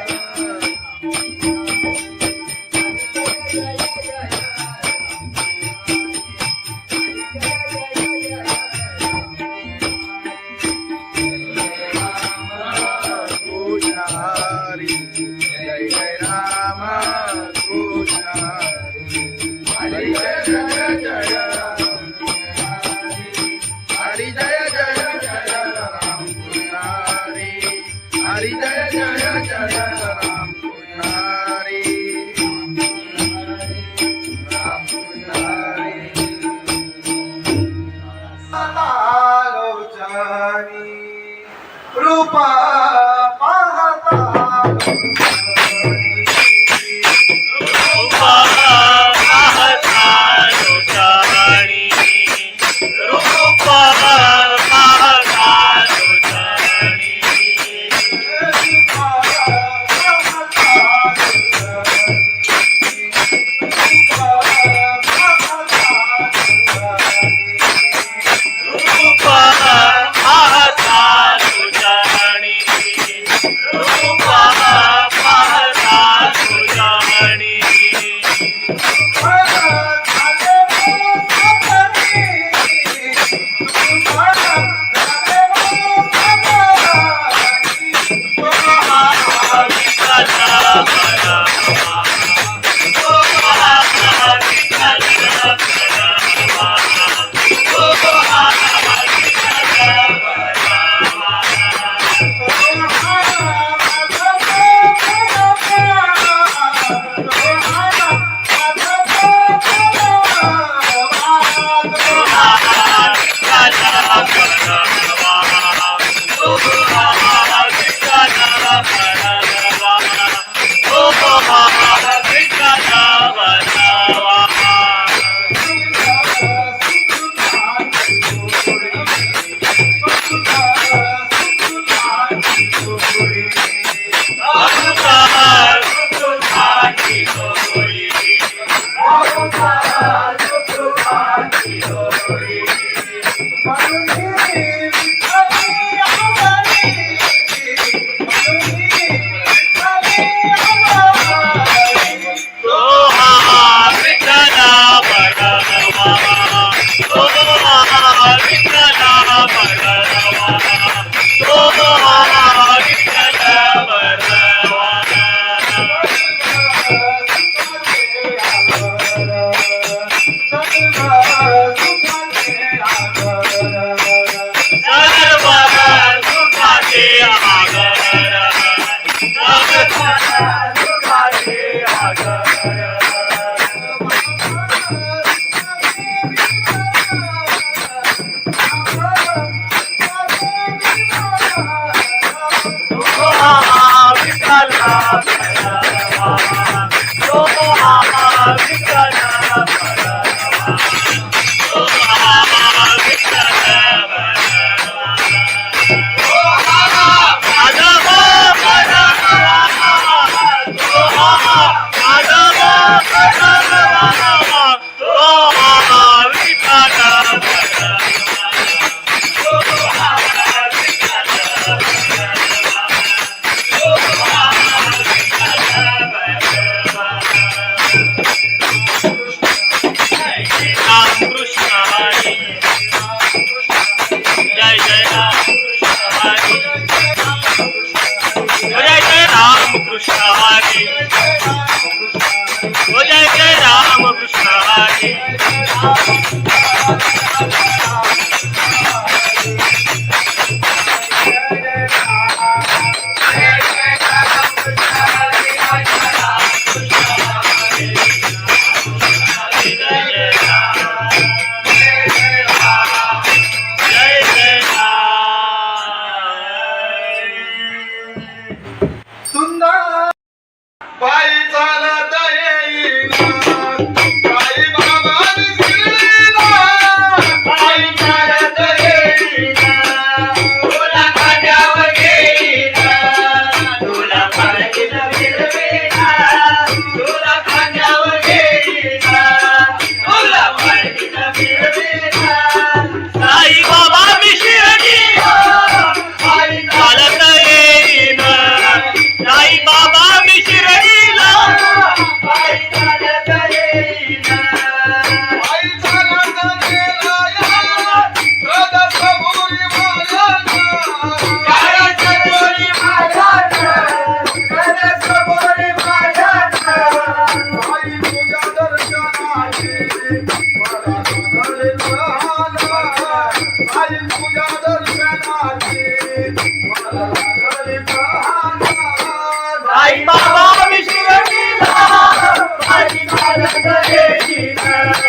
हरी जय राम कृष्ण हरी जय जय जय राम हरी जय जय जय राम कृष्ण हरी जय जय जय राम कृष्ण राम कृष्ण लोचनी रूपा पाहता रूपा पाहता लोचनी रूपा पाहता लोचनी रूपा पाहता लोचनी रूपा पाहता लोचनी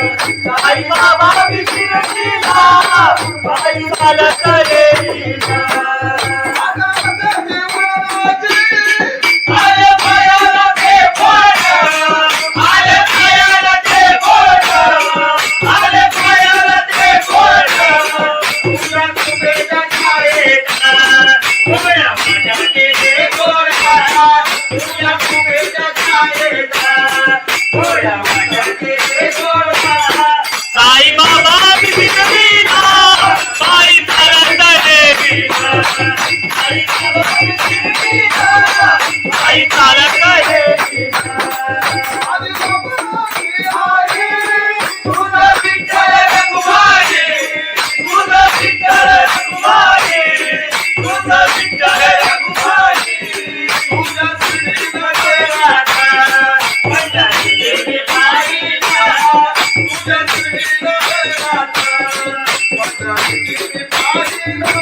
साई बाबा शिर्डीला पायी चालत येईना आले पायाला ते बोट आले पायाला ते बोट आले पायाला ते बोट तुझ्या कुबेच्या छायेत उभ्या माझ्या केले गोरा तुझ्या कुबेच्या छायेत उभ्या माझ्या केले गोरा साई बाबा शिर्डीला पायी चालत येईना साई बाबा शिर्डीला पायी चालत येईना तुझं विठ्ठल रखुमाई तुझं विठ्ठल रखुमाई तुझं विठ्ठल रखुमाई तुझ्या श्रीमध्ये राधा माझ्या देवी बाईला तुझ्या श्रीमध्ये राधा माझ्या देवी बाईला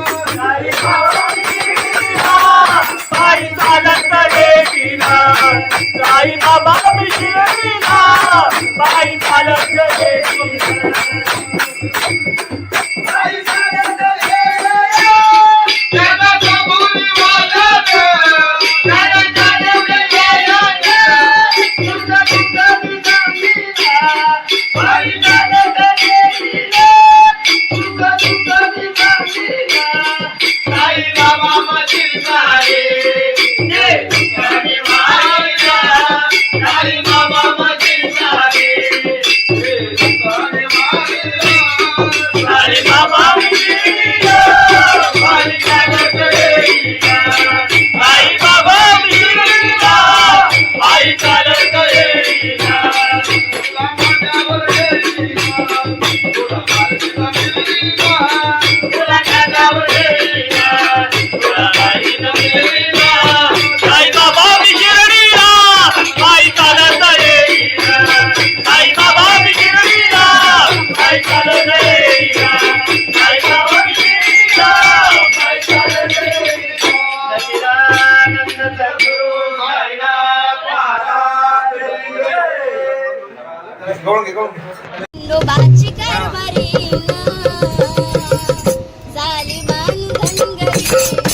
साई बाबा शिर्डीला पायी चालत येईना साई बाबा शिर्डीला पायी चालत येईना साई चालत येईना त्याला कबुली वाजत त्याला चालवलं येईना तुझं तुझं सांगीना पायी चालत येईना तुझं तुझं सांगीना साई बाबा मधील सारे जे तुझ्याने वाहिला साई बाबा मधील सारे जे तुझ्याने वाहिला साई बाबा शिर्डीला पायी चालत येईना साई बाबा शिर्डीला पायी चालत येईना तुला माझ्यावर येईना तुला माझ्यावर येईना तुला माझ्यावर येईना तुला माझ्यावर येईना साई बाबा शिर्डीला पायी चालत येईना साई बाबा शिर्डीला पायी चालत येईना साई बाबा शिर्डीला पायी चालत येईना सच्चिदानंद सद्गुरु साईनाथ महाराज खंडोबाची कारभारी झाली बांधन गरी झाली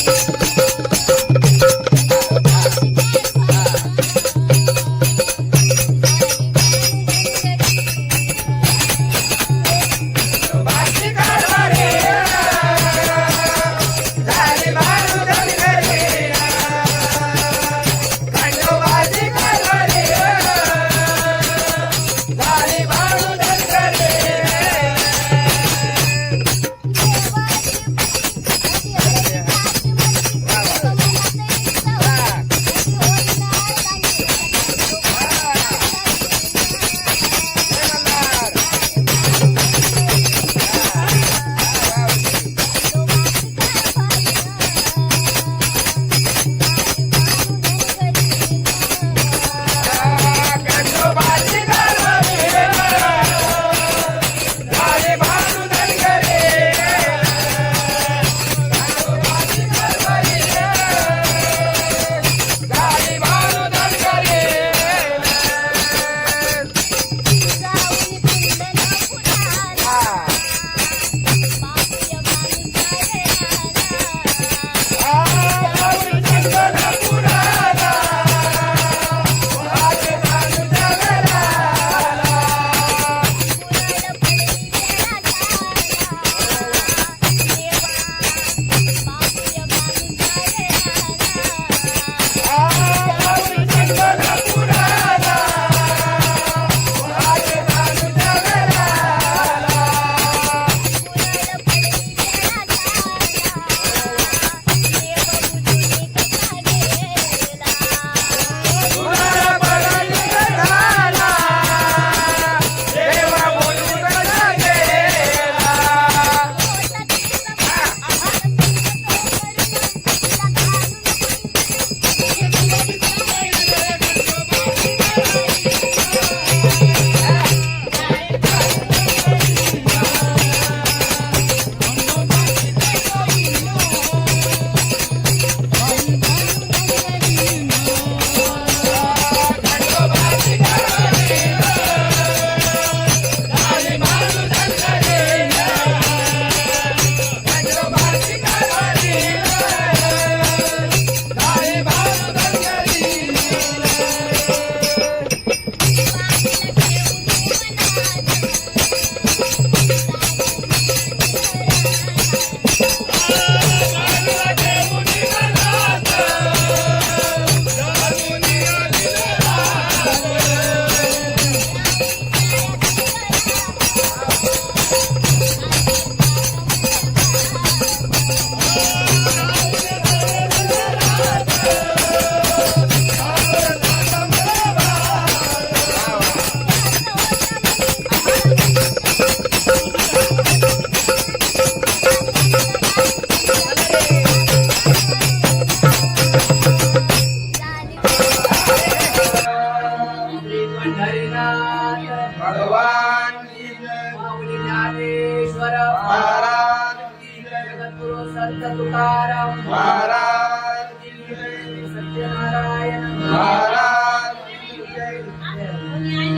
संत तुकाराम महाराज की जय. सत्यनारायण महाराज की जय.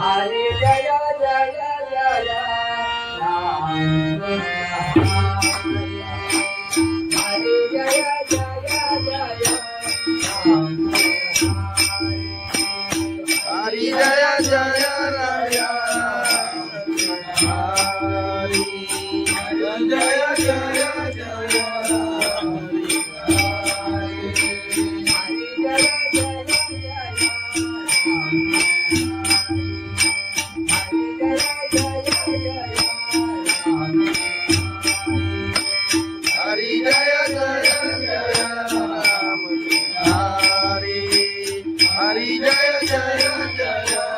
हरे जय जय जय राम हरे जय जय जय राम हरी जय जय राया. हरी जय जय जय हरी जय जय जय राम. हरी हरी जय जय जय राम.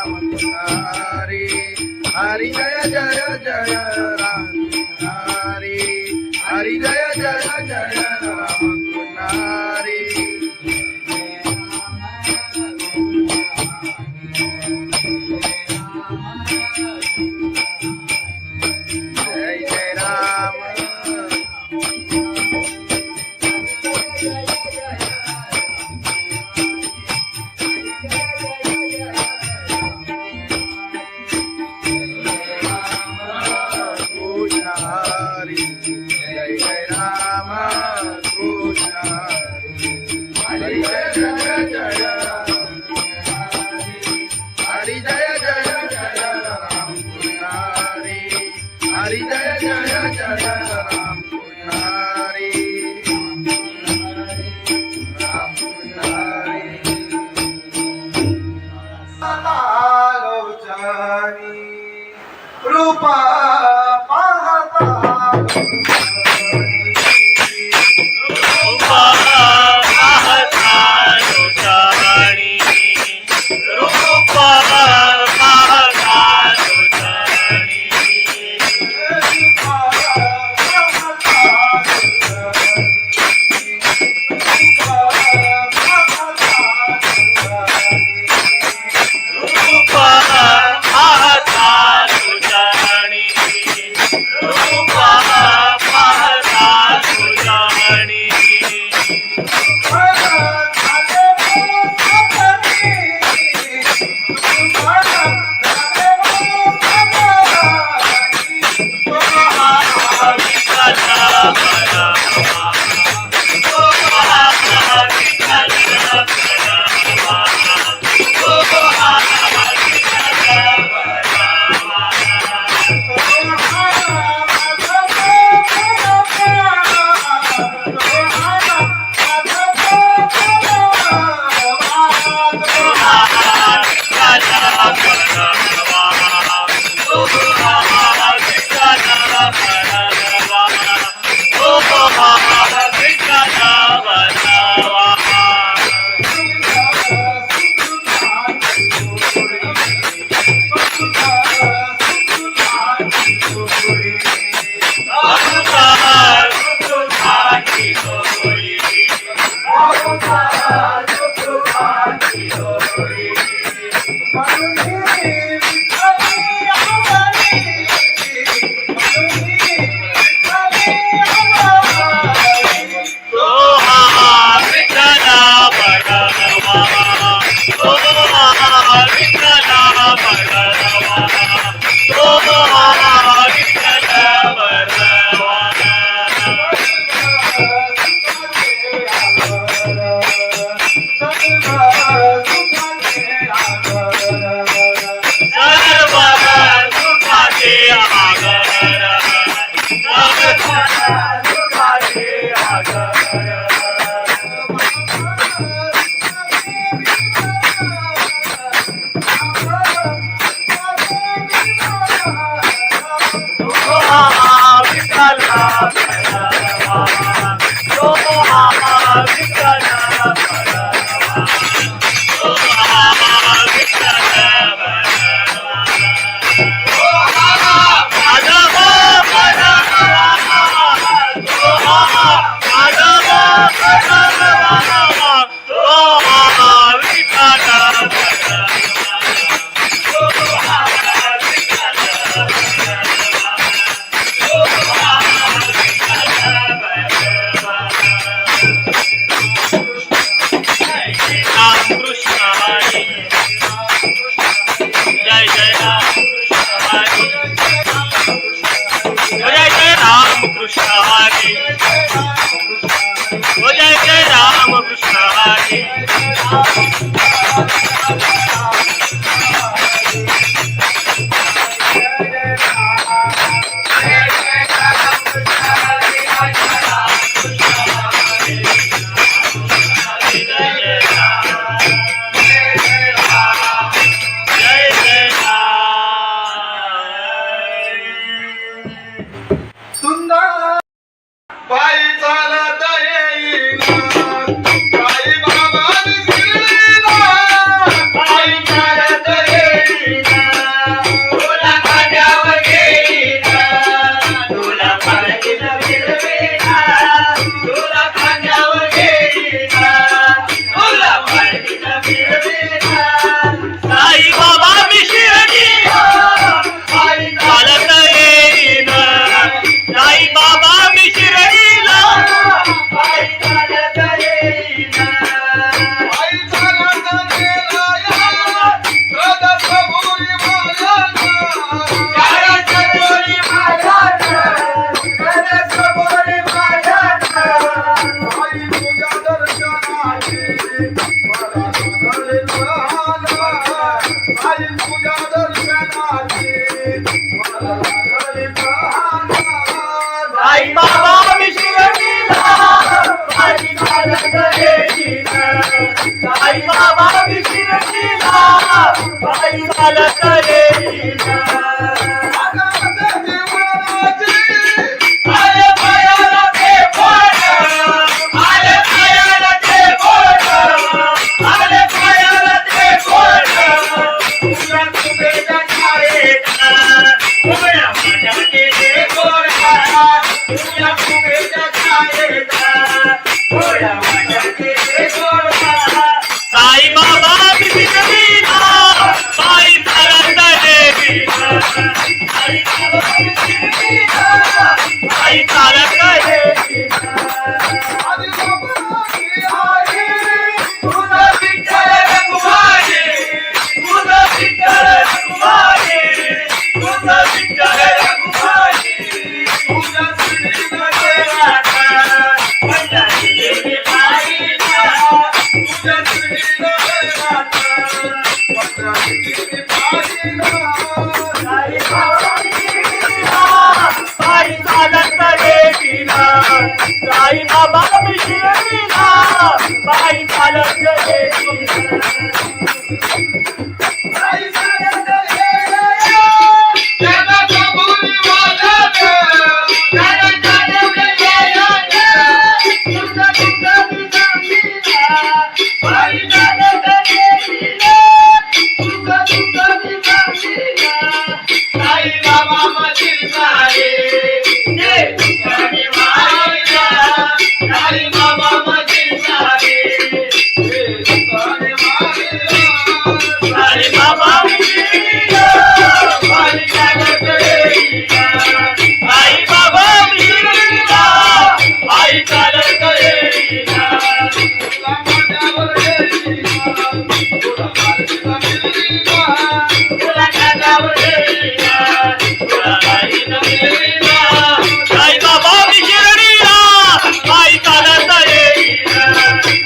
हरी हरि जय जय जय राम हरि हरि जय जय जय राम हरि जय जय राम हरी जय जय जय राम पुजारी राम पुजारी लोचनी रूपा पाहता रूपा पाहता लोचनी रूपा पाहता लोचनी रूपा पाहता लोचनी रूपा पाहता लोचनी पायी चालत येईना आले पायाला ते बोट आले पायाला ते बोट आले पायाला ते बोट तुझ्या कुबेच्या छायेचा उभ्या माझ्या केले गोडा तुझ्या कुबेच्या छायेचा उभ्या माझ्या केले गोडा साई बाबा बिपिनीला पायी चालत येईना साई बाबा बिपिनीला पायी चालत येईना तुझा विठ्ठल रघुमाई तुझा विठ्ठल रघुमाई तुझा विठ्ठल रघुमाई तुझा श्रीनगर राधा पंढरी गेली पायीला तुझा श्रीनगर राधा पंढरी गेली पायीला साई बाबा बिपिनीला पायी चालत येईना साई बाबा बिपिनीला पायी चालत येईना साई चालत येईना जगाचा बोलीवाला जगाचा बोलीवाला तुझा तुझा बिपिनीला पायी चालत येईना तुझा तुझा बिपिनीला साई बाबा मधील सारे जे तुझ्याने मारिला साई बाबा मधील सारे जे तुझ्याने मारिला साई बाबा बिपिनीला पायी चालत येईना साई बाबा बिपिनीला पायी चालत येईना तुला माझ्यावर येईना तुला माझ्यावर येईना तुला माझ्यावर येईना तुला माझ्यावर येईना साई बाबा बिपिनीला पायी चालत येईना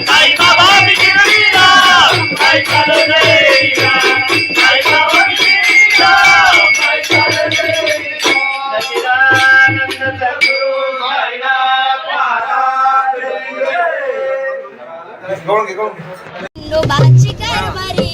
साई बाबा बिपिनीला पायी चालत येईना साई बाबा बिपिनीला पायी चालत येईना सच्चिदानंद सद्गुरु साईनाथ महाराज की जय. खंडोबाची कारभारी